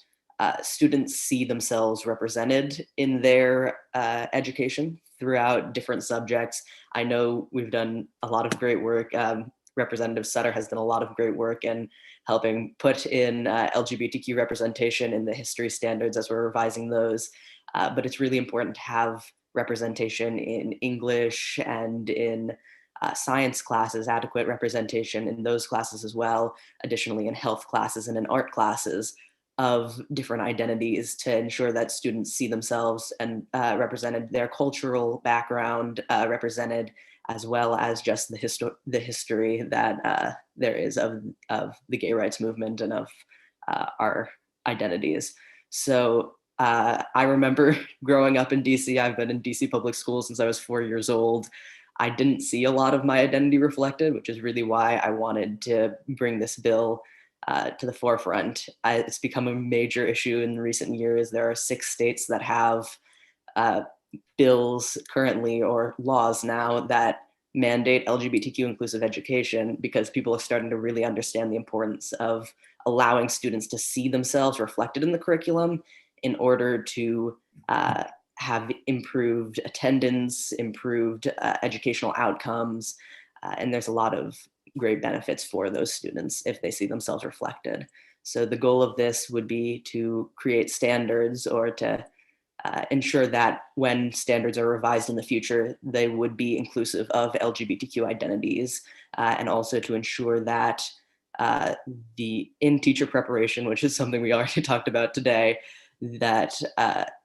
students see themselves represented in their education throughout different subjects. I know we've done a lot of great work. Representative Sutter has done a lot of great work in helping put in LGBTQ representation in the history standards as we're revising those. But it's really important to have representation in English and in science classes, adequate representation in those classes as well. Additionally, in health classes and in art classes, of different identities to ensure that students see themselves and represented, their cultural background represented, as well as just the history that there is of the gay rights movement and of our identities. So I remember growing up in DC. I've been in DC public schools since I was 4 years old. I didn't see a lot of my identity reflected, which is really why I wanted to bring this bill to the forefront. It's become a major issue in recent years. There are 6 states that have bills currently, or laws now, that mandate LGBTQ inclusive education, because people are starting to really understand the importance of allowing students to see themselves reflected in the curriculum in order to have improved attendance, improved educational outcomes, and there's a lot of great benefits for those students if they see themselves reflected. So the goal of this would be to create standards, or to ensure that when standards are revised in the future, they would be inclusive of LGBTQ identities, and also to ensure that the in-teacher preparation, which is something we already talked about today, that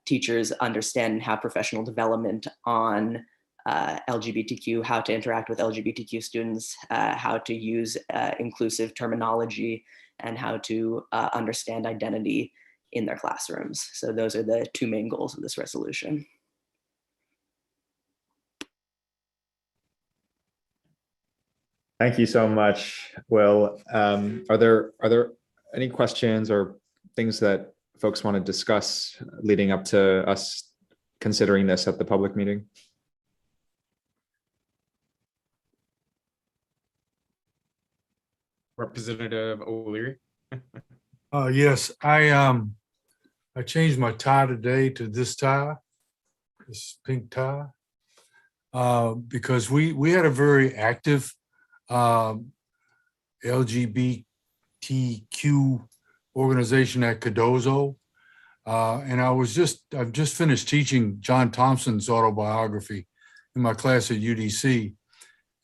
teachers understand and have professional development on LGBTQ, how to interact with LGBTQ students, how to use inclusive terminology, and how to understand identity in their classrooms. So those are the 2 main goals of this resolution. Thank you so much, Will. Are there any questions or things that folks want to discuss leading up to us considering this at the public meeting? Representative O'Leary. Yes, I changed my tie today to this pink tie, because we had a very active LGBTQ organization at Cardozo, and I've just finished teaching John Thompson's autobiography in my class at UDC,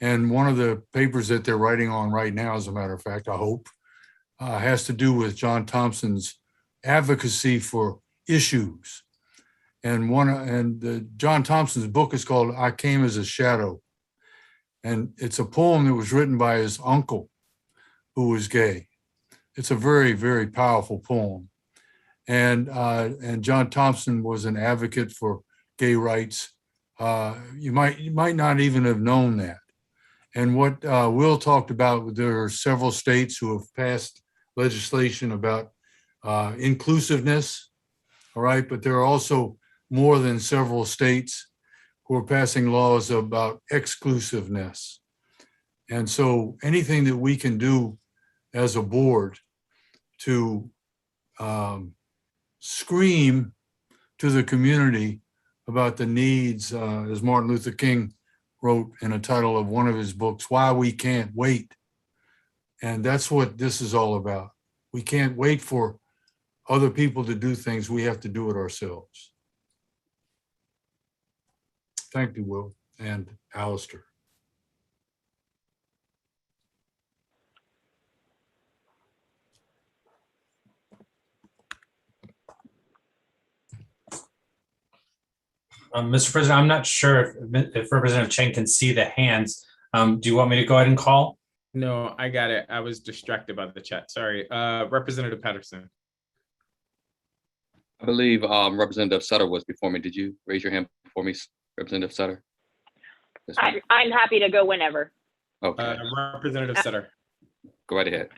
and one of the papers that they're writing on right now, as a matter of fact, I hope, has to do with John Thompson's advocacy for issues. And John Thompson's book is called I Came as a Shadow. And it's a poem that was written by his uncle, who was gay. It's a very, very powerful poem. And John Thompson was an advocate for gay rights. You might not even have known that. And what Will talked about, there are several states who have passed legislation about inclusiveness, all right? But there are also more than several states who are passing laws about exclusiveness. And so anything that we can do as a board to scream to the community about the needs, as Martin Luther King wrote in a title of one of his books, Why We Can't Wait. And that's what this is all about. We can't wait for other people to do things. We have to do it ourselves. Thank you, Will and Alistair. Mr. President, I'm not sure if Representative Cheng can see the hands. Do you want me to go ahead and call? No, I got it. I was distracted by the chat. Sorry. Representative Patterson. I believe Representative Sutter was before me. Did you raise your hand before me, Representative Sutter? I'm happy to go whenever. Okay. Representative Sutter. Go right ahead.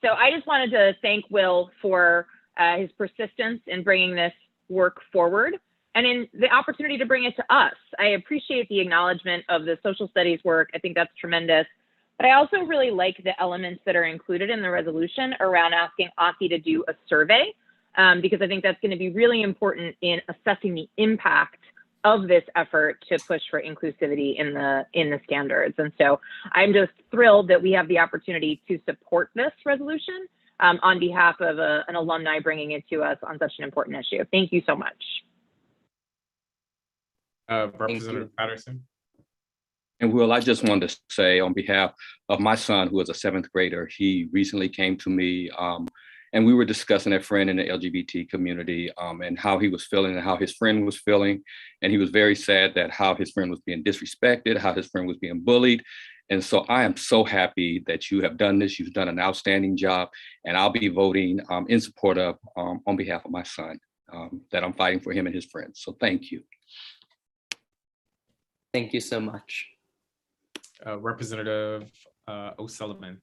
So I just wanted to thank Will for his persistence in bringing this work forward and in the opportunity to bring it to us. I appreciate the acknowledgement of the social studies work. I think that's tremendous. But I also really like the elements that are included in the resolution around asking OSCE to do a survey, because I think that's going to be really important in assessing the impact of this effort to push for inclusivity in the standards. And so I'm just thrilled that we have the opportunity to support this resolution on behalf of an alumni bringing it to us on such an important issue. Thank you so much. Representative Patterson. And Will, I just wanted to say on behalf of my son, who is a 7th grader, he recently came to me and we were discussing a friend in the LGBT community and how he was feeling and how his friend was feeling. And he was very sad that how his friend was being disrespected, how his friend was being bullied. And so I am so happy that you have done this. You've done an outstanding job. And I'll be voting in support of, on behalf of my son, that I'm fighting for him and his friends. So thank you. Thank you so much. Representative O'Sullivan.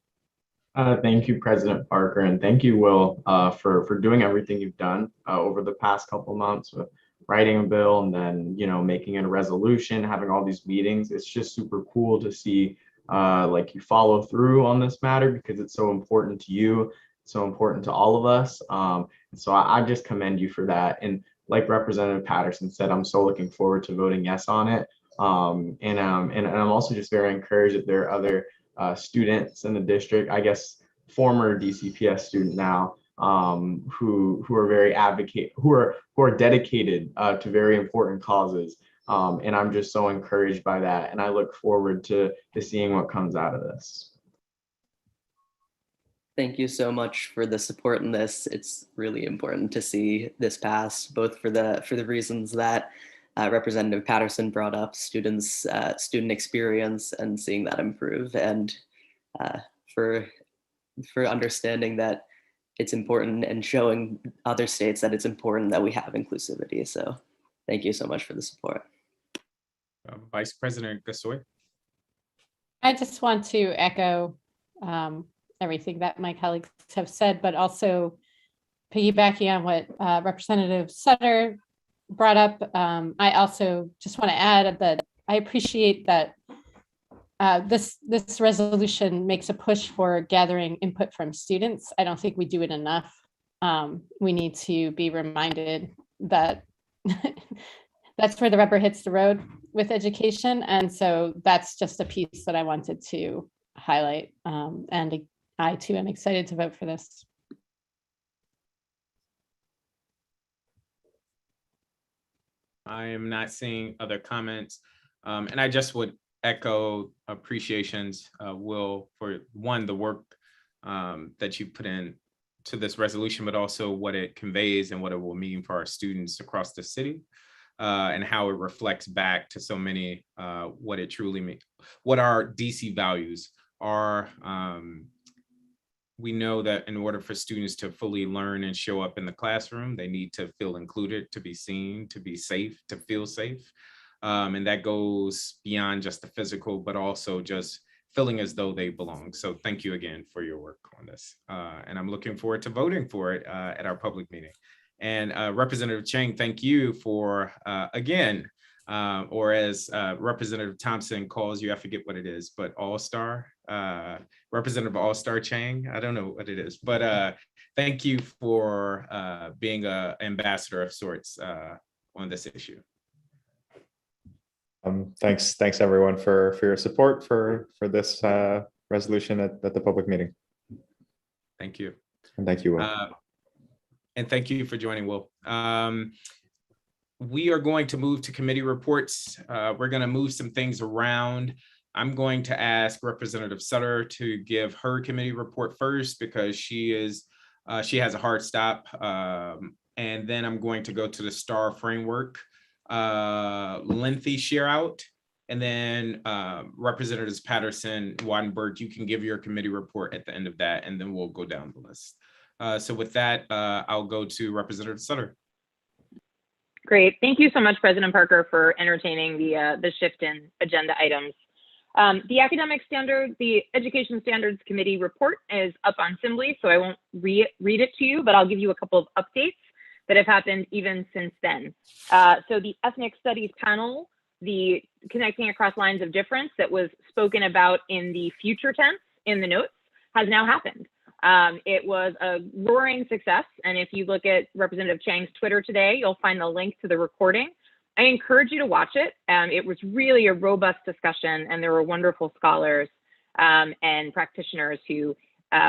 Thank you, President Parker, and thank you, Will, for doing everything you've done over the past couple months with writing a bill and then, making it a resolution, having all these meetings. It's just super cool to see like you follow through on this matter because it's so important to you, so important to all of us. And so I just commend you for that. And like Representative Patterson said, I'm so looking forward to voting yes on it. And I'm also just very encouraged that there are other students in the district, I guess former DCPS student now, who are very who are dedicated to very important causes. And I'm just so encouraged by that. And I look forward to seeing what comes out of this. Thank you so much for the support in this. It's really important to see this pass, both for the reasons that Representative Patterson brought up, student experience and seeing that improve, and for understanding that it's important and showing other states that it's important that we have inclusivity. So thank you so much for the support. Vice President Gasoy. I just want to echo everything that my colleagues have said, but also piggybacking on what Representative Sutter brought up. I also just want to add that I appreciate that this resolution makes a push for gathering input from students. I don't think we do it enough. We need to be reminded that that's where the rubber hits the road with education. And so that's just a piece that I wanted to highlight. And I too am excited to vote for this. I am not seeing other comments. And I just would echo appreciations, Will, for one, the work that you put in to this resolution, but also what it conveys and what it will mean for our students across the city, and how it reflects back to so many what it truly means, what our DC values are. We know that in order for students to fully learn and show up in the classroom, they need to feel included, to be seen, to be safe, to feel safe. And that goes beyond just the physical, but also just feeling as though they belong. So thank you again for your work on this. And I'm looking forward to voting for it at our public meeting. And Representative Chang, thank you for, again, or as Representative Thompson calls you, I forget what it is, but All-Star, Representative All-Star Chang, I don't know what it is, but thank you for being an ambassador of sorts on this issue. Thanks everyone for your support for this resolution at the public meeting. Thank you. And thank you, Will. And thank you for joining, Will. We are going to move to committee reports. We're going to move some things around. I'm going to ask Representative Sutter to give her committee report first because she has a hard stop. And then I'm going to go to the STAR framework lengthy share out. And then Representatives Patterson, Wattenberg, you can give your committee report at the end of that, and then we'll go down the list. So with that, I'll go to Representative Sutter. Great. Thank you so much, President Parker, for entertaining the shift in agenda items. The the Education Standards Committee report is up on Assembly, so I won't read it to you, but I'll give you a couple of updates that have happened even since then. So the Ethnic Studies panel, the Connecting Across Lines of Difference that was spoken about in the future tense in the notes has now happened. It was a roaring success. And if you look at Representative Chang's Twitter today, you'll find the link to the recording. I encourage you to watch it. It was really a robust discussion, and there were wonderful scholars and practitioners who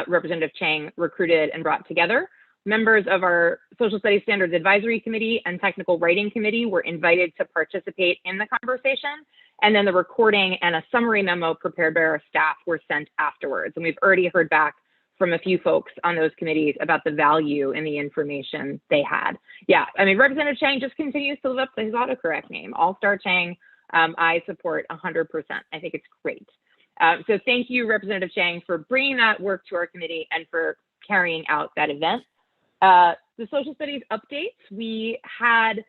Representative Chang recruited and brought together. Members of our Social Studies Standards Advisory Committee and Technical Writing Committee were invited to participate in the conversation. And then the recording and a summary memo prepared by our staff were sent afterwards. And we've already heard back from a few folks on those committees about the value in the information they had. Yeah, I mean, Representative Chang just continues to live up to his autocorrect name, All-Star Chang. I support 100%. I think it's great. So thank you, Representative Chang, for bringing that work to our committee and for carrying out that event. The social studies updates, we had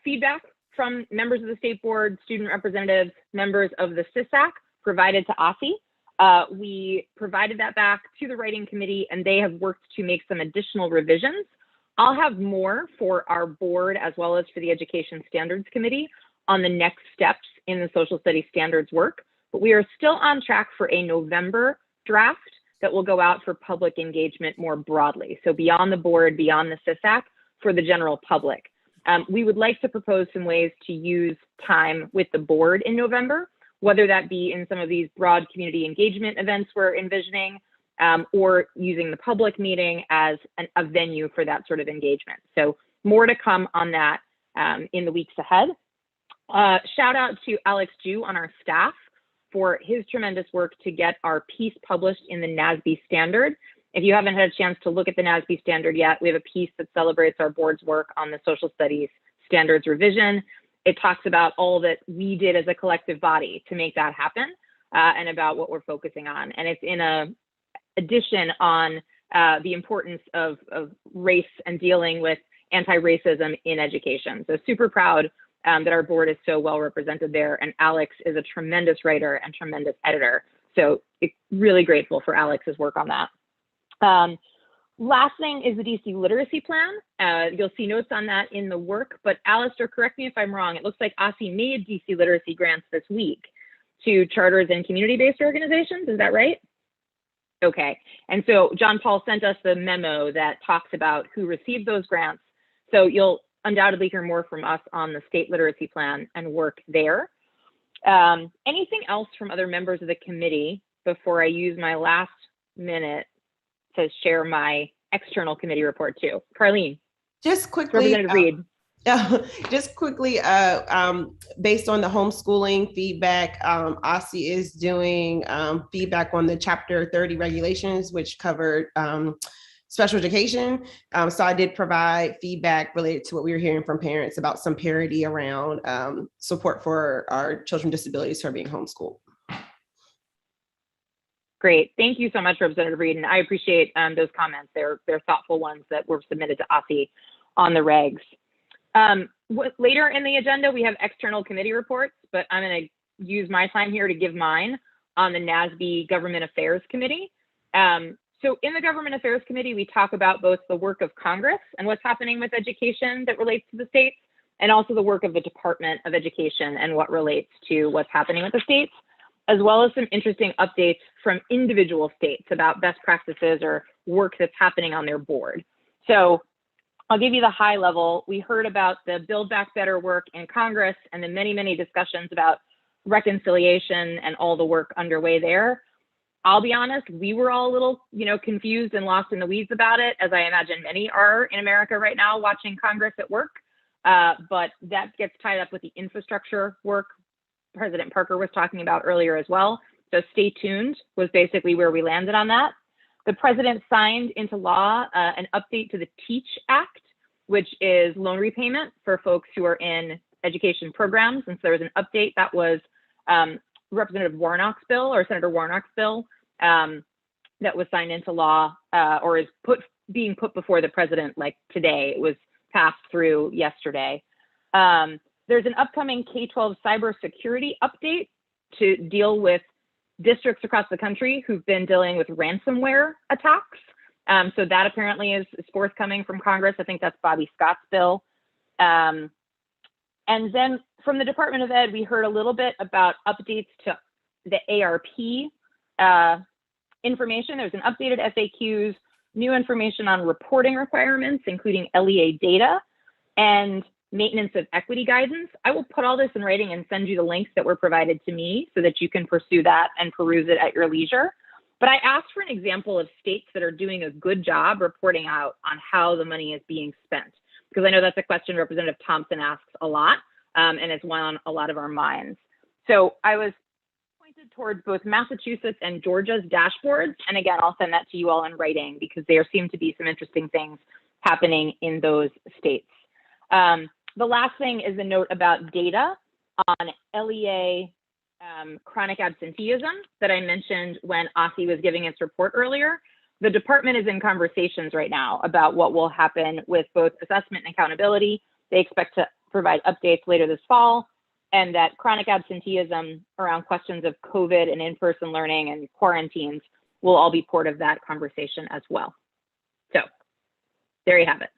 feedback from members of the state board, student representatives, members of the SISAC provided to OSSE. We provided that back to the writing committee, and they have worked to make some additional revisions. I'll have more for our board as well as for the Education Standards Committee on the next steps in the social studies standards work, but we are still on track for a November draft that will go out for public engagement more broadly. So beyond the board, beyond the SISAC, for the general public. We would like to propose some ways to use time with the board in November, whether that be in some of these broad community engagement events we're envisioning, or using the public meeting as a venue for that sort of engagement. So more to come on that in the weeks ahead. Shout out to Alex Jew on our staff for his tremendous work to get our piece published in the NASB standard. If you haven't had a chance to look at the NASB standard yet, we have a piece that celebrates our board's work on the social studies standards revision. It talks about all that we did as a collective body to make that happen, and about what we're focusing on. And it's in a edition on the importance of race and dealing with anti-racism in education. So super proud that our board is so well represented there. And Alex is a tremendous writer and tremendous editor. So really grateful for Alex's work on that. Last thing is the DC literacy plan. You'll see notes on that in the work, but Alistair, correct me if I'm wrong. It looks like OSSE made DC literacy grants this week to charters and community-based organizations. Is that right? Okay. And so John Paul sent us the memo that talks about who received those grants. So you'll undoubtedly hear more from us on the state literacy plan and work there. Anything else from other members of the committee before I use my last minute to share my external committee report too? Carlene. Just quickly, Representative Reed. Just quickly, based on the homeschooling feedback, OSSE is doing feedback on the Chapter 30 regulations, which covered special education. So I did provide feedback related to what we were hearing from parents about some parity around support for our children with disabilities who are being homeschooled. Great. Thank you so much, Representative Reed. And I appreciate those comments. They're thoughtful ones that were submitted to OSSE on the regs. Later in the agenda, we have external committee reports, but I'm going to use my time here to give mine on the NASB Government Affairs Committee. So in the Government Affairs Committee, we talk about both the work of Congress and what's happening with education that relates to the states, and also the work of the Department of Education and what relates to what's happening with the states, as well as some interesting updates from individual states about best practices or work that's happening on their board. So I'll give you the high level. We heard about the Build Back Better work in Congress and the many, many discussions about reconciliation and all the work underway there. I'll be honest, we were all a little, confused and lost in the weeds about it, as I imagine many are in America right now watching Congress at work. But that gets tied up with the infrastructure work President Parker was talking about earlier as well. So stay tuned was basically where we landed on that. The president signed into law an update to the TEACH Act, which is loan repayment for folks who are in education programs. And so there was an update that was Representative Warnock's bill, or Senator Warnock's bill, that was signed into law or is being put before the president like today. It was passed through yesterday. There's an upcoming K-12 cybersecurity update to deal with districts across the country who've been dealing with ransomware attacks. So that apparently is forthcoming from Congress. I think that's Bobby Scott's bill. And then from the Department of Ed, we heard a little bit about updates to the ARP information. There's an updated FAQs, new information on reporting requirements, including LEA data, and maintenance of equity guidance. I will put all this in writing and send you the links that were provided to me so that you can pursue that and peruse it at your leisure. But I asked for an example of states that are doing a good job reporting out on how the money is being spent, because I know that's a question Representative Thompson asks a lot, and it's one on a lot of our minds. So I was pointed towards both Massachusetts and Georgia's dashboards. And again, I'll send that to you all in writing because there seem to be some interesting things happening in those states. The last thing is a note about data on LEA chronic absenteeism that I mentioned when OSSE was giving its report earlier. The department is in conversations right now about what will happen with both assessment and accountability. They expect to provide updates later this fall, and that chronic absenteeism around questions of COVID and in-person learning and quarantines will all be part of that conversation as well. So there you have it.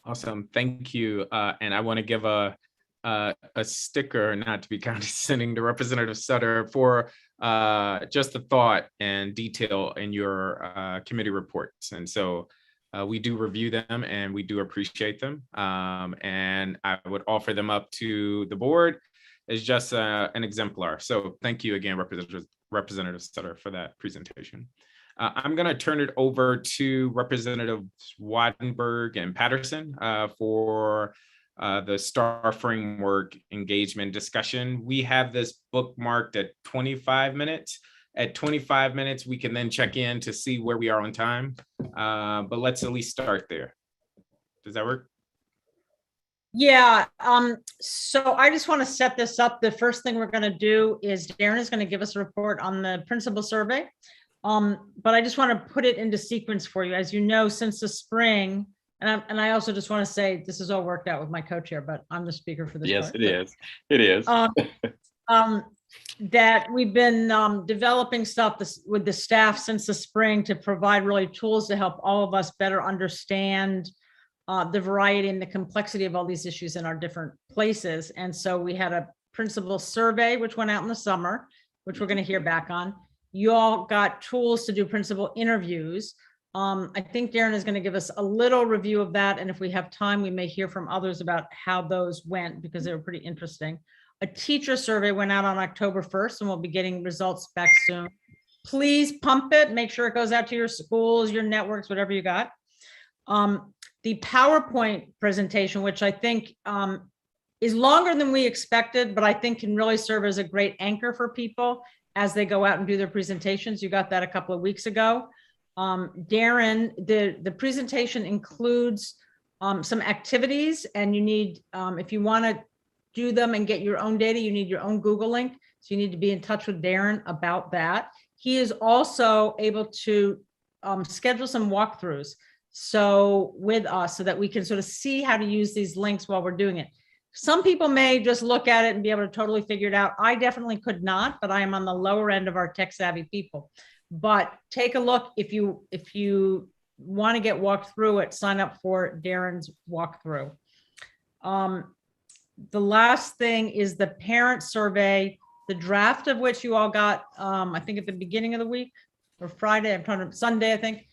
Awesome, thank you. And I want to give a sticker, not to be condescending, to Representative Sutter for just the thought and detail in your committee reports. And so we do review them and we do appreciate them. And I would offer them up to the board as just an exemplar. So thank you again, Representative Sutter, for that presentation. I'm going to turn it over to Representatives Wattenberg and Patterson for the STAR framework engagement discussion. We have this bookmarked at 25 minutes. At 25 minutes, we can then check in to see where we are on time. But let's at least start there. Does that work? Yeah, so I just want to set this up. The first thing we're going to do is Darren is going to give us a report on the principal survey. But I just want to put it into sequence for you. As you know, since the spring, and I also just want to say this is all worked out with my co-chair, but I'm the speaker for this. Yes, part. it is. It is. That we've been developing stuff with the staff since the spring to provide really tools to help all of us better understand the variety and the complexity of all these issues in our different places. And so we had a principal survey, which went out in the summer, which we're going to hear back on. You all got tools to do principal interviews. I think Darren is going to give us a little review of that. And if we have time, we may hear from others about how those went because they were pretty interesting. A teacher survey went out on October 1st and we'll be getting results back soon. Please pump it, make sure it goes out to your schools, your networks, whatever you got. The PowerPoint presentation, which I think is longer than we expected, but I think can really serve as a great anchor for people as they go out and do their presentations. You got that a couple of weeks ago. Darren, the presentation includes some activities, and you need, if you want to do them and get your own data, you need your own Google link. So you need to be in touch with Darren about that. He is also able to schedule some walkthroughs with us so that we can sort of see how to use these links while we're doing it. Some people may just look at it and be able to totally figure it out. I definitely could not, but I am on the lower end of our tech savvy people. But take a look. If you want to get walked through it, sign up for Darren's walkthrough. The last thing is the parent survey, the draft of which you all got, I think at the beginning of the week or Friday, Sunday, I think.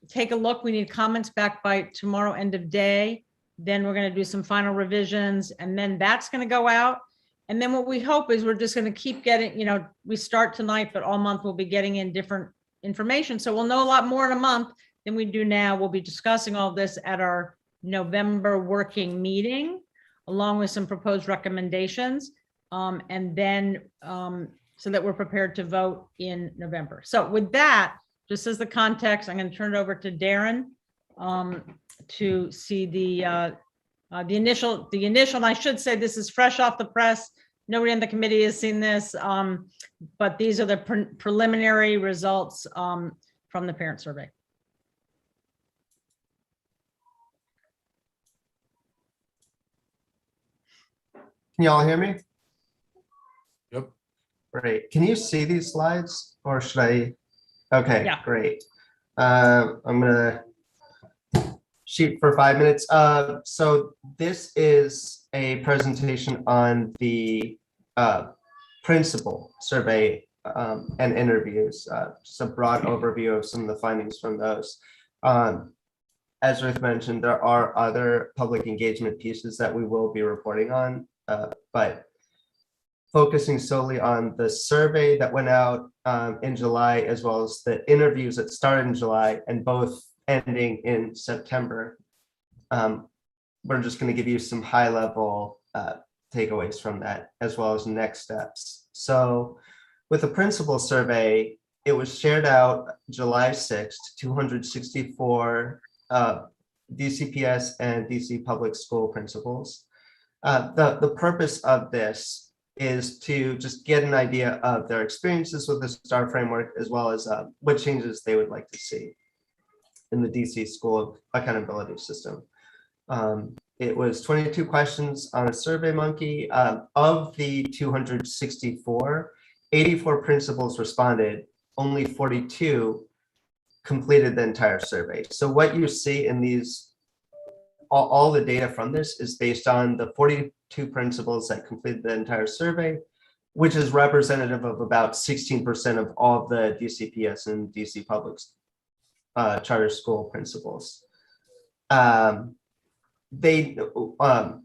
Take a look. We need comments back by tomorrow, end of day. Then we're going to do some final revisions, and then that's going to go out. And then what we hope is we're just going to keep getting, we start tonight, but all month we'll be getting in different information. So we'll know a lot more in a month than we do now. We'll be discussing all this at our November working meeting, along with some proposed recommendations. And then so that we're prepared to vote in November. So with that, just as the context, I'm going to turn it over to Darren to see the initial, and I should say this is fresh off the press. Nobody on the committee has seen this, but these are the preliminary results from the parent survey. Can y'all hear me? Yep. Great. Can you see these slides, or should I? Okay, yeah. Great. I'm gonna shoot for 5 minutes. So this is a presentation on the principal survey and interviews. Just a broad overview of some of the findings from those. As Ruth mentioned, there are other public engagement pieces that we will be reporting on, but focusing solely on the survey that went out in July, as well as the interviews that started in July and both ending in September. We're just going to give you some high level takeaways from that, as well as next steps. So with the principal survey, it was shared out July 6th, 264 DCPS and DC public school principals. The purpose of this is to just get an idea of their experiences with the STAR framework, as well as what changes they would like to see in the DC school accountability system. It was 22 questions on a Survey Monkey. Of the 264, 84 principals responded, only 42 completed the entire survey. So what you see in these, all the data from this is based on the 42 principals that completed the entire survey, which is representative of about 16% of all of the DCPS and DC public charter school principals. They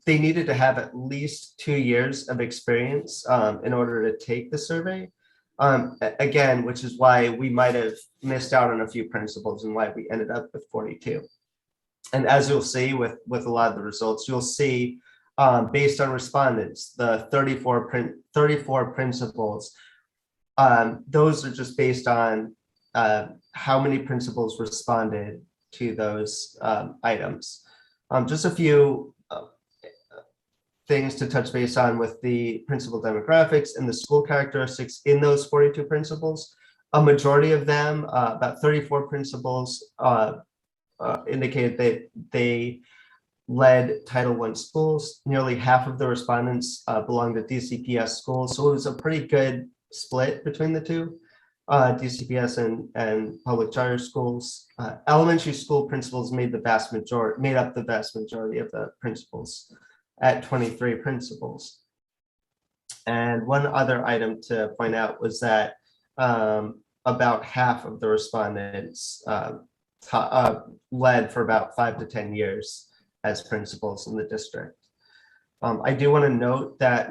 needed to have at least 2 years of experience in order to take the survey. Again, which is why we might have missed out on a few principals and why we ended up with 42. And as you'll see with a lot of the results, you'll see based on respondents, the 34 principals, those are just based on how many principals responded to those items. Just a few things to touch base on with the principal demographics and the school characteristics in those 42 principals. A majority of them, about 34 principals, indicated that they led Title I schools. Nearly half of the respondents belonged to DCPS schools, so it was a pretty good split between the two, DCPS and public charter schools. Elementary school principals made up the vast majority of the principals at 23 principals. And one other item to point out was that about half of the respondents led for about 5 to 10 years as principals in the district. I do want to note that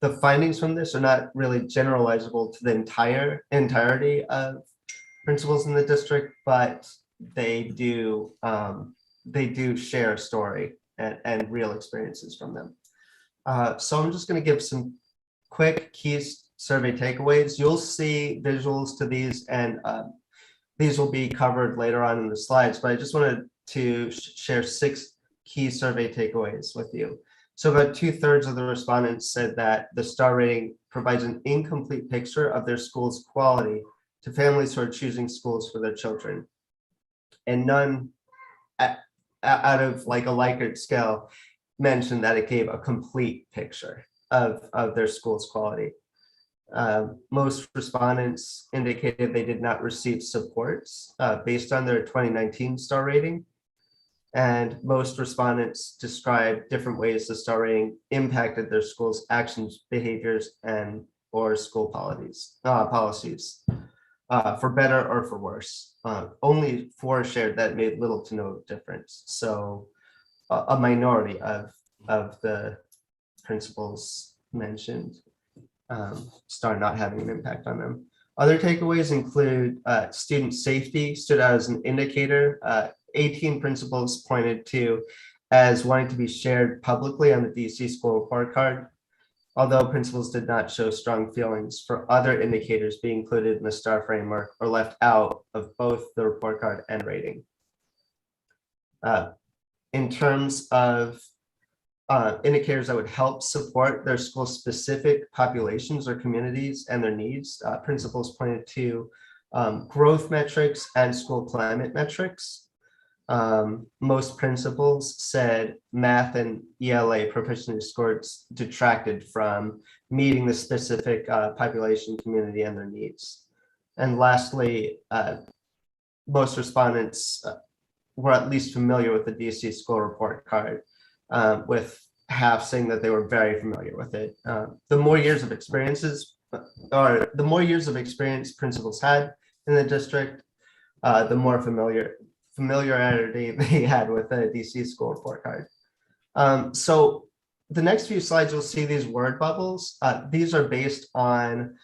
the findings from this are not really generalizable to the entirety of principals in the district, but they do share a story and real experiences from them. So I'm just going to give some quick key survey takeaways. You'll see visuals to these, and these will be covered later on in the slides, but I just wanted to share 6 key survey takeaways with you. So about 2/3 of the respondents said that the star rating provides an incomplete picture of their school's quality to families who are choosing schools for their children. And none out of like a Likert scale mentioned that it gave a complete picture of their school's quality. Most respondents indicated they did not receive supports based on their 2019 star rating. And most respondents described different ways the star rating impacted their school's actions, behaviors, and or school policies, for better or for worse. Only 4 shared that it made little to no difference. So a minority of the principals mentioned star not having an impact on them. Other takeaways include student safety stood out as an indicator. 18 principals pointed to as wanting to be shared publicly on the DC school report card, although principals did not show strong feelings for other indicators being included in the STAR framework or left out of both the report card and rating. In terms of indicators that would help support their school-specific populations or communities and their needs, principals pointed to growth metrics and school climate metrics. Most principals said math and ELA proficiency scores detracted from meeting the specific population, community, and their needs. And lastly, most respondents were at least familiar with the DC school report card, with half saying that they were very familiar with it. The more years of experience principals had in the district, the more familiarity they had with the DC school report card. So the next few slides, you'll see these word bubbles. These are based on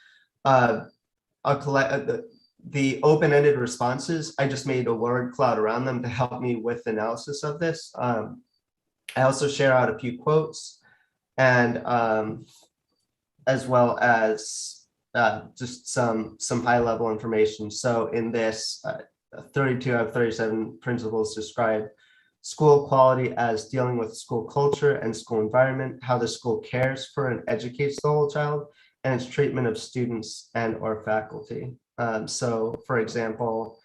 the open-ended responses. I just made a word cloud around them to help me with analysis of this. I also share out a few quotes, and as well as just some high-level information. So in this, 32 out of 37 principals describe school quality as dealing with school culture and school environment, how the school cares for and educates the whole child, and its treatment of students and or faculty. So for example,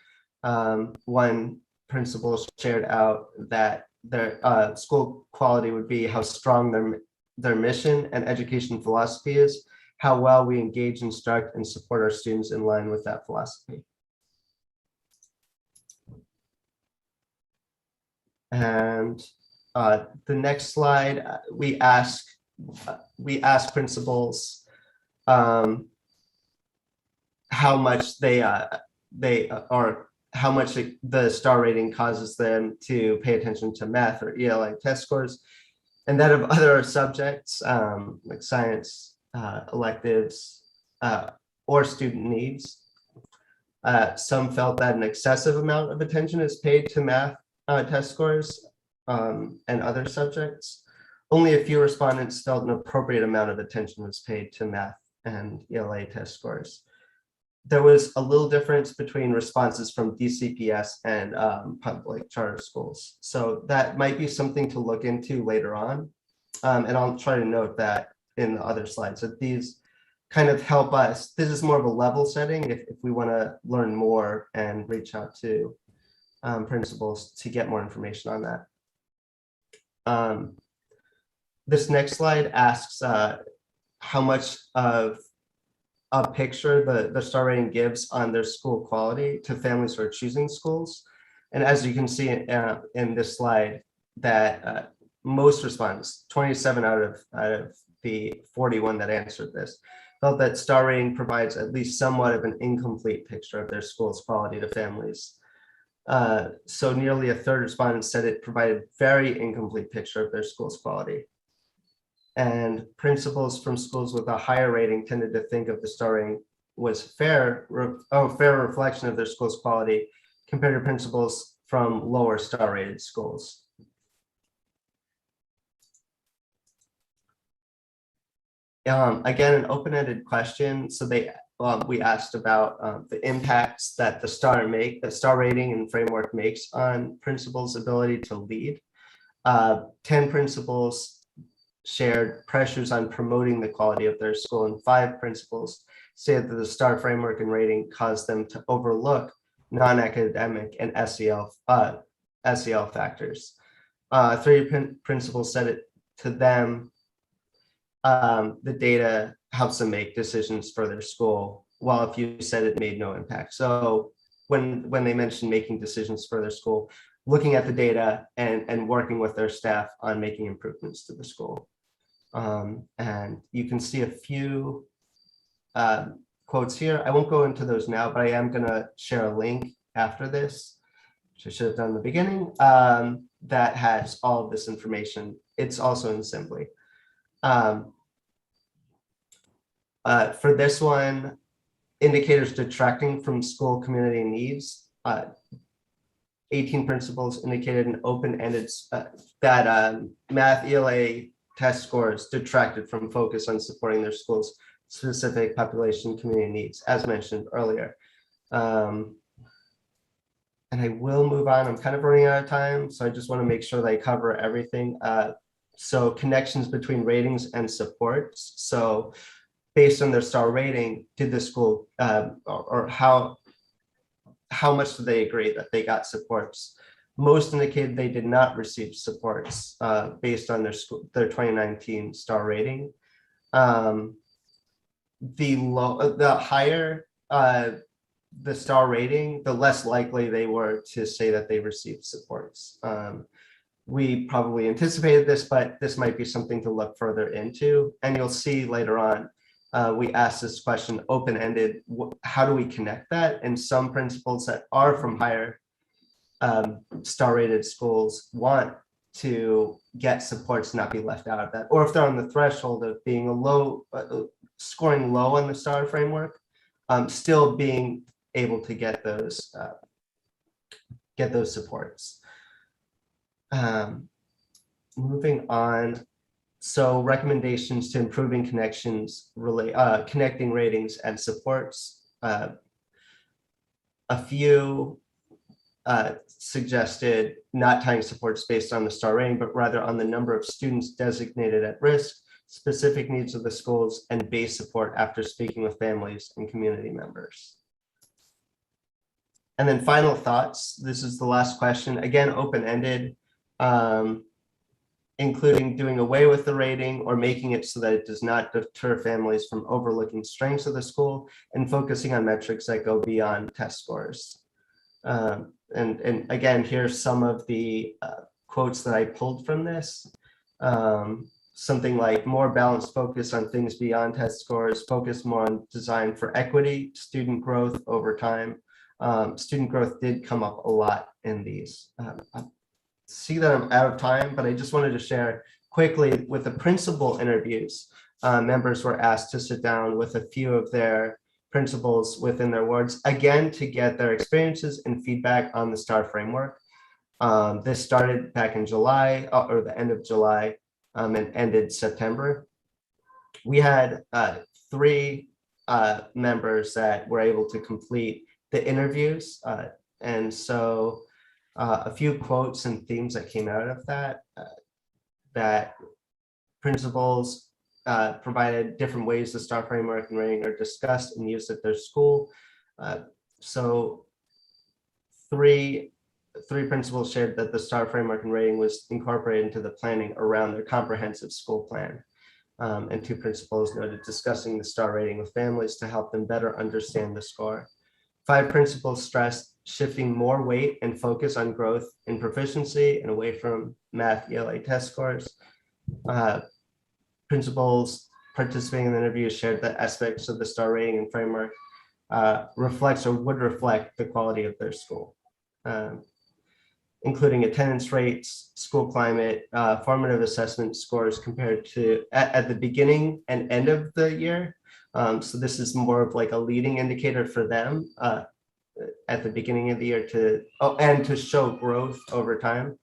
one principals shared out that their school quality would be how strong their mission and education philosophy is, how well we engage, instruct, and support our students in line with that philosophy. And the next slide, we ask principals how much how much the star rating causes them to pay attention to math or ELA test scores, and that of other subjects like science, electives, or student needs. Some felt that an excessive amount of attention is paid to math test scores and other subjects. Only a few respondents felt an appropriate amount of attention was paid to math and ELA test scores. There was a little difference between responses from DCPS and public charter schools. So that might be something to look into later on. And I'll try to note that in the other slides. So these kind of help us. This is more of a level setting if we want to learn more and reach out to principals to get more information on that. This next slide asks how much of a picture the star rating gives on their school quality to families who are choosing schools. And as you can see in this slide, that most respondents, 27 out of the 41 that answered this, felt that star rating provides at least somewhat of an incomplete picture of their school's quality to families. So nearly a third respondents said it provided very incomplete picture of their school's quality. And principals from schools with a higher rating tended to think of the star rating was fair reflection of their school's quality compared to principals from lower star rated schools. Again, an open-ended question. So we asked about the impacts that the star rating and framework makes on principals' ability to lead. 10 principals shared pressures on promoting the quality of their school, and 5 principals said that the star framework and rating caused them to overlook non-academic and SEL factors. 3 principals said it to them. The data helps them make decisions for their school, while a few said it made no impact. So when they mentioned making decisions for their school, looking at the data and working with their staff on making improvements to the school. And you can see a few quotes here. I won't go into those now, but I am going to share a link after this, which I should have done in the beginning, that has all of this information. It's also in Assembly. For this one, indicators detracting from school community needs, 18 principals indicated an open-ended that math ELA test scores detracted from focus on supporting their school's specific population community needs, as mentioned earlier. And I will move on. I'm kind of running out of time, so I just want to make sure that I cover everything. So connections between ratings and supports. So based on their star rating, did the school or how much do they agree that they got supports? Most indicated they did not receive supports based on their 2019 star rating. The higher the star rating, the less likely they were to say that they received supports. We probably anticipated this, but this might be something to look further into. And you'll see later on, we asked this question open-ended, how do we connect that? And some principals that are from higher star-rated schools want to get supports, not be left out of that. Or if they're on the threshold of being scoring low on the star framework, still being able to get those supports. Moving on. So recommendations to improving connections, connecting ratings and supports. A few suggested not tying supports based on the star rating, but rather on the number of students designated at risk, specific needs of the schools, and base support after speaking with families and community members. And then final thoughts. This is the last question. Again, open-ended, including doing away with the rating or making it so that it does not deter families from overlooking strengths of the school and focusing on metrics that go beyond test scores. And again, here's some of the quotes that I pulled from this. Something like more balanced focus on things beyond test scores, focus more on design for equity, student growth over time. Student growth did come up a lot in these. I see that I'm out of time, but I just wanted to share quickly with the principal interviews. Members were asked to sit down with a few of their principals within their wards, again, to get their experiences and feedback on the STAR framework. This started back in July or the end of July and ended September. We had 3 members that were able to complete the interviews. And so a few quotes and themes that came out of that, that principals provided different ways the STAR framework and rating are discussed and used at their school. So three principals shared that the STAR framework and rating was incorporated into the planning around their comprehensive school plan. And 2 principals noted discussing the STAR rating with families to help them better understand the score. 5 principals stressed shifting more weight and focus on growth in proficiency and away from math ELA test scores. Principals participating in the interview shared that aspects of the STAR rating and framework reflects or would reflect the quality of their school, including attendance rates, school climate, formative assessment scores compared to at the beginning and end of the year. So this is more of like a leading indicator for them at the beginning of the year and to show growth over time,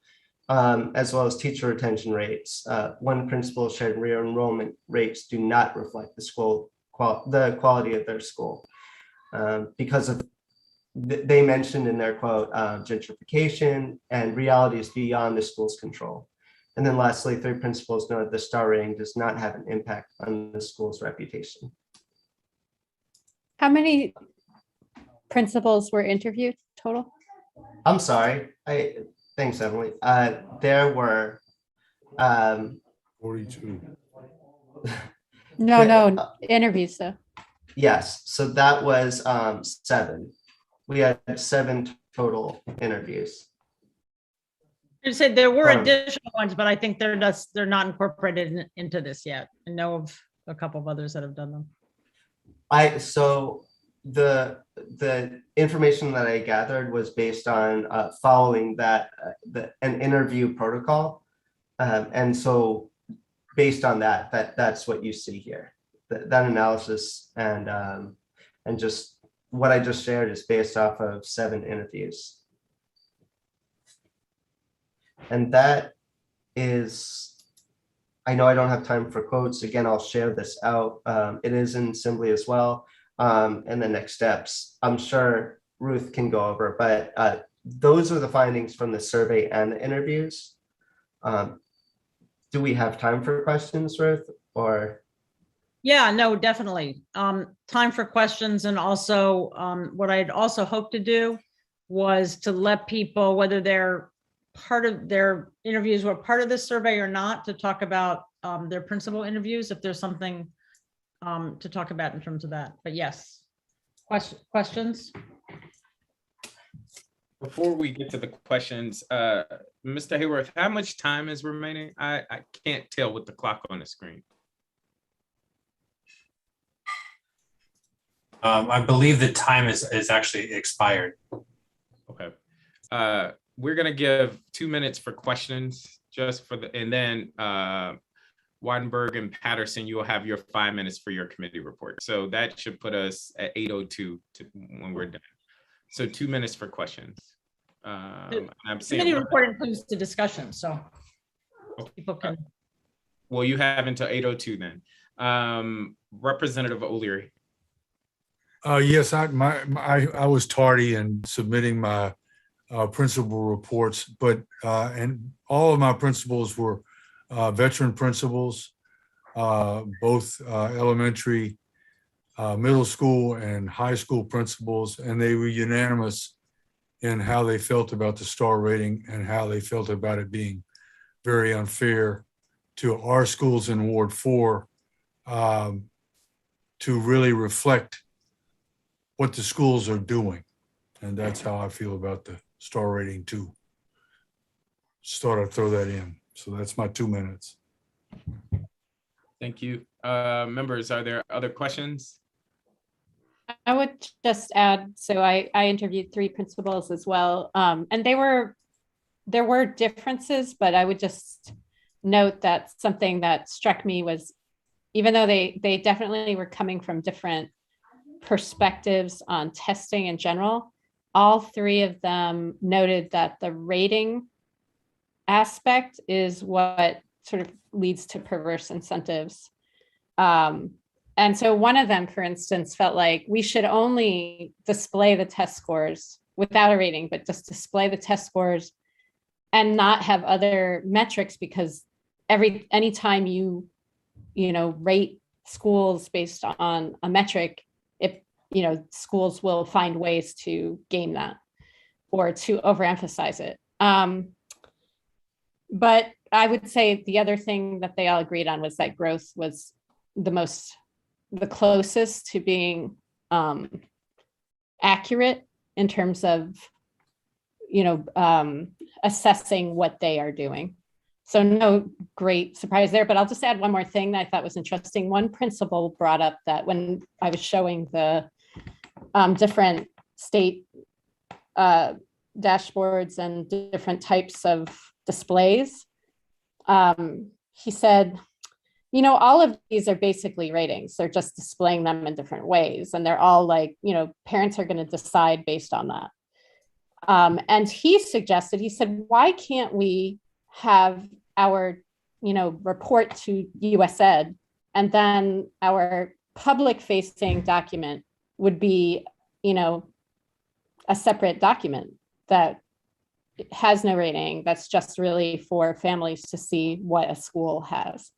as well as teacher retention rates. One principal shared re-enrollment rates do not reflect the quality of their school because of they mentioned in their quote gentrification and realities beyond the school's control. And then lastly, 3 principals noted the STAR rating does not have an impact on the school's reputation. How many principals were interviewed total? I'm sorry. Thanks, Emily. There were 42. No, interviews though. Yes, so that was 7. We had 7 total interviews. I said there were additional ones, but I think they're not incorporated into this yet. I know of a couple of others that have done them. So the information that I gathered was based on following that an interview protocol, and so based on that's what you see here. That analysis and just what I just shared is based off of 7 interviews, and that is. I know I don't have time for quotes. Again, I'll share this out. It is in Assembly as well. And the next steps, I'm sure Ruth can go over, but those are the findings from the survey and the interviews. Do we have time for questions, Ruth, or? Yeah, no, definitely. Time for questions. And also what I'd also hoped to do was to let people, whether they're part of their interviews were part of this survey or not, to talk about their principal interviews, if there's something to talk about in terms of that. But yes, questions? Before we get to the questions, Mr. Hayworth, how much time is remaining? I can't tell with the clock on the screen. I believe the time is actually expired. Okay. We're gonna give 2 minutes for questions just for and then Weinberg and Patterson, you will have your 5 minutes for your committee report. So that should put us at 8:02 when we're done. So 2 minutes for questions. I'm seeing committee report includes the discussion, so people can. Well, you have until 8:02 then. Representative O'Leary. Yes, I was tardy in submitting my principal reports, but and all of my principals were veteran principals, both elementary, middle school, and high school principals, and they were unanimous in how they felt about the star rating and how they felt about it being very unfair to our schools in Ward 4 to really reflect what the schools are doing. And that's how I feel about the star rating too. Just thought I'd throw that in. So that's my 2 minutes. Thank you. Members, are there other questions? I would just add, so I interviewed 3 principals as well, and there were differences, but I would just note that something that struck me was, even though they definitely were coming from different perspectives on testing in general, all 3 of them noted that the rating aspect is what sort of leads to perverse incentives. And so one of them, for instance, felt like we should only display the test scores without a rating, but just display the test scores and not have other metrics, because anytime you rate schools based on a metric, schools will find ways to game that or to overemphasize it. But I would say the other thing that they all agreed on was that growth was the closest to being accurate in terms of, assessing what they are doing. So no great surprise there, but I'll just add one more thing that I thought was interesting. One principal brought up that when I was showing the different state dashboards and different types of displays, he said, all of these are basically ratings. They're just displaying them in different ways. And they're all like, parents are going to decide based on that. And he said, why can't we have our, report to US Ed, and then our public facing document would be, a separate document that has no rating. That's just really for families to see what a school has.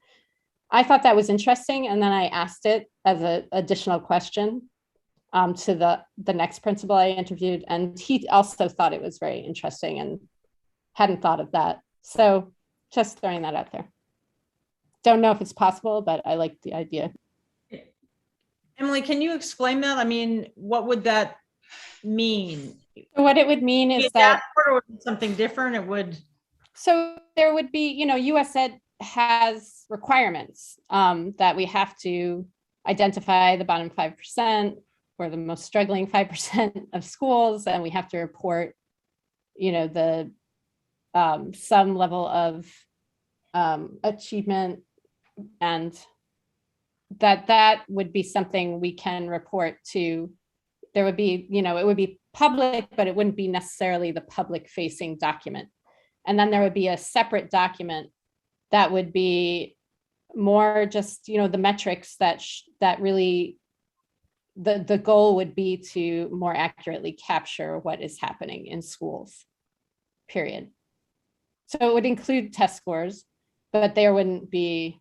I thought that was interesting. And then I asked it as an additional question to the next principal I interviewed. And he also thought it was very interesting and hadn't thought of that. So just throwing that out there. Don't know if it's possible, but I like the idea. Emily, can you explain that? I mean, what would that mean? What it would mean is that or something different. It would. So there would be, US Ed has requirements that we have to identify the bottom 5% or the most struggling 5% of schools, and we have to report, the some level of achievement, and that would be something we can report to. There would be, it would be public, but it wouldn't be necessarily the public facing document. And then there would be a separate document that would be more just, the metrics that really, the goal would be to more accurately capture what is happening in schools, period. So it would include test scores, but there wouldn't be,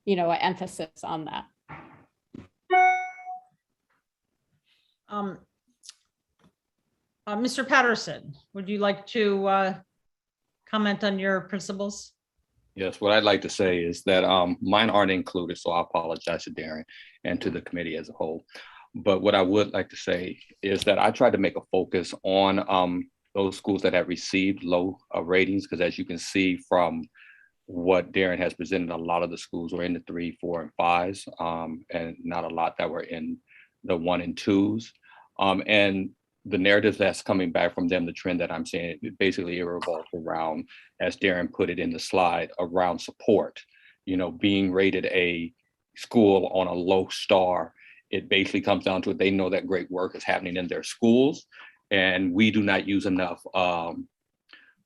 an emphasis on that. Mr. Patterson, would you like to comment on your principles? Yes, what I'd like to say is that mine aren't included, so I apologize to Darren and to the committee as a whole. But what I would like to say is that I tried to make a focus on those schools that have received low ratings, because as you can see from what Darren has presented, a lot of the schools were in the 3, 4, and 5s, and not a lot that were in the 1 and 2s. And the narrative that's coming back from them, the trend that I'm seeing, it basically revolves around, as Darren put it in the slide, around support. Being rated a school on a low star, it basically comes down to it. They know that great work is happening in their schools, and we do not use enough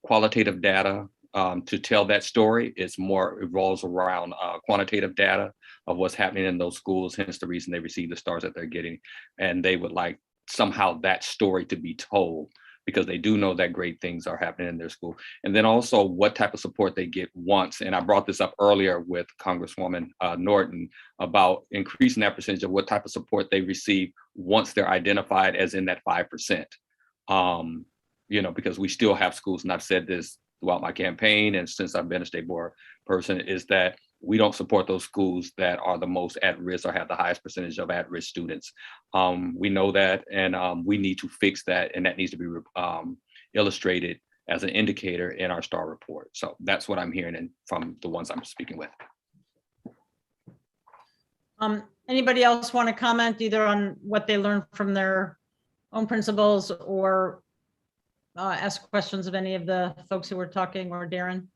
qualitative data to tell that story. It revolves around quantitative data of what's happening in those schools, hence the reason they receive the stars that they're getting. And they would like somehow that story to be told, because they do know that great things are happening in their school. And then also what type of support they get once. And I brought this up earlier with Congresswoman Norton about increasing that percentage of what type of support they receive once they're identified as in that 5%. because we still have schools, and I've said this throughout my campaign and since I've been a state board person, is that we don't support those schools that are the most at risk or have the highest percentage of at-risk students. We know that, and we need to fix that, and that needs to be illustrated as an indicator in our STAR report. So that's what I'm hearing from the ones I'm speaking with. Anybody else want to comment either on what they learned from their own principals or ask questions of any of the folks who were talking, or Darren?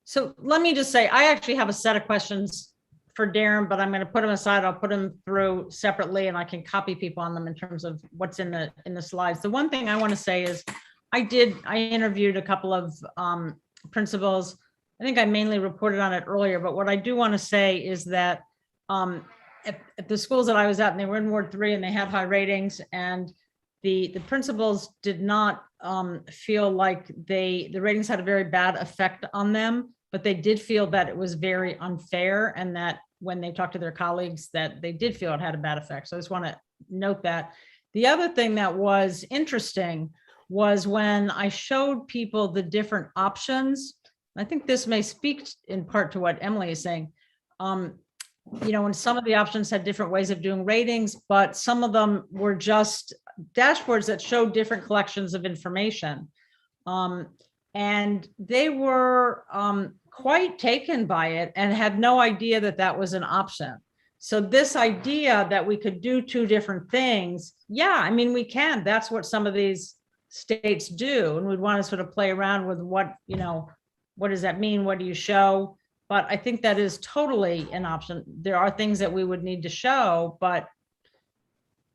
So let me just say, I actually have a set of questions for Darren, but I'm going to put them aside. I'll put them through separately, and I can copy people on them in terms of what's in the slides. The one thing I want to say is I interviewed a couple of principals. I think I mainly reported on it earlier, but what I do want to say is that at the schools that I was at, and they were in Ward 3 and they had high ratings, and the principals did not feel like the ratings had a very bad effect on them, but they did feel that it was very unfair, and that when they talked to their colleagues that they did feel it had a bad effect. So I just want to note that. The other thing that was interesting was when I showed people the different options. I think this may speak in part to what Emily is saying. When some of the options had different ways of doing ratings, but some of them were just dashboards that showed different collections of information. And they were quite taken by it and had no idea that that was an option. So this idea that we could do two different things, yeah, I mean, we can. That's what some of these states do. And we'd want to sort of play around with what does that mean? What do you show? But I think that is totally an option. There are things that we would need to show, but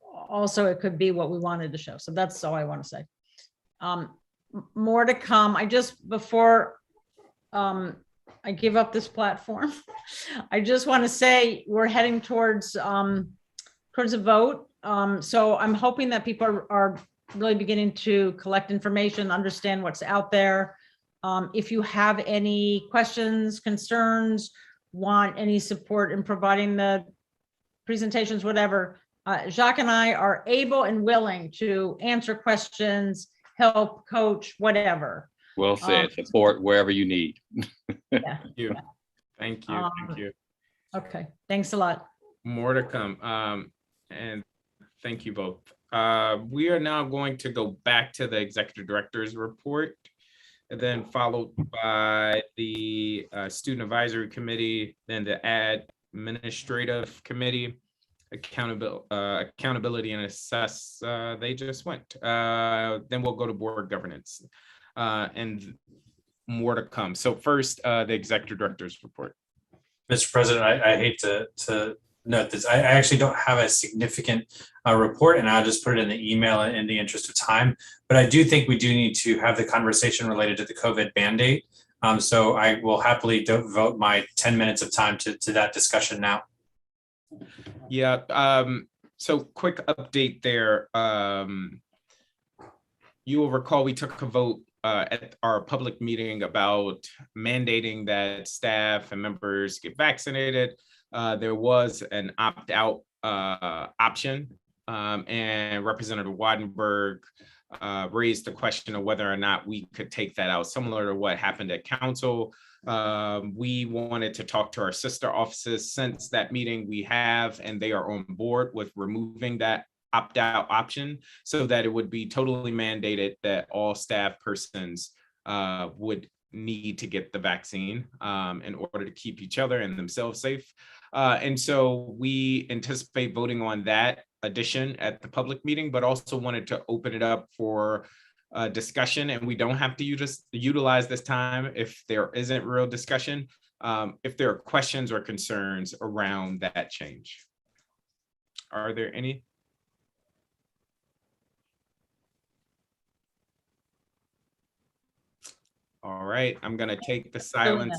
also it could be what we wanted to show. So that's all I want to say. More to come. Before I give up this platform, I just want to say we're heading towards a vote. So I'm hoping that people are really beginning to collect information, understand what's out there. If you have any questions, concerns, want any support in providing the presentations, whatever, Jacques and I are able and willing to answer questions, help, coach, whatever. Well said. Support wherever you need. Yeah. Thank you. Thank you. Thank you. Okay. Thanks a lot. More to come. And thank you both. We are now going to go back to the executive director's report, and then followed by the student advisory committee, then the administrative committee, accountability and assess. They just went. Then we'll go to board governance, and more to come. So first, the executive director's report. Mr. President, I hate to note this. I actually don't have a significant report, and I'll just put it in the email in the interest of time. But I do think we do need to have the conversation related to the COVID mandate. So I will happily devote my 10 minutes of time to that discussion now. Yeah. So quick update there. You will recall we took a vote at our public meeting about mandating that staff and members get vaccinated. There was an opt-out option, and Representative Wattenberg raised the question of whether or not we could take that out, similar to what happened at council. We wanted to talk to our sister offices since that meeting we have, and they are on board with removing that opt-out option so that it would be totally mandated that all staff persons would need to get the vaccine in order to keep each other and themselves safe. And so we anticipate voting on that addition at the public meeting, but also wanted to open it up for discussion. And we don't have to utilize this time if there isn't real discussion, if there are questions or concerns around that change. Are there any? All right, I'm gonna take the silence.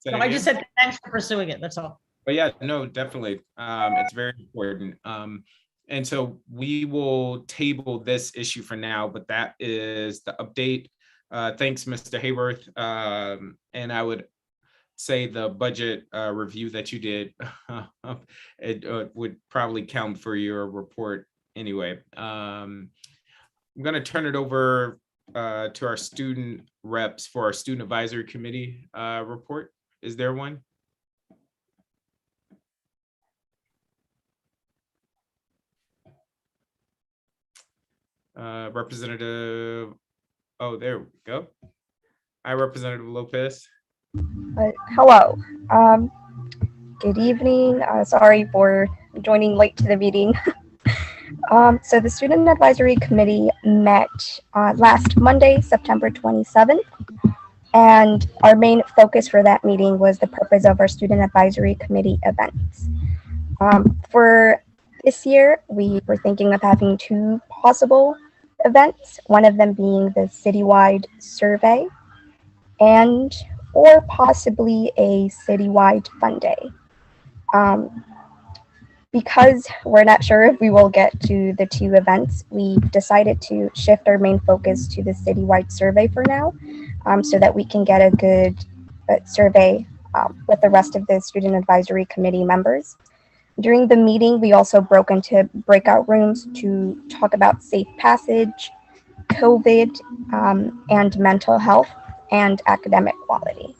So I just said thanks for pursuing it, that's all. But yeah, no, definitely. It's very important. And so we will table this issue for now, but that is the update. Thanks, Mr. Hayworth. And I would say the budget review that you did, it would probably count for your report anyway, I'm going to turn it over to our student reps for our student advisory committee report. Is there one? Representative, oh, there we go. Hi, Representative Lopez. Hello. Good evening. Sorry for joining late to the meeting. So the Student Advisory Committee met last Monday, September 27th, and our main focus for that meeting was the purpose of our Student Advisory Committee events. For this year, we were thinking of having two possible events, one of them being the citywide survey and or possibly a citywide fun day. Because we're not sure if we will get to the two events, we decided to shift our main focus to the citywide survey for now, so that we can get a good survey with the rest of the Student Advisory Committee members. During the meeting, we also broke into breakout rooms to talk about safe passage, COVID, and mental health and academic quality.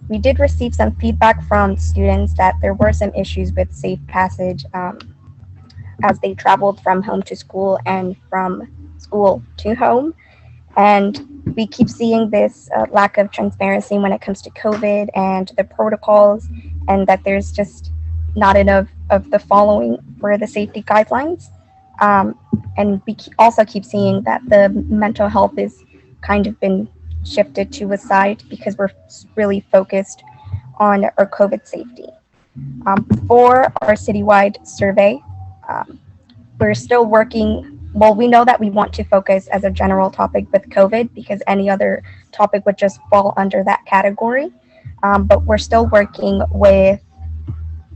We did receive some feedback from students that there were some issues with safe passage as they traveled from home to school and from school to home. And we keep seeing this lack of transparency when it comes to COVID and the protocols, and that there's just not enough of the following for the safety guidelines. And we also keep seeing that the mental health is kind of been shifted to a side because we're really focused on our COVID safety. For our citywide survey, we're still working. Well, we know that we want to focus as a general topic with COVID because any other topic would just fall under that category. But we're still working with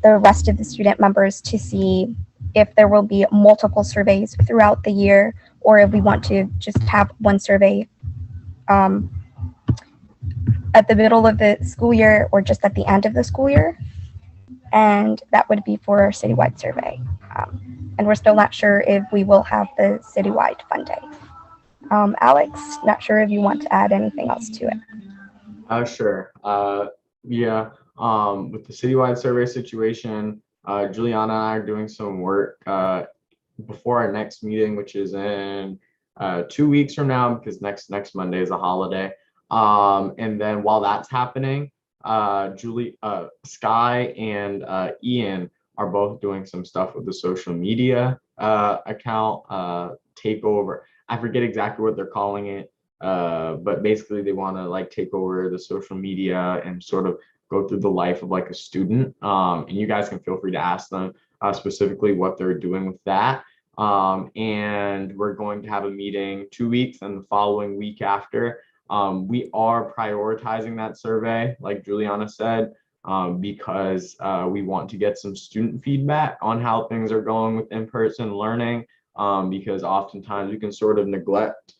the rest of the student members to see if there will be multiple surveys throughout the year, or if we want to just have one survey at the middle of the school year or just at the end of the school year. And that would be for our citywide survey. And we're still not sure if we will have the citywide fun day. Alex, not sure if you want to add anything else to it. Sure. Yeah. With the citywide survey situation, Juliana and I are doing some work before our next meeting, which is in 2 weeks from now, because next Monday is a holiday. And then while that's happening, Sky and Ian are both doing some stuff with the social media account takeover. I forget exactly what they're calling it, but basically they want to like take over the social media and sort of go through the life of like a student. And you guys can feel free to ask them specifically what they're doing with that. And we're going to have a meeting 2 weeks and the following week after. We are prioritizing that survey, like Juliana said, because we want to get some student feedback on how things are going with in-person learning, because oftentimes we can sort of neglect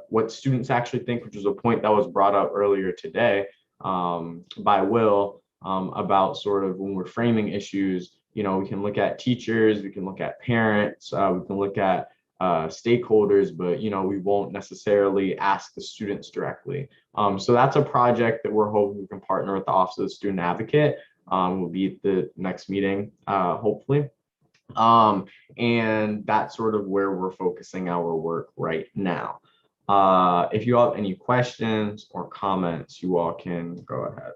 what students actually think, which is a point that was brought up earlier today by Will about sort of when we're framing issues, you know, we can look at teachers, we can look at parents, we can look at stakeholders, but you know, we won't necessarily ask the students directly. So that's a project that we're hoping we can partner with the Office of the Student Advocate. Will be at the next meeting, hopefully. And that's sort of where we're focusing our work right now. If you have any questions or comments, you all can go ahead.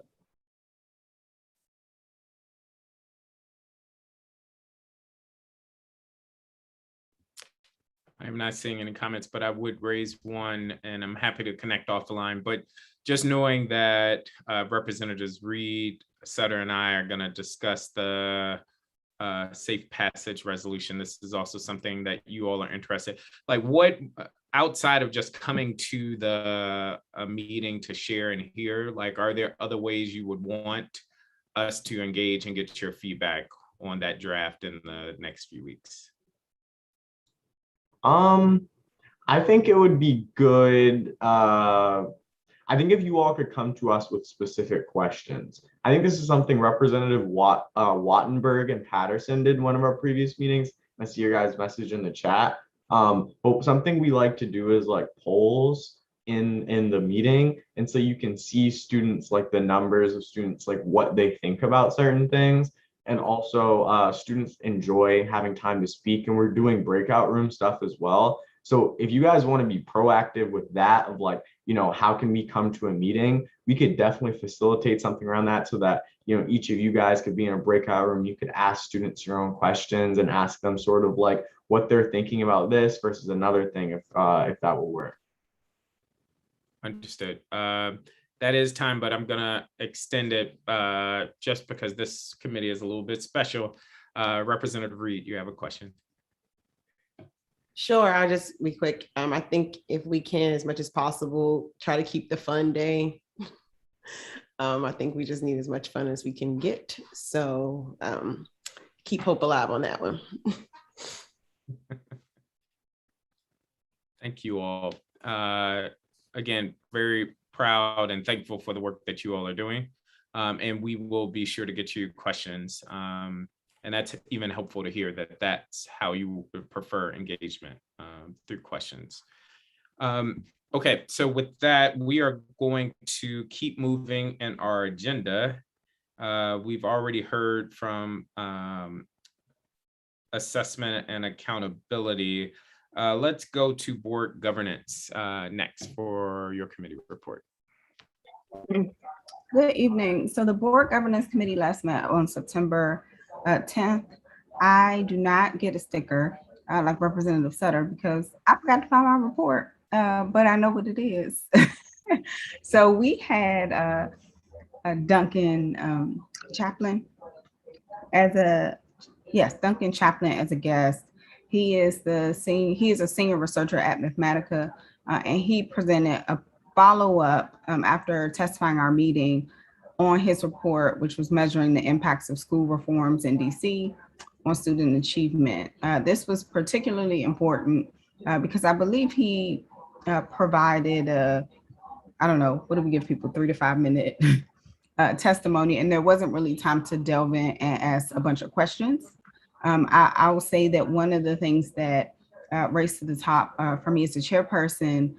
I'm not seeing any comments, but I would raise one, and I'm happy to connect off the line. But just knowing that Representatives Reed, Sutter, and I are going to discuss the safe passage resolution. This is also something that you all are interested. Like, what outside of just coming to the meeting to share and hear, like, are there other ways you would want us to engage and get your feedback on that draft in the next few weeks? I think it would be good. I think if you all could come to us with specific questions. I think this is something Representative Wattenberg and Patterson did in one of our previous meetings. I see your guys' message in the chat. But something we like to do is like polls in the meeting. And so you can see students, like the numbers of students, like what they think about certain things. And also students enjoy having time to speak, and we're doing breakout room stuff as well. So if you guys want to be proactive with that, of like, you know, how can we come to a meeting? We could definitely facilitate something around that so that, you know, each of you guys could be in a breakout room. You could ask students your own questions and ask them sort of like what they're thinking about this versus another thing, if that will work. Understood. That is time, but I'm gonna extend it just because this committee is a little bit special. Representative Reed, you have a question? Sure, I'll just be quick. I think if we can, as much as possible, try to keep the fun day. I think we just need as much fun as we can get. So keep hope alive on that one. Thank you all. Again, very proud and thankful for the work that you all are doing. And we will be sure to get you questions. And that's even helpful to hear that that's how you would prefer engagement, through questions. Okay, so with that, we are going to keep moving in our agenda. We've already heard from assessment and accountability. Let's go to board governance next for your committee report. Good evening. So the board governance committee last met on September 10th. I do not get a sticker like Representative Sutter because I forgot to file my report, but I know what it is. So we had a Duncan Chaplin as Duncan Chaplin as a guest. He is a senior researcher at Mathematica, and he presented a follow-up after testifying our meeting on his report, which was measuring the impacts of school reforms in DC on student achievement. This was particularly important because I believe he provided I don't know, what do we give people, 3 to 5 minute testimony, and there wasn't really time to delve in and ask a bunch of questions. I will say that one of the things that raised to the top for me as a chairperson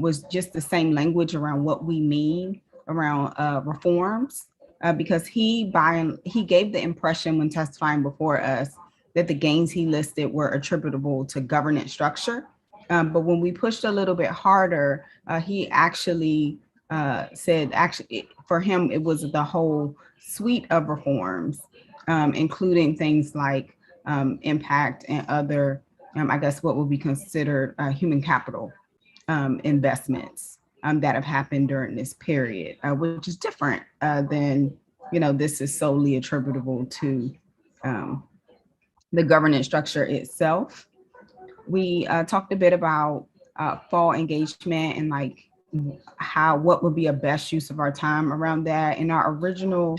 was just the same language around what we mean around reforms, because he gave the impression when testifying before us that the gains he listed were attributable to governance structure. But when we pushed a little bit harder, he actually said, for him, it was the whole suite of reforms, including things like impact and other, I guess, what would be considered human capital investments that have happened during this period, which is different than, this is solely attributable to the governance structure itself. We talked a bit about fall engagement and like what would be a best use of our time around that. In our original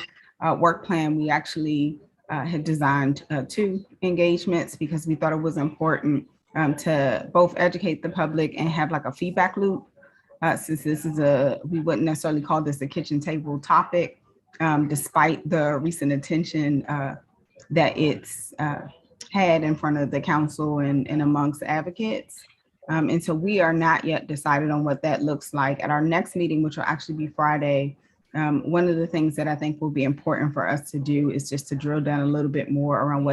work plan, we actually had designed 2 engagements because we thought it was important to both educate the public and have like a feedback loop. Since this is we wouldn't necessarily call this a kitchen table topic, despite the recent attention that it's had in front of the council and amongst advocates. And so we are not yet decided on what that looks like. At our next meeting, which will actually be Friday, one of the things that I think will be important for us to do is just to drill down a little bit more around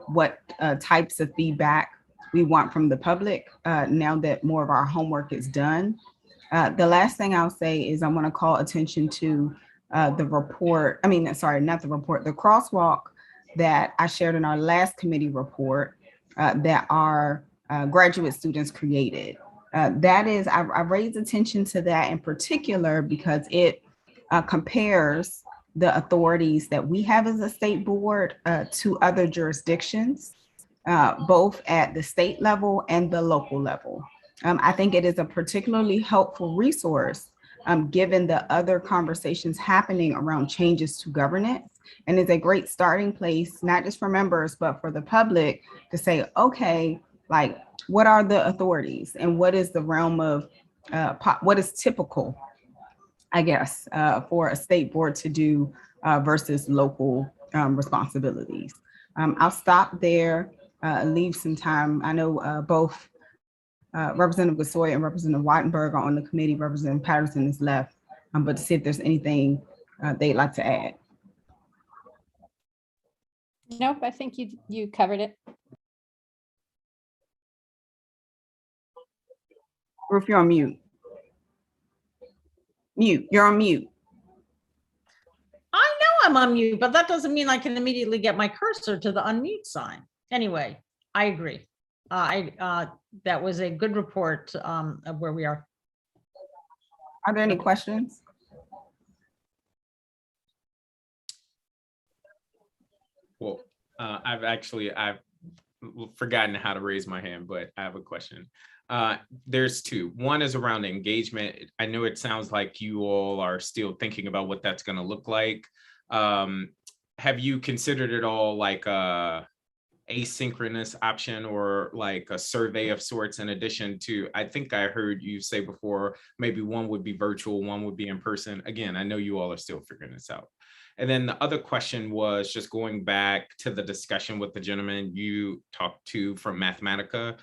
what types of feedback we want from the public now that more of our homework is done. The last thing I'll say is I want to call attention to the report. I mean, sorry, not the report, the crosswalk that I shared in our last committee report that our graduate students created. That is, I raised attention to that in particular because it compares the authorities that we have as a state board to other jurisdictions, both at the state level and the local level. I think it is a particularly helpful resource given the other conversations happening around changes to governance, and is a great starting place, not just for members, but for the public to say, okay, like, what are the authorities and what is the realm of, what is typical, I guess, for a state board to do versus local responsibilities. I'll stop there. leave some time. I know both Representative Gasoy and Representative Wattenberg are on the committee. Representative Patterson is left, but to see if there's anything they'd like to add. Nope, I think you covered it. Ruth, you're on mute. You're on mute. I know I'm on mute, but that doesn't mean I can immediately get my cursor to the unmute sign. Anyway, I agree. That was a good report of where we are. Are there any questions? Well, I've forgotten how to raise my hand, but I have a question. There's two. One is around engagement. I know it sounds like you all are still thinking about what that's going to look like. Have you considered it all like a asynchronous option or like a survey of sorts in addition to, I think I heard you say before, maybe one would be virtual, one would be in person. Again, I know you all are still figuring this out. And then the other question was just going back to the discussion with the gentleman you talked to from Mathematica.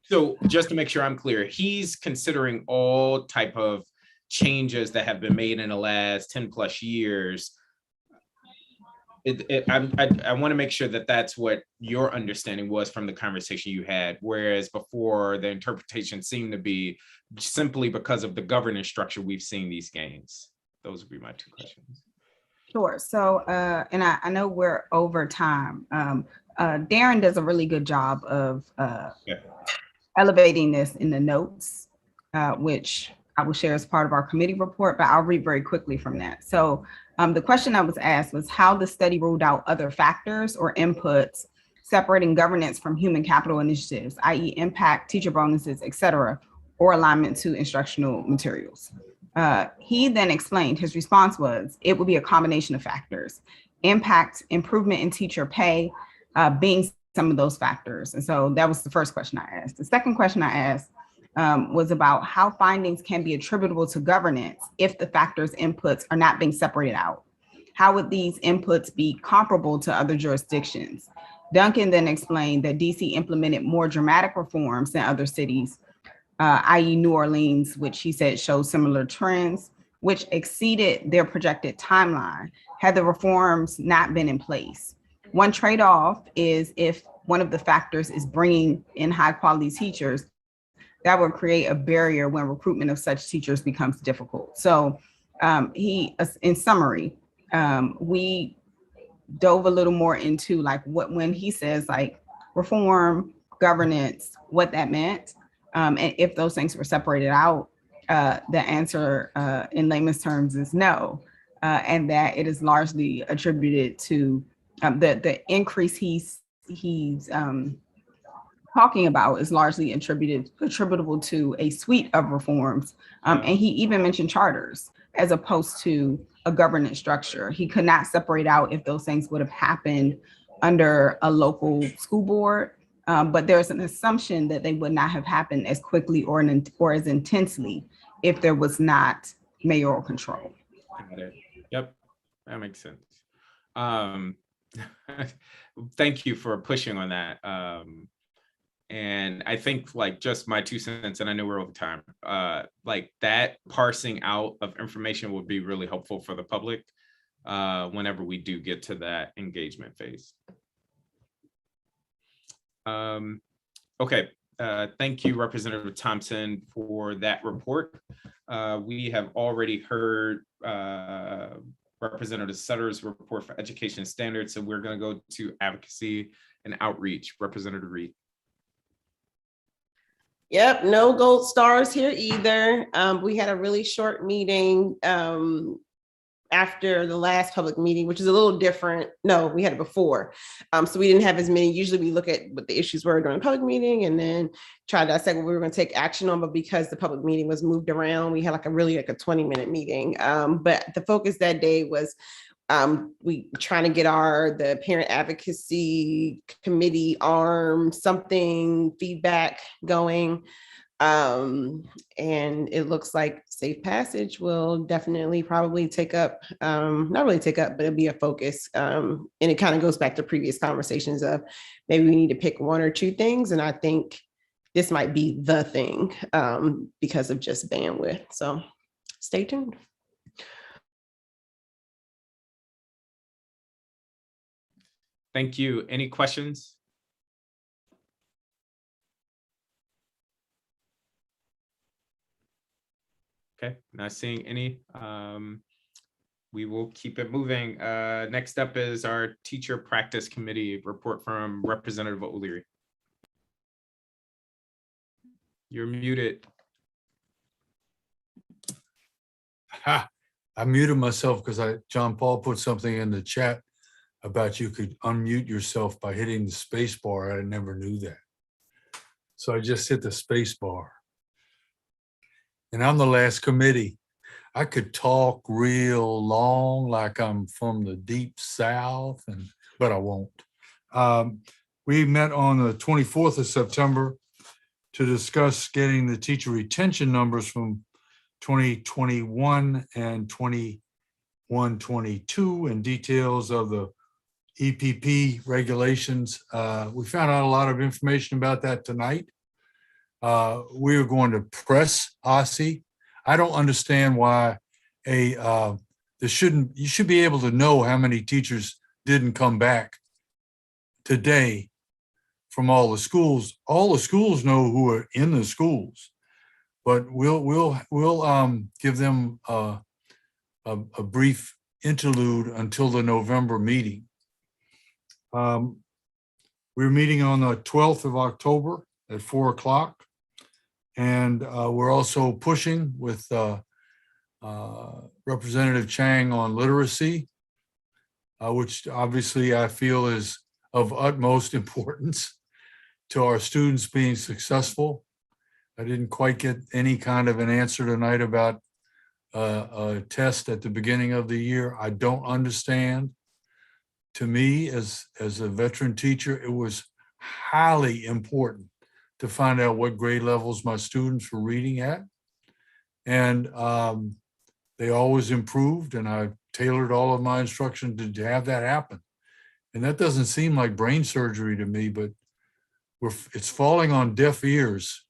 So just to make sure I'm clear, he's considering all type of changes that have been made in the last 10 plus years. I want to make sure that that's what your understanding was from the conversation you had, whereas before the interpretation seemed to be simply because of the governance structure we've seen these gains. Those would be my two questions. Sure. So, and I know we're over time. Darren does a really good job of elevating this in the notes, which I will share as part of our committee report, but I'll read very quickly from that. So the question I was asked was how the study ruled out other factors or inputs separating governance from human capital initiatives, i.e. impact, teacher bonuses, et cetera, or alignment to instructional materials. He then explained, his response was, it would be a combination of factors, impact, improvement in teacher pay, being some of those factors. And so that was the first question I asked. The second question I asked was about how findings can be attributable to governance if the factors inputs are not being separated out. How would these inputs be comparable to other jurisdictions? Duncan then explained that DC implemented more dramatic reforms than other cities, i.e. New Orleans, which he said shows similar trends, which exceeded their projected timeline had the reforms not been in place. One trade-off is if one of the factors is bringing in high quality teachers, that would create a barrier when recruitment of such teachers becomes difficult. So in summary, we dove a little more into like when he says like reform, governance, what that meant, and if those things were separated out, the answer in layman's terms is no, and that it is largely attributed to the increase he's talking about is largely attributable to a suite of reforms. And he even mentioned charters as opposed to a governance structure. He could not separate out if those things would have happened under a local school board, but there's an assumption that they would not have happened as quickly or as intensely if there was not mayoral control. Got it. Yep, that makes sense. Thank you for pushing on that. And I think like just my 2 cents, and I know we're over time, like that parsing out of information would be really helpful for the public whenever we do get to that engagement phase. Okay, thank you, Representative Thompson, for that report. We have already heard Representative Sutter's report for education standards, so we're going to go to advocacy and outreach. Representative Reed. Yep, no gold stars here either. We had a really short meeting after the last public meeting, which is a little different. No, we had it before. So we didn't have as many. Usually we look at what the issues were during the public meeting and then try to dissect what we were going to take action on. But because the public meeting was moved around, we had like a 20-minute meeting. But the focus that day was we trying to get the parent advocacy committee arm something feedback going. And it looks like safe passage will definitely probably take up, not really take up, but it'll be a focus. And it kind of goes back to previous conversations of maybe we need to pick one or two things. And I think this might be the thing because of just bandwidth. So stay tuned. Thank you. Any questions? Okay, not seeing any. We will keep it moving. Next up is our Teacher Practice Committee report from Representative O'Leary. You're muted. Ha, I muted myself because John Paul put something in the chat about you could unmute yourself by hitting the space bar. I never knew that. So I just hit the space bar. And I'm the last committee. I could talk real long like I'm from the deep South, but I won't. We met on the 24th of September to discuss getting the teacher retention numbers from 2021 and 21-22 and details of the EPP regulations. We found out a lot of information about that tonight. We are going to press OSSI. I don't understand why you should be able to know how many teachers didn't come back today from all the schools. All the schools know who are in the schools, but we'll give them a brief interlude until the November meeting. We're meeting on the 12th of October at 4 o'clock. And we're also pushing with Representative Chang on literacy, which obviously I feel is of utmost importance to our students being successful. I didn't quite get any kind of an answer tonight about a test at the beginning of the year. I don't understand. To me, as a veteran teacher, it was highly important to find out what grade levels my students were reading at. And they always improved, and I tailored all of my instruction to have that happen. And that doesn't seem like brain surgery to me, but it's falling on deaf ears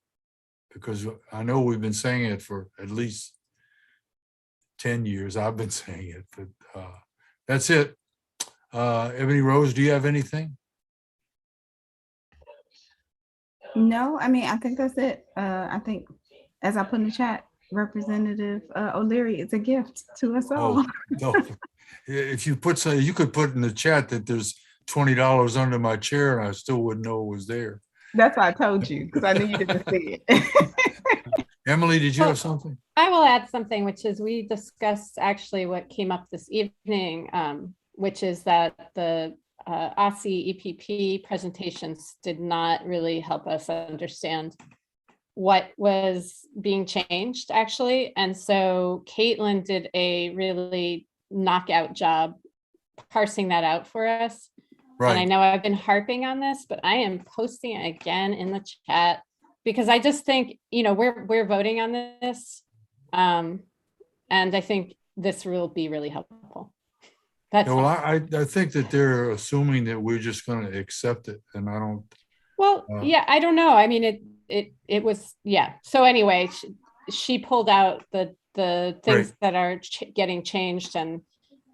because I know we've been saying it for at least 10 years. I've been saying it, but that's it. Ebony Rose, do you have anything? No, I mean, I think that's it. I think, as I put in the chat, Representative O'Leary is a gift to us all. Oh, no. If you put you could put in the chat that there's $20 under my chair and I still wouldn't know it was there. That's why I told you, because I knew you didn't see it. Emily, did you have something? I will add something, which is we discussed actually what came up this evening, which is that the OSSI EPP presentations did not really help us understand what was being changed actually. And so Caitlin did a really knockout job parsing that out for us. Right. And I know I've been harping on this, but I am posting it again in the chat because I just think, you know, we're voting on this. And I think this will be really helpful. Yeah, well, I think that they're assuming that we're just going to accept it, and I don't. Well, yeah, I don't know. I mean, it was, yeah. So anyway, she pulled out the things that are getting changed and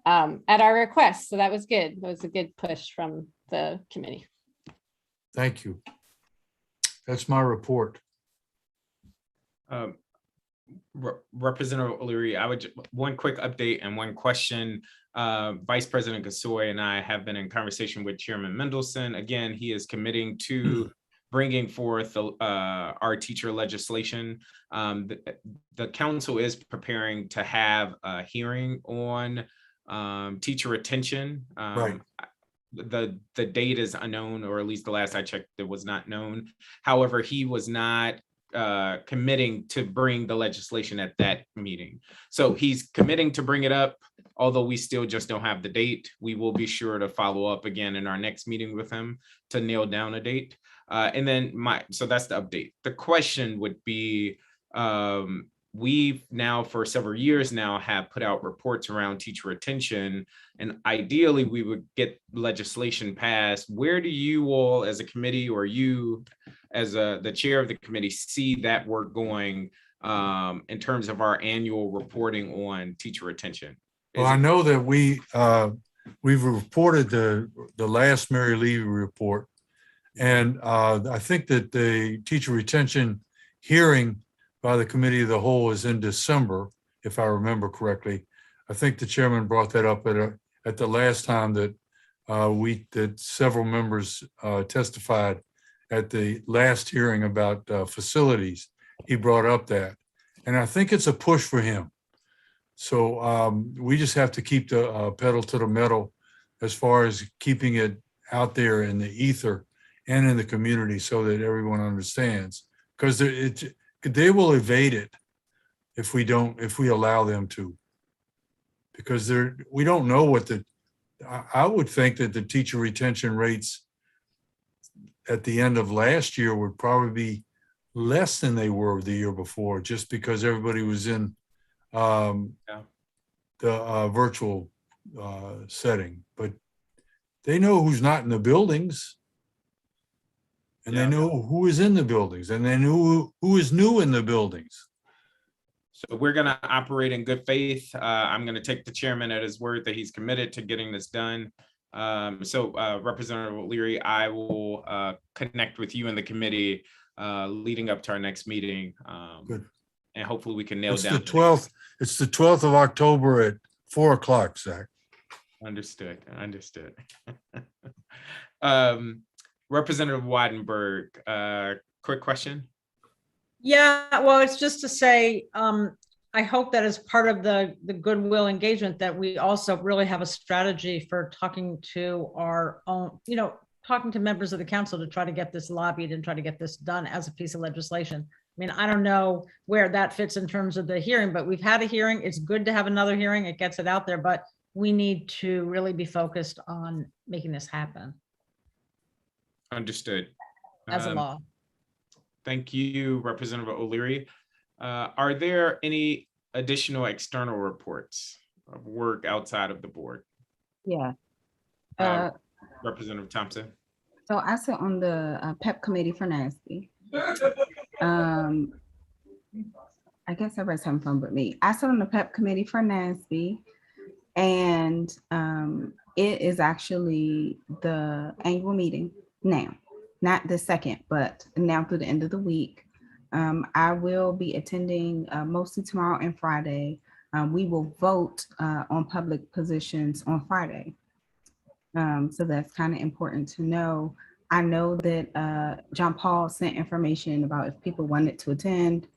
at our request. So that was good. That was a good push from the committee. Thank you. That's my report. Representative O'Leary, I would one quick update and one question. Vice President Gasoy and I have been in conversation with Chairman Mendelson. Again, he is committing to bringing forth our teacher legislation. The council is preparing to have a hearing on teacher retention. Right. The date is unknown, or at least the last I checked, it was not known. However, he was not committing to bring the legislation at that meeting. So he's committing to bring it up, although we still just don't have the date. We will be sure to follow up again in our next meeting with him to nail down a date. And then so that's the update. The question would be, we've now for several years now have put out reports around teacher retention, and ideally we would get legislation passed. Where do you all as a committee, or you as the chair of the committee, see that work going in terms of our annual reporting on teacher retention? Well, I know that we've reported the last Mary Levy report, and I think that the teacher retention hearing by the Committee of the Whole is in December, if I remember correctly. I think the chairman brought that up at the last time that that several members testified at the last hearing about facilities. He brought up that, and I think it's a push for him. So we just have to keep the pedal to the metal as far as keeping it out there in the ether and in the community so that everyone understands, because they will evade it if we allow them to, because we don't know what I would think that the teacher retention rates at the end of last year would probably be less than they were the year before, just because everybody was in the virtual setting. But they know who's not in the buildings, and they know who is in the buildings, and they know who is new in the buildings. So we're going to operate in good faith. I'm going to take the chairman at his word that he's committed to getting this done. Representative O'Leary, I will connect with you and the committee leading up to our next meeting. Good. And hopefully we can nail down. The 12th. It's the 12th of October at 4 o'clock, Zach. Understood. Representative Weidenberg, quick question. Yeah, well, it's just to say, I hope that as part of the goodwill engagement that we also really have a strategy for talking to our own, talking to members of the council to try to get this lobbied and try to get this done as a piece of legislation. I mean, I don't know where that fits in terms of the hearing, but we've had a hearing. It's good to have another hearing. It gets it out there, but we need to really be focused on making this happen Understood. as a law. Thank you, Representative O'Leary. Are there any additional external reports of work outside of the board? Yeah. Representative Thompson. So I sit on the PEP committee for NASB. I guess everybody's having fun but me. I sit on the PEP committee for NASB, and it is actually the annual meeting now, not the second, but now through the end of the week. I will be attending mostly tomorrow and Friday. We will vote on public positions on Friday. So that's kind of important to know. I know that John Paul sent information about if people wanted to attend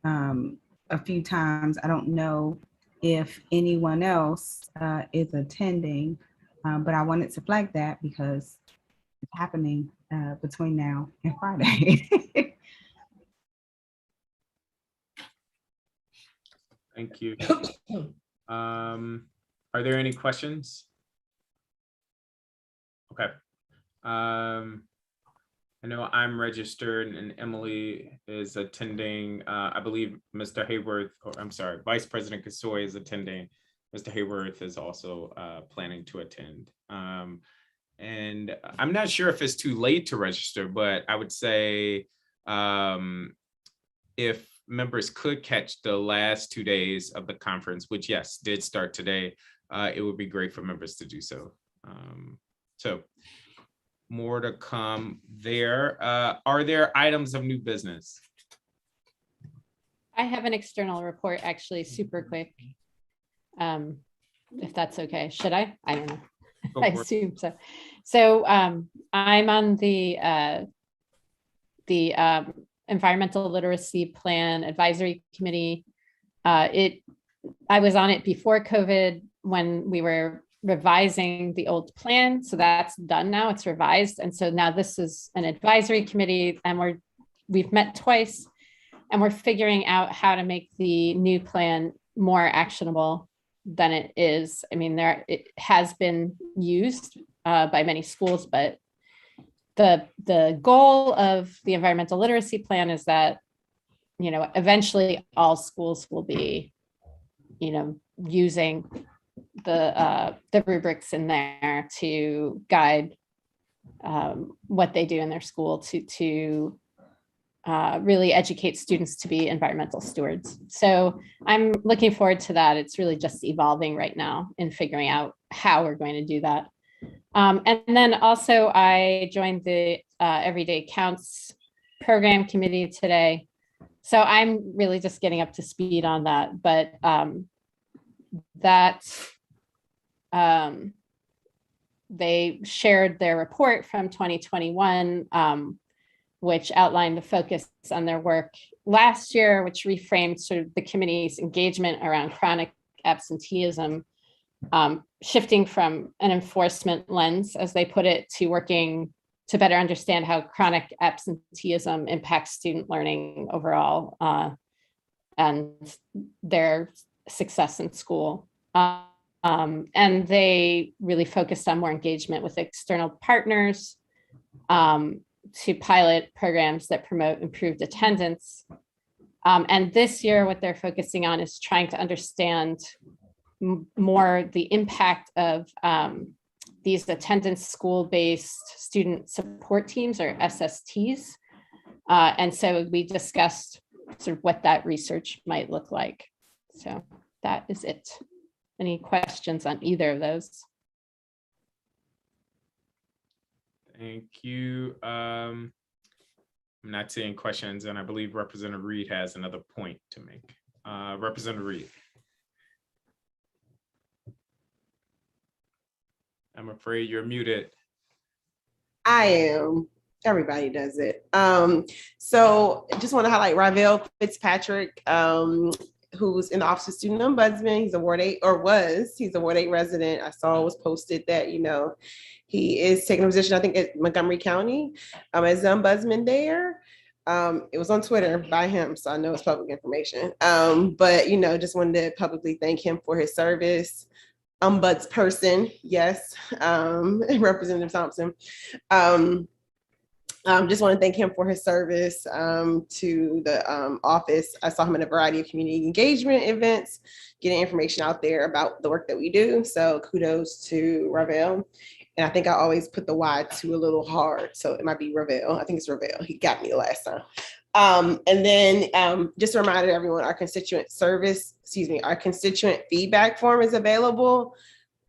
a few times. I don't know if anyone else is attending, but I wanted to flag that because it's happening between now and Friday. Thank you. Are there any questions? Okay. I know I'm registered and Emily is attending. I believe Mr. Hayworth, or I'm sorry, Vice President Kasoy is attending. Mr. Hayworth is also planning to attend. And I'm not sure if it's too late to register, but I would say if members could catch the last 2 days of the conference, which yes, did start today, it would be great for members to do so. So more to come there. Are there items of new business? I have an external report, actually, super quick. If that's okay. Should I? I don't know. I assume so. So I'm on the Environmental Literacy Plan Advisory Committee. I was on it before COVID when we were revising the old plan. So that's done now, it's revised. And so now this is an advisory committee, and we've met twice, and we're figuring out how to make the new plan more actionable than it is. I mean, it has been used by many schools, but the goal of the environmental literacy plan is that, eventually all schools will be, using the rubrics in there to guide what they do in their school to really educate students to be environmental stewards. So I'm looking forward to that. It's really just evolving right now in figuring out how we're going to do that. And then also I joined the Everyday Counts program committee today. So I'm really just getting up to speed on that, but they shared their report from 2021, which outlined the focus on their work last year, which reframed sort of the committee's engagement around chronic absenteeism, shifting from an enforcement lens, as they put it, to working to better understand how chronic absenteeism impacts student learning overall and their success in school. And they really focused on more engagement with external partners to pilot programs that promote improved attendance. And this year, what they're focusing on is trying to understand more the impact of these attendance school-based student support teams, or SSTs. And so we discussed sort of what that research might look like. So that is it. Any questions on either of those? Thank you. I'm not seeing questions, and I believe Representative Reed has another point to make. Representative Reed. I'm afraid you're muted. I am. Everybody does it. So just want to highlight Ravel Fitzpatrick, who's in the Office of Student Ombudsman. He's a Ward 8, or was. He's a Ward 8 resident. I saw it was posted that, he is taking a position, I think, at Montgomery County as the ombudsman there. It was on Twitter by him, so I know it's public information. But, just wanted to publicly thank him for his service. Ombudsperson, yes, Representative Thompson. Just want to thank him for his service to the office. I saw him in a variety of community engagement events, getting information out there about the work that we do. So kudos to Ravel. And I think I always put the Y to a little hard. So it might be Ravel. I think it's Ravel. He got me the last time. And then just a reminder to everyone, our constituent feedback form is available.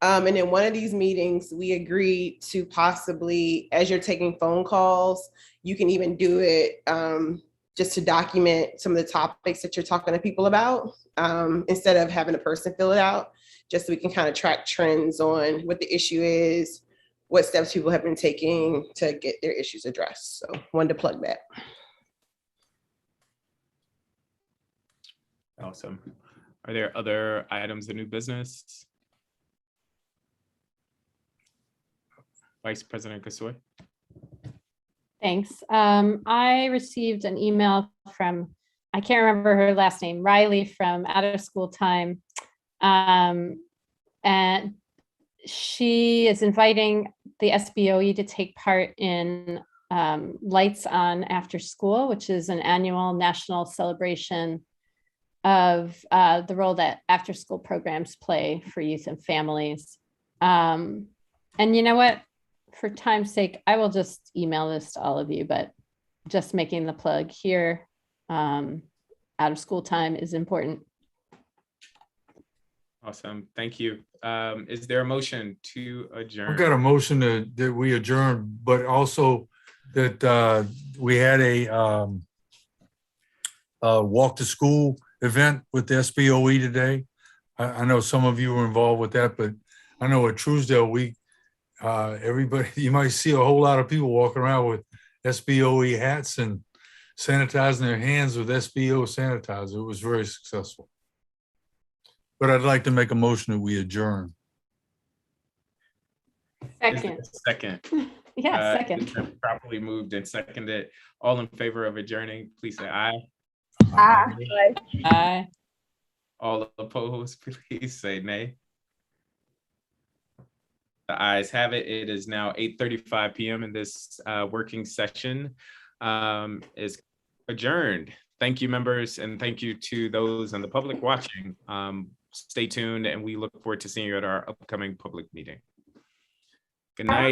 And in one of these meetings, we agreed to possibly, as you're taking phone calls, you can even do it just to document some of the topics that you're talking to people about, instead of having a person fill it out, just so we can kind of track trends on what the issue is, what steps people have been taking to get their issues addressed. So wanted to plug that. Awesome. Are there other items of new business? Vice President Gasoy. Thanks. I received an email from, I can't remember her last name, Riley from Out of School Time. And she is inviting the SBOE to take part in Lights On After School, which is an annual national celebration of the role that after school programs play for youth and families. And you know what? For time's sake, I will just email this to all of you, but just making the plug here, out of school time is important. Awesome, thank you. Is there a motion to adjourn? I've got a motion that we adjourn, but also that we had a walk to school event with the SBOE today. I know some of you were involved with that, but I know at Truesdale, everybody, you might see a whole lot of people walking around with SBOE hats and sanitizing their hands with SBO sanitizer. It was very successful. But I'd like to make a motion that we adjourn. Second. Second. Yeah, second. It's been properly moved and seconded. All in favor of adjourning, please say aye. Aye. Aye. All opposed, please say nay. The ayes have it. It is now 8:35 p.m. and this working session is adjourned. Thank you, members, and thank you to those in the public watching. Stay tuned, and we look forward to seeing you at our upcoming public meeting. Good night.